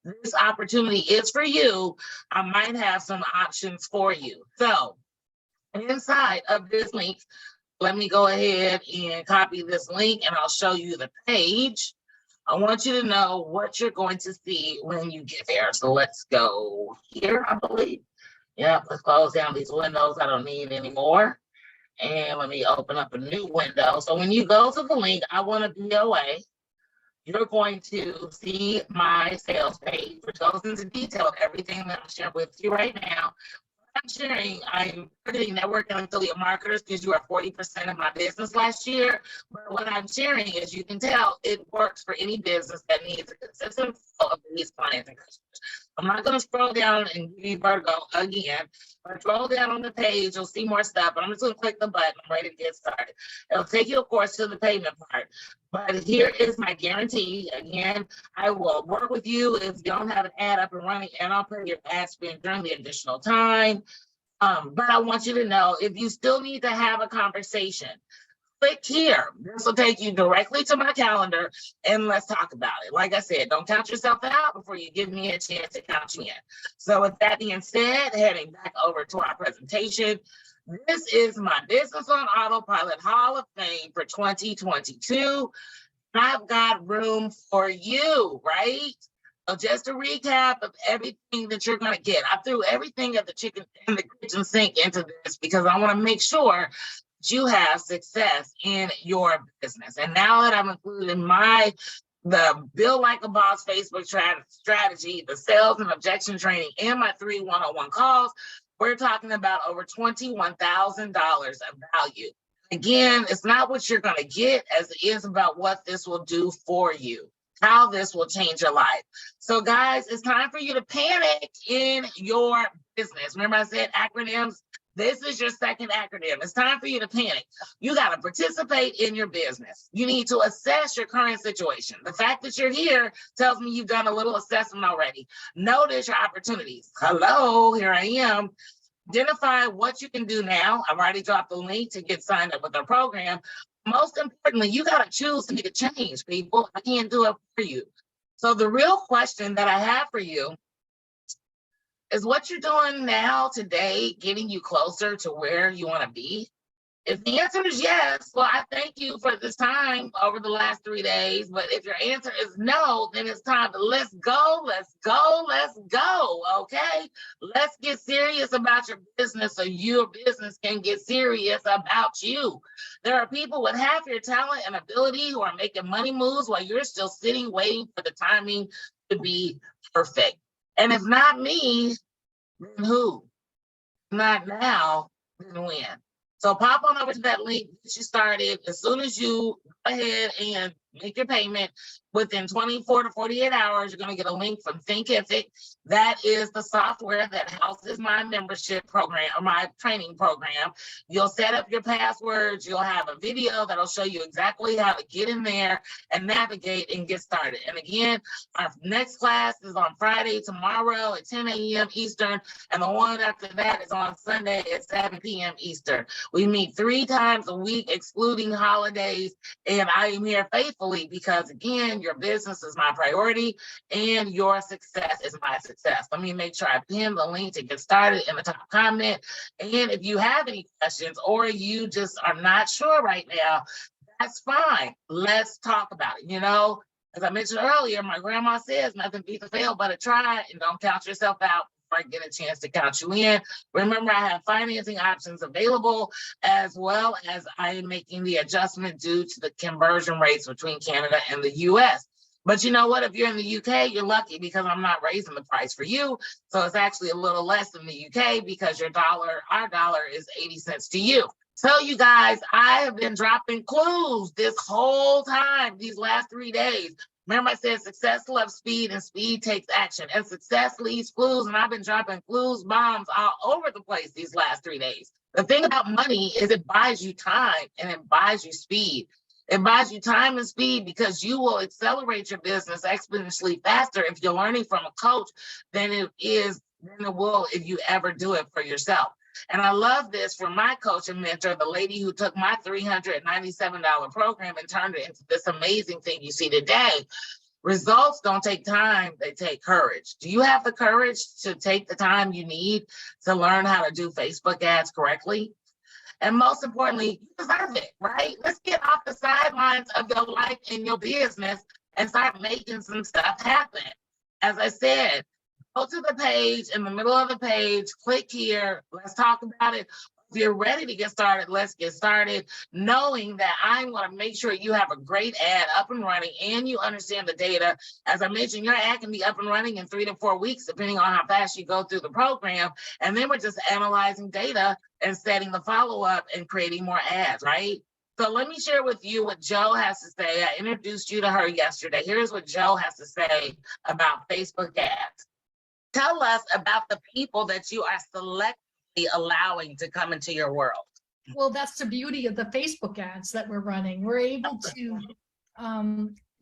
this opportunity is for you. I might have some options for you. So inside of this link, let me go ahead and copy this link and I'll show you the page. I want you to know what you're going to see when you get there. So let's go here, I believe. Yeah, let's close down these windows I don't need anymore. And let me open up a new window. So when you go to the link, I want a BOA. You're going to see my sales page, which goes into detail of everything that I'm sharing with you right now. I'm sharing, I'm targeting network and affiliate marketers because you are 40% of my business last year. But what I'm sharing, as you can tell, it works for any business that needs a consistent flow of these clients and customers. I'm not going to scroll down and give you vertigo again, but scroll down on the page, you'll see more stuff. But I'm just going to click the button. I'm ready to get started. It'll take you, of course, to the payment part. But here is my guarantee. Again, I will work with you if you don't have an ad up and running, and I'll pay your ad spend during the additional time. But I want you to know, if you still need to have a conversation, click here. This will take you directly to my calendar and let's talk about it. Like I said, don't count yourself out before you give me a chance to count you in. So with that being said, heading back over to our presentation, this is my Business on Autopilot Hall of Fame for 2022. I've got room for you, right? So just a recap of everything that you're going to get. I threw everything at the chicken and the kitchen sink into this because I want to make sure you have success in your business. And now that I've included the Build Like a Boss Facebook strategy, the sales and objection training, and my 3 one-on-one calls, we're talking about over $21,000 of value. Again, it's not what you're going to get as it is about what this will do for you, how this will change your life. So guys, it's time for you to panic in your business. Remember I said acronyms? This is your second acronym. It's time for you to panic. You got to participate in your business. You need to assess your current situation. The fact that you're here tells me you've done a little assessment already. Notice your opportunities. Hello, here I am. Identify what you can do now. I've already dropped the link to get signed up with our program. Most importantly, you got to choose to make a change, people. I can't do it for you. So the real question that I have for you is what you're doing now today getting you closer to where you want to be? If the answer is yes, well, I thank you for this time over the last 3 days. But if your answer is no, then it's time to let's go, let's go, let's go. Okay, let's get serious about your business so your business can get serious about you. There are people with half your talent and ability who are making money moves while you're still sitting waiting for the timing to be perfect. And if not me, then who? Not now, then when? So pop on over to that link, get you started. As soon as you go ahead and make your payment, within 24 to 48 hours, you're going to get a link from Thinkific. That is the software that houses my membership program or my training program. You'll set up your passwords. You'll have a video that'll show you exactly how to get in there and navigate and get started. And again, our next class is on Friday, tomorrow at 10 a.m. Eastern. And the one after that is on Sunday at 7 p.m. Eastern. We meet 3 times a week, excluding holidays. And I am here faithfully because, again, your business is my priority and your success is my success. Let me make sure I pin the link to get started in the top comment. And if you have any questions or you just are not sure right now, that's fine. Let's talk about it. You know, as I mentioned earlier, my grandma says nothing beats a fail but a try, and don't count yourself out before I get a chance to count you in. Remember, I have financing options available, as well as I am making the adjustment due to the conversion rates between Canada and the US. But you know what? If you're in the UK, you're lucky because I'm not raising the price for you. So it's actually a little less in the UK because our dollar is 80 cents to you. So you guys, I have been dropping clues this whole time, these last 3 days. Remember I said success loves speed and speed takes action, and success leaves clues, and I've been dropping clues, bombs all over the place these last 3 days. The thing about money is it buys you time and it buys you speed. It buys you time and speed because you will accelerate your business exponentially faster if you're learning from a coach than it will if you ever do it for yourself. And I love this from my coach and mentor, the lady who took my $397 program and turned it into this amazing thing you see today. Results don't take time, they take courage. Do you have the courage to take the time you need to learn how to do Facebook ads correctly? And most importantly, you deserve it, right? Let's get off the sidelines of your life and your business and start making some stuff happen. As I said, go to the page, in the middle of the page, click here, let's talk about it. If you're ready to get started, let's get started, knowing that I'm going to make sure you have a great ad up and running and you understand the data. As I mentioned, your ad can be up and running in 3 to 4 weeks, depending on how fast you go through the program. And then we're just analyzing data and setting the follow-up and creating more ads, right? So let me share with you what Jo has to say. I introduced you to her yesterday. Here's what Jo has to say about Facebook ads. Tell us about the people that you are selectively allowing to come into your world. Well, that's the beauty of the Facebook ads that we're running. We're able to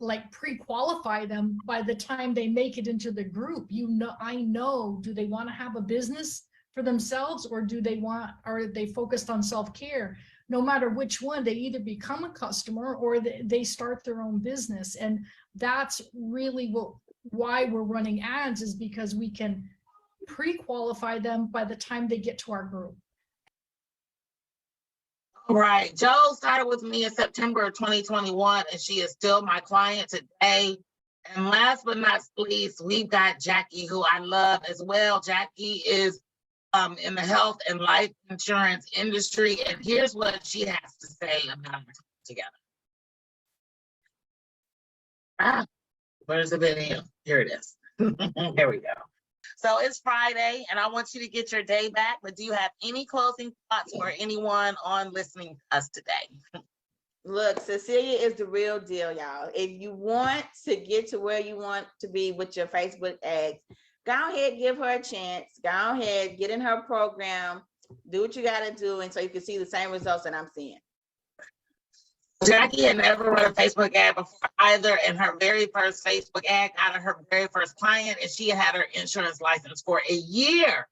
like pre-qualify them by the time they make it into the group. You know, I know, do they want to have a business for themselves, or are they focused on self-care? No matter which one, they either become a customer or they start their own business. And that's really why we're running ads, is because we can pre-qualify them by the time they get to our group. Right. Jo started with me in September of 2021, and she is still my client today. And last but not least, we've got Jackie, who I love as well. Jackie is in the health and life insurance industry, and here's what she has to say about our time together. Where's the video? Here it is. There we go. So it's Friday, and I want you to get your day back, but do you have any closing thoughts for anyone on listening to us today? Look, Cecilia is the real deal, y'all. If you want to get to where you want to be with your Facebook ads, go ahead, give her a chance. Go ahead, get in her program, do what you got to do, and so you can see the same results that I'm seeing. Jackie had never run a Facebook ad before either, and her very first Facebook ad got her very first client, and she had her insurance license for a year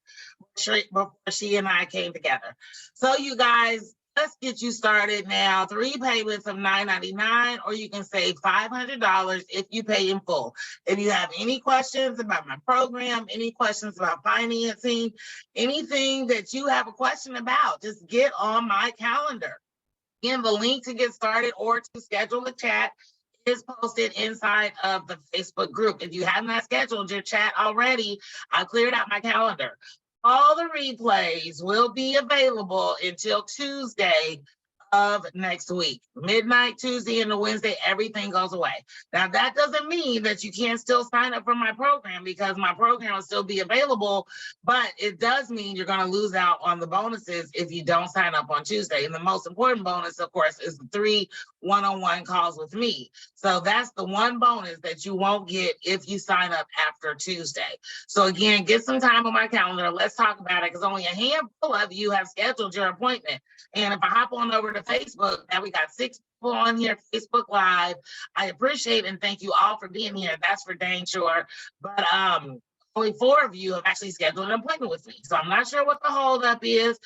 before she and I came together. So you guys, let's get you started now. 3 payments of $9.99, or you can save $500 if you pay in full. If you have any questions about my program, any questions about financing, anything that you have a question about, just get on my calendar. Again, the link to get started or to schedule a chat is posted inside of the Facebook group. If you have not scheduled your chat already, I cleared out my calendar. All the replays will be available until Tuesday of next week. Midnight Tuesday and the Wednesday, everything goes away. Now, that doesn't mean that you can't still sign up for my program, because my program will still be available, but it does mean you're going to lose out on the bonuses if you don't sign up on Tuesday. And the most important bonus, of course, is the 3 one-on-one calls with me. So that's the one bonus that you won't get if you sign up after Tuesday. So again, get some time on my calendar. Let's talk about it, because only a handful of you have scheduled your appointment. And if I hop on over to Facebook, now we got 6 people on here, Facebook Live. I appreciate and thank you all for being here. That's for dang sure. But only 4 of you have actually scheduled an appointment with me. So I'm not sure what the holdup is.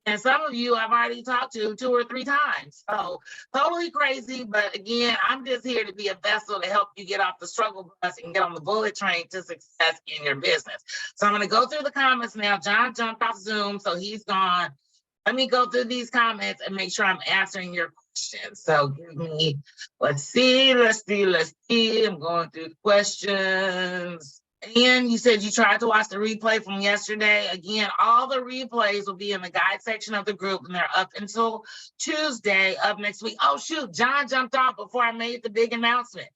And some of you I've already talked to 2 or 3 times. So totally crazy. But again, I'm just here to be a vessel to help you get off the struggle bus and get on the bullet train to success in your business. So I'm going to go through the comments now. John jumped off Zoom, so he's gone. Let me go through these comments and make sure I'm answering your questions. So give me, let's see. I'm going through the questions. And you said you tried to watch the replay from yesterday. Again, all the replays will be in the guide section of the group, and they're up until Tuesday of next week. Oh, shoot, John jumped off before I made the big announcement.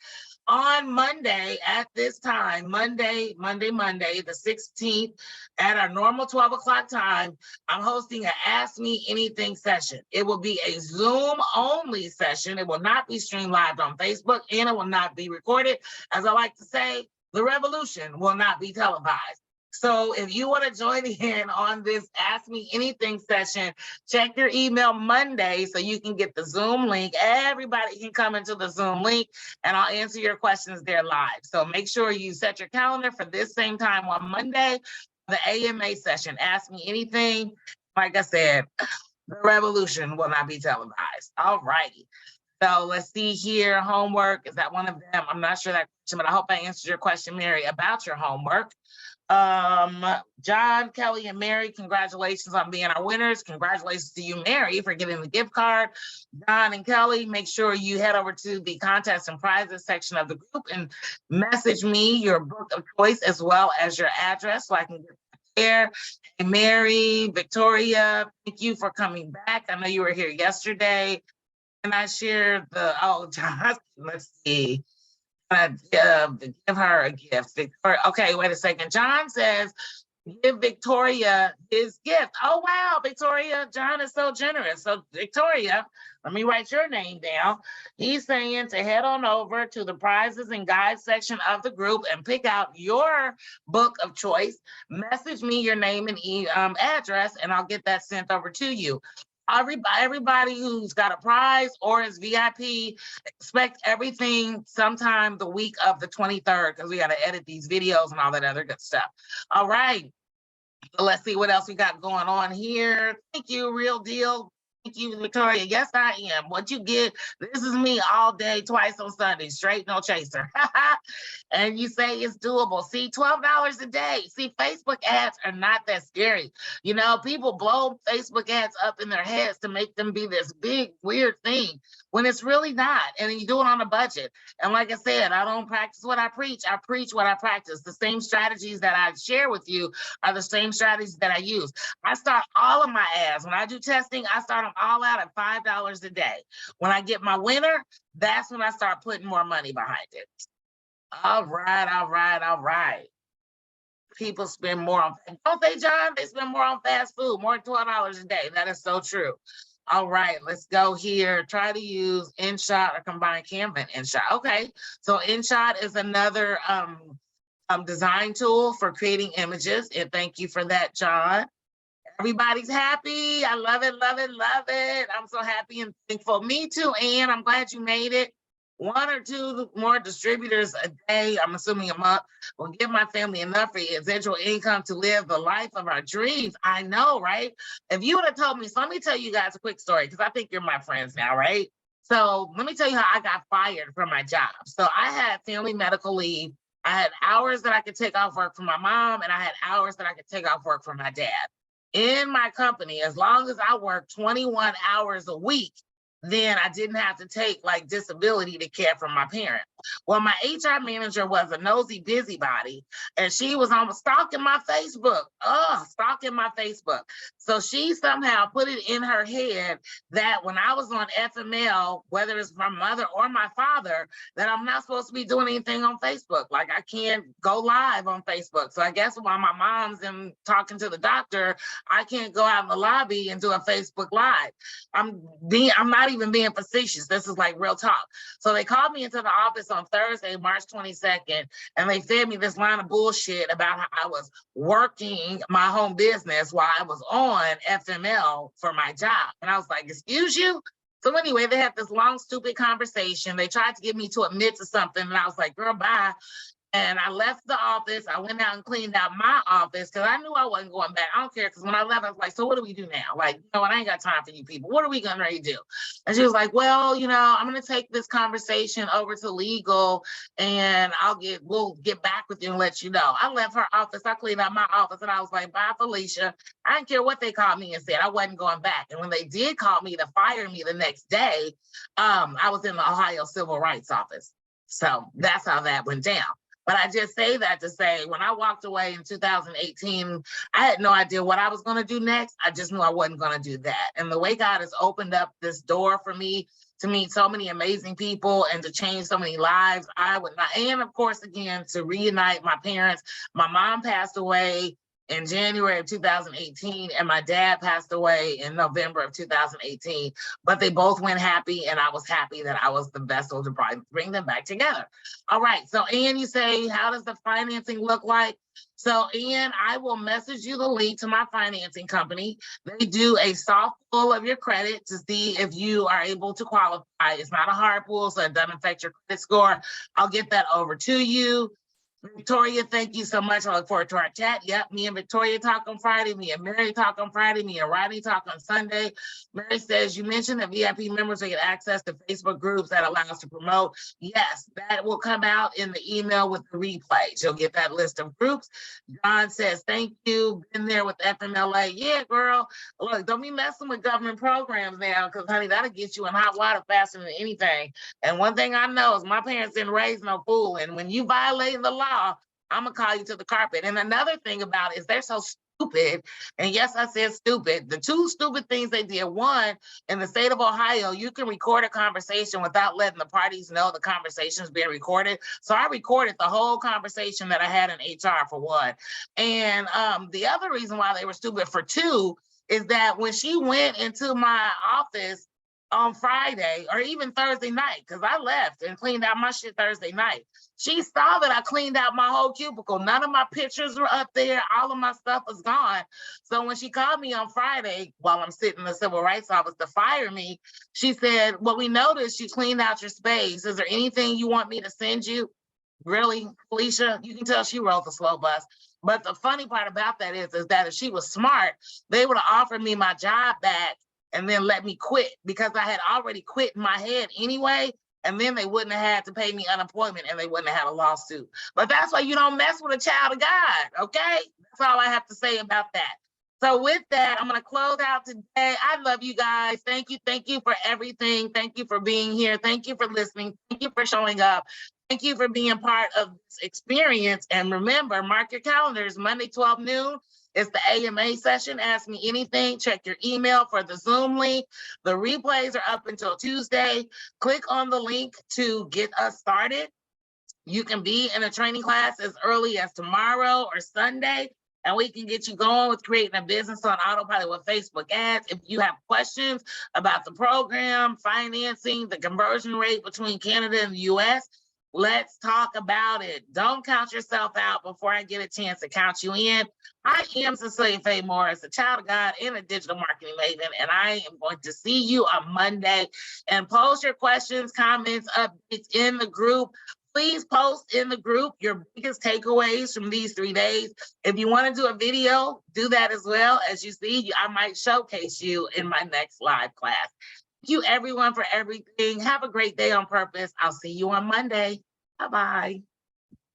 On Monday at this time, Monday, the 16th, at our normal 12 o'clock time, I'm hosting an Ask Me Anything session. It will be a Zoom-only session. It will not be streamed live on Facebook, and it will not be recorded. As I like to say, the revolution will not be televised. So if you want to join in on this Ask Me Anything session, check your email Monday so you can get the Zoom link. Everybody can come into the Zoom link, and I'll answer your questions there live. So make sure you set your calendar for this same time on Monday, the AMA session. Ask Me Anything. Like I said, the revolution will not be televised. All righty. So let's see here. Homework, is that one of them? I'm not sure that question, but I hope I answered your question, Mary, about your homework. John, Kelly, and Mary, congratulations on being our winners. Congratulations to you, Mary, for getting the gift card. John and Kelly, make sure you head over to the contests and prizes section of the group and message me your book of choice as well as your address so I can get there. And Mary, Victoria, thank you for coming back. I know you were here yesterday. And I shared the, John, let's see. Give her a gift. Victoria, okay, wait a second. John says, give Victoria his gift. Oh, wow, Victoria. John is so generous. So, Victoria, let me write your name down. He's saying to head on over to the prizes and guides section of the group and pick out your book of choice. Message me your name and address, and I'll get that sent over to you. Everybody who's got a prize or is VIP, expect everything sometime the week of the 23rd, because we got to edit these videos and all that other good stuff. All right. So let's see what else we got going on here. Thank you, Real Deal. Thank you, Victoria. Yes, I am. What you get, this is me all day, twice on Sunday, straight no chaser. And you say it's doable. See, $12 a day. See, Facebook ads are not that scary. You know, people blow Facebook ads up in their heads to make them be this big, weird thing when it's really not. And you do it on a budget. And like I said, I don't practice what I preach. I preach what I practice. The same strategies that I share with you are the same strategies that I use. I start all of my ads. When I do testing, I start them all out at $5 a day. When I get my winner, that's when I start putting more money behind it. All right. people spend more on, don't they, John? They spend more on fast food, more than $12 a day. That is so true. All right, let's go here. Try to use InShot or combine Canva and InShot. Okay, so InShot is another design tool for creating images. And thank you for that, John. Everybody's happy. I love it, love it, love it. I'm so happy and thankful. Me too, Ann. I'm glad you made it. 1 or 2 more distributors a day, I'm assuming a month, will give my family enough residual income to live the life of our dreams. I know, right? If you would have told me, so let me tell you guys a quick story, because I think you're my friends now, right? So let me tell you how I got fired from my job. So I had family medical leave. I had hours that I could take off work for my mom, and I had hours that I could take off work for my dad. In my company, as long as I worked 21 hours a week, then I didn't have to take like disability to care for my parent. Well, my HR manager was a nosy busybody, and she was almost stalking my Facebook. Stalking my Facebook. So she somehow put it in her head that when I was on FML, whether it's my mother or my father, that I'm not supposed to be doing anything on Facebook. Like I can't go live on Facebook. So I guess while my mom's in talking to the doctor, I can't go out in the lobby and do a Facebook Live. I'm not even being facetious. This is like real talk. So they called me into the office on Thursday, March 22nd, and they fed me this line of bullshit about how I was working my home business while I was on FML for my job. And I was like, excuse you? So anyway, they had this long, stupid conversation. They tried to get me to admit to something, and I was like, girl, bye. And I left the office. I went out and cleaned out my office because I knew I wasn't going back. I don't care, because when I left, I was like, so what do we do now? Like, you know what? I ain't got time for you people. What are we gonna do? And she was like, well, you know, I'm gonna take this conversation over to legal, and we'll get back with you and let you know. I left her office. I cleaned out my office, and I was like, bye, Felicia. I didn't care what they called me and said. I wasn't going back. And when they did call me to fire me the next day, I was in the Ohio Civil Rights Office. So that's how that went down. But I just say that to say, when I walked away in 2018, I had no idea what I was going to do next. I just knew I wasn't going to do that. And the way God has opened up this door for me to meet so many amazing people and to change so many lives, I would not. And of course, again, to reunite my parents. My mom passed away in January of 2018, and my dad passed away in November of 2018, but they both went happy, and I was happy that I was the vessel to bring them back together. All right, so Ann, you say, how does the financing look like? So Ann, I will message you the link to my financing company. They do a soft pull of your credit to see if you are able to qualify. It's not a hard pull, so it doesn't affect your credit score. I'll get that over to you. Victoria, thank you so much. I look forward to our chat. Yep, me and Victoria talk on Friday. Me and Mary talk on Friday. Me and Rodney talk on Sunday. Mary says, you mentioned that VIP members will get access to Facebook groups that allow us to promote. Yes, that will come out in the email with the replays. You'll get that list of groups. John says, thank you. Been there with FMLA. Yeah, girl. Look, don't be messing with government programs now, because, honey, that'll get you in hot water faster than anything. And one thing I know is my parents didn't raise no fool. And when you violate the law, I'm gonna call you to the carpet. And another thing about it is they're so stupid. And yes, I said stupid. The 2 stupid things they did. One, in the state of Ohio, you can record a conversation without letting the parties know the conversation is being recorded. So I recorded the whole conversation that I had in HR, for one. And the other reason why they were stupid, for 2, is that when she went into my office on Friday or even Thursday night, because I left and cleaned out my shit Thursday night, she saw that I cleaned out my whole cubicle. None of my pictures were up there. All of my stuff was gone. So when she called me on Friday while I'm sitting in the civil rights office to fire me, she said, well, we noticed you cleaned out your space. Is there anything you want me to send you? Really, Felicia? You can tell she rode the slow bus. But the funny part about that is that if she was smart, they would have offered me my job back and then let me quit, because I had already quit in my head anyway. And then they wouldn't have had to pay me unemployment, and they wouldn't have had a lawsuit. But that's why you don't mess with a child of God, okay? That's all I have to say about that. So with that, I'm going to close out today. I love you guys. Thank you for everything. Thank you for being here. Thank you for listening. Thank you for showing up. Thank you for being part of this experience. And remember, mark your calendars, Monday, 12 noon. It's the AMA session. Ask me anything. Check your email for the Zoom link. The replays are up until Tuesday. Click on the link to get us started. You can be in a training class as early as tomorrow or Sunday, and we can get you going with creating a business on autopilot with Facebook ads. If you have questions about the program, financing, the conversion rate between Canada and the US, let's talk about it. Don't count yourself out before I get a chance to count you in. I am Cecilia Faye Morris, a child of God and a digital marketing maven, and I am going to see you on Monday. And post your questions, comments, updates in the group. Please post in the group your biggest takeaways from these 3 days. If you want to do a video, do that as well. As you see, I might showcase you in my next live class. Thank you everyone for everything. Have a great day on purpose. I'll see you on Monday. Bye-bye.